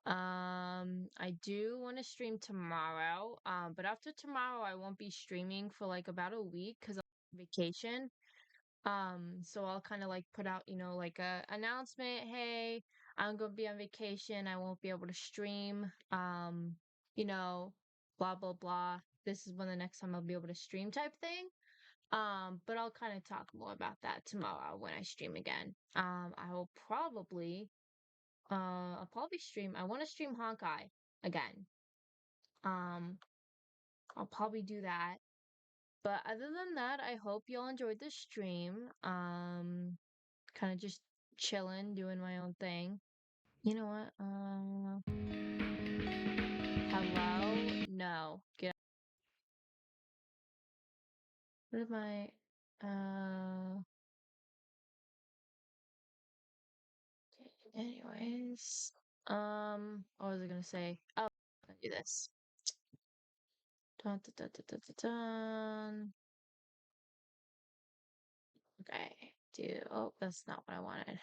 I do want to stream tomorrow. But after tomorrow, I won't be streaming for like about a week because I'm on vacation. So I'll kind of like put out, like a announcement. Hey, I'm gonna be on vacation. I won't be able to stream. You know, blah blah blah. This is when the next time I'll be able to stream type thing. But I'll kind of talk more about that tomorrow when I stream again. I will probably I'll probably stream. I want to stream Honkai again. Um, I'll probably do that. But other than that, I hope y'all enjoyed the stream. Kind of just chilling, doing my own thing. You know what? Hello? No. Get. What am I? Anyways. What was I gonna say? Oh, I'm gonna do this. Dun, dun, dun, dun, dun, dun, dun. Okay. Oh, that's not what I wanted.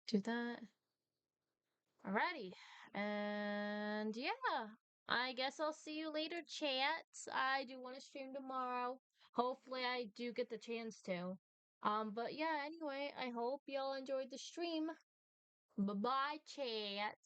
Do that. Alrighty. And yeah, I guess I'll see you later, chat. I do want to stream tomorrow. Hopefully I do get the chance to. But yeah, anyway, I hope y'all enjoyed the stream. Bye-bye, chat.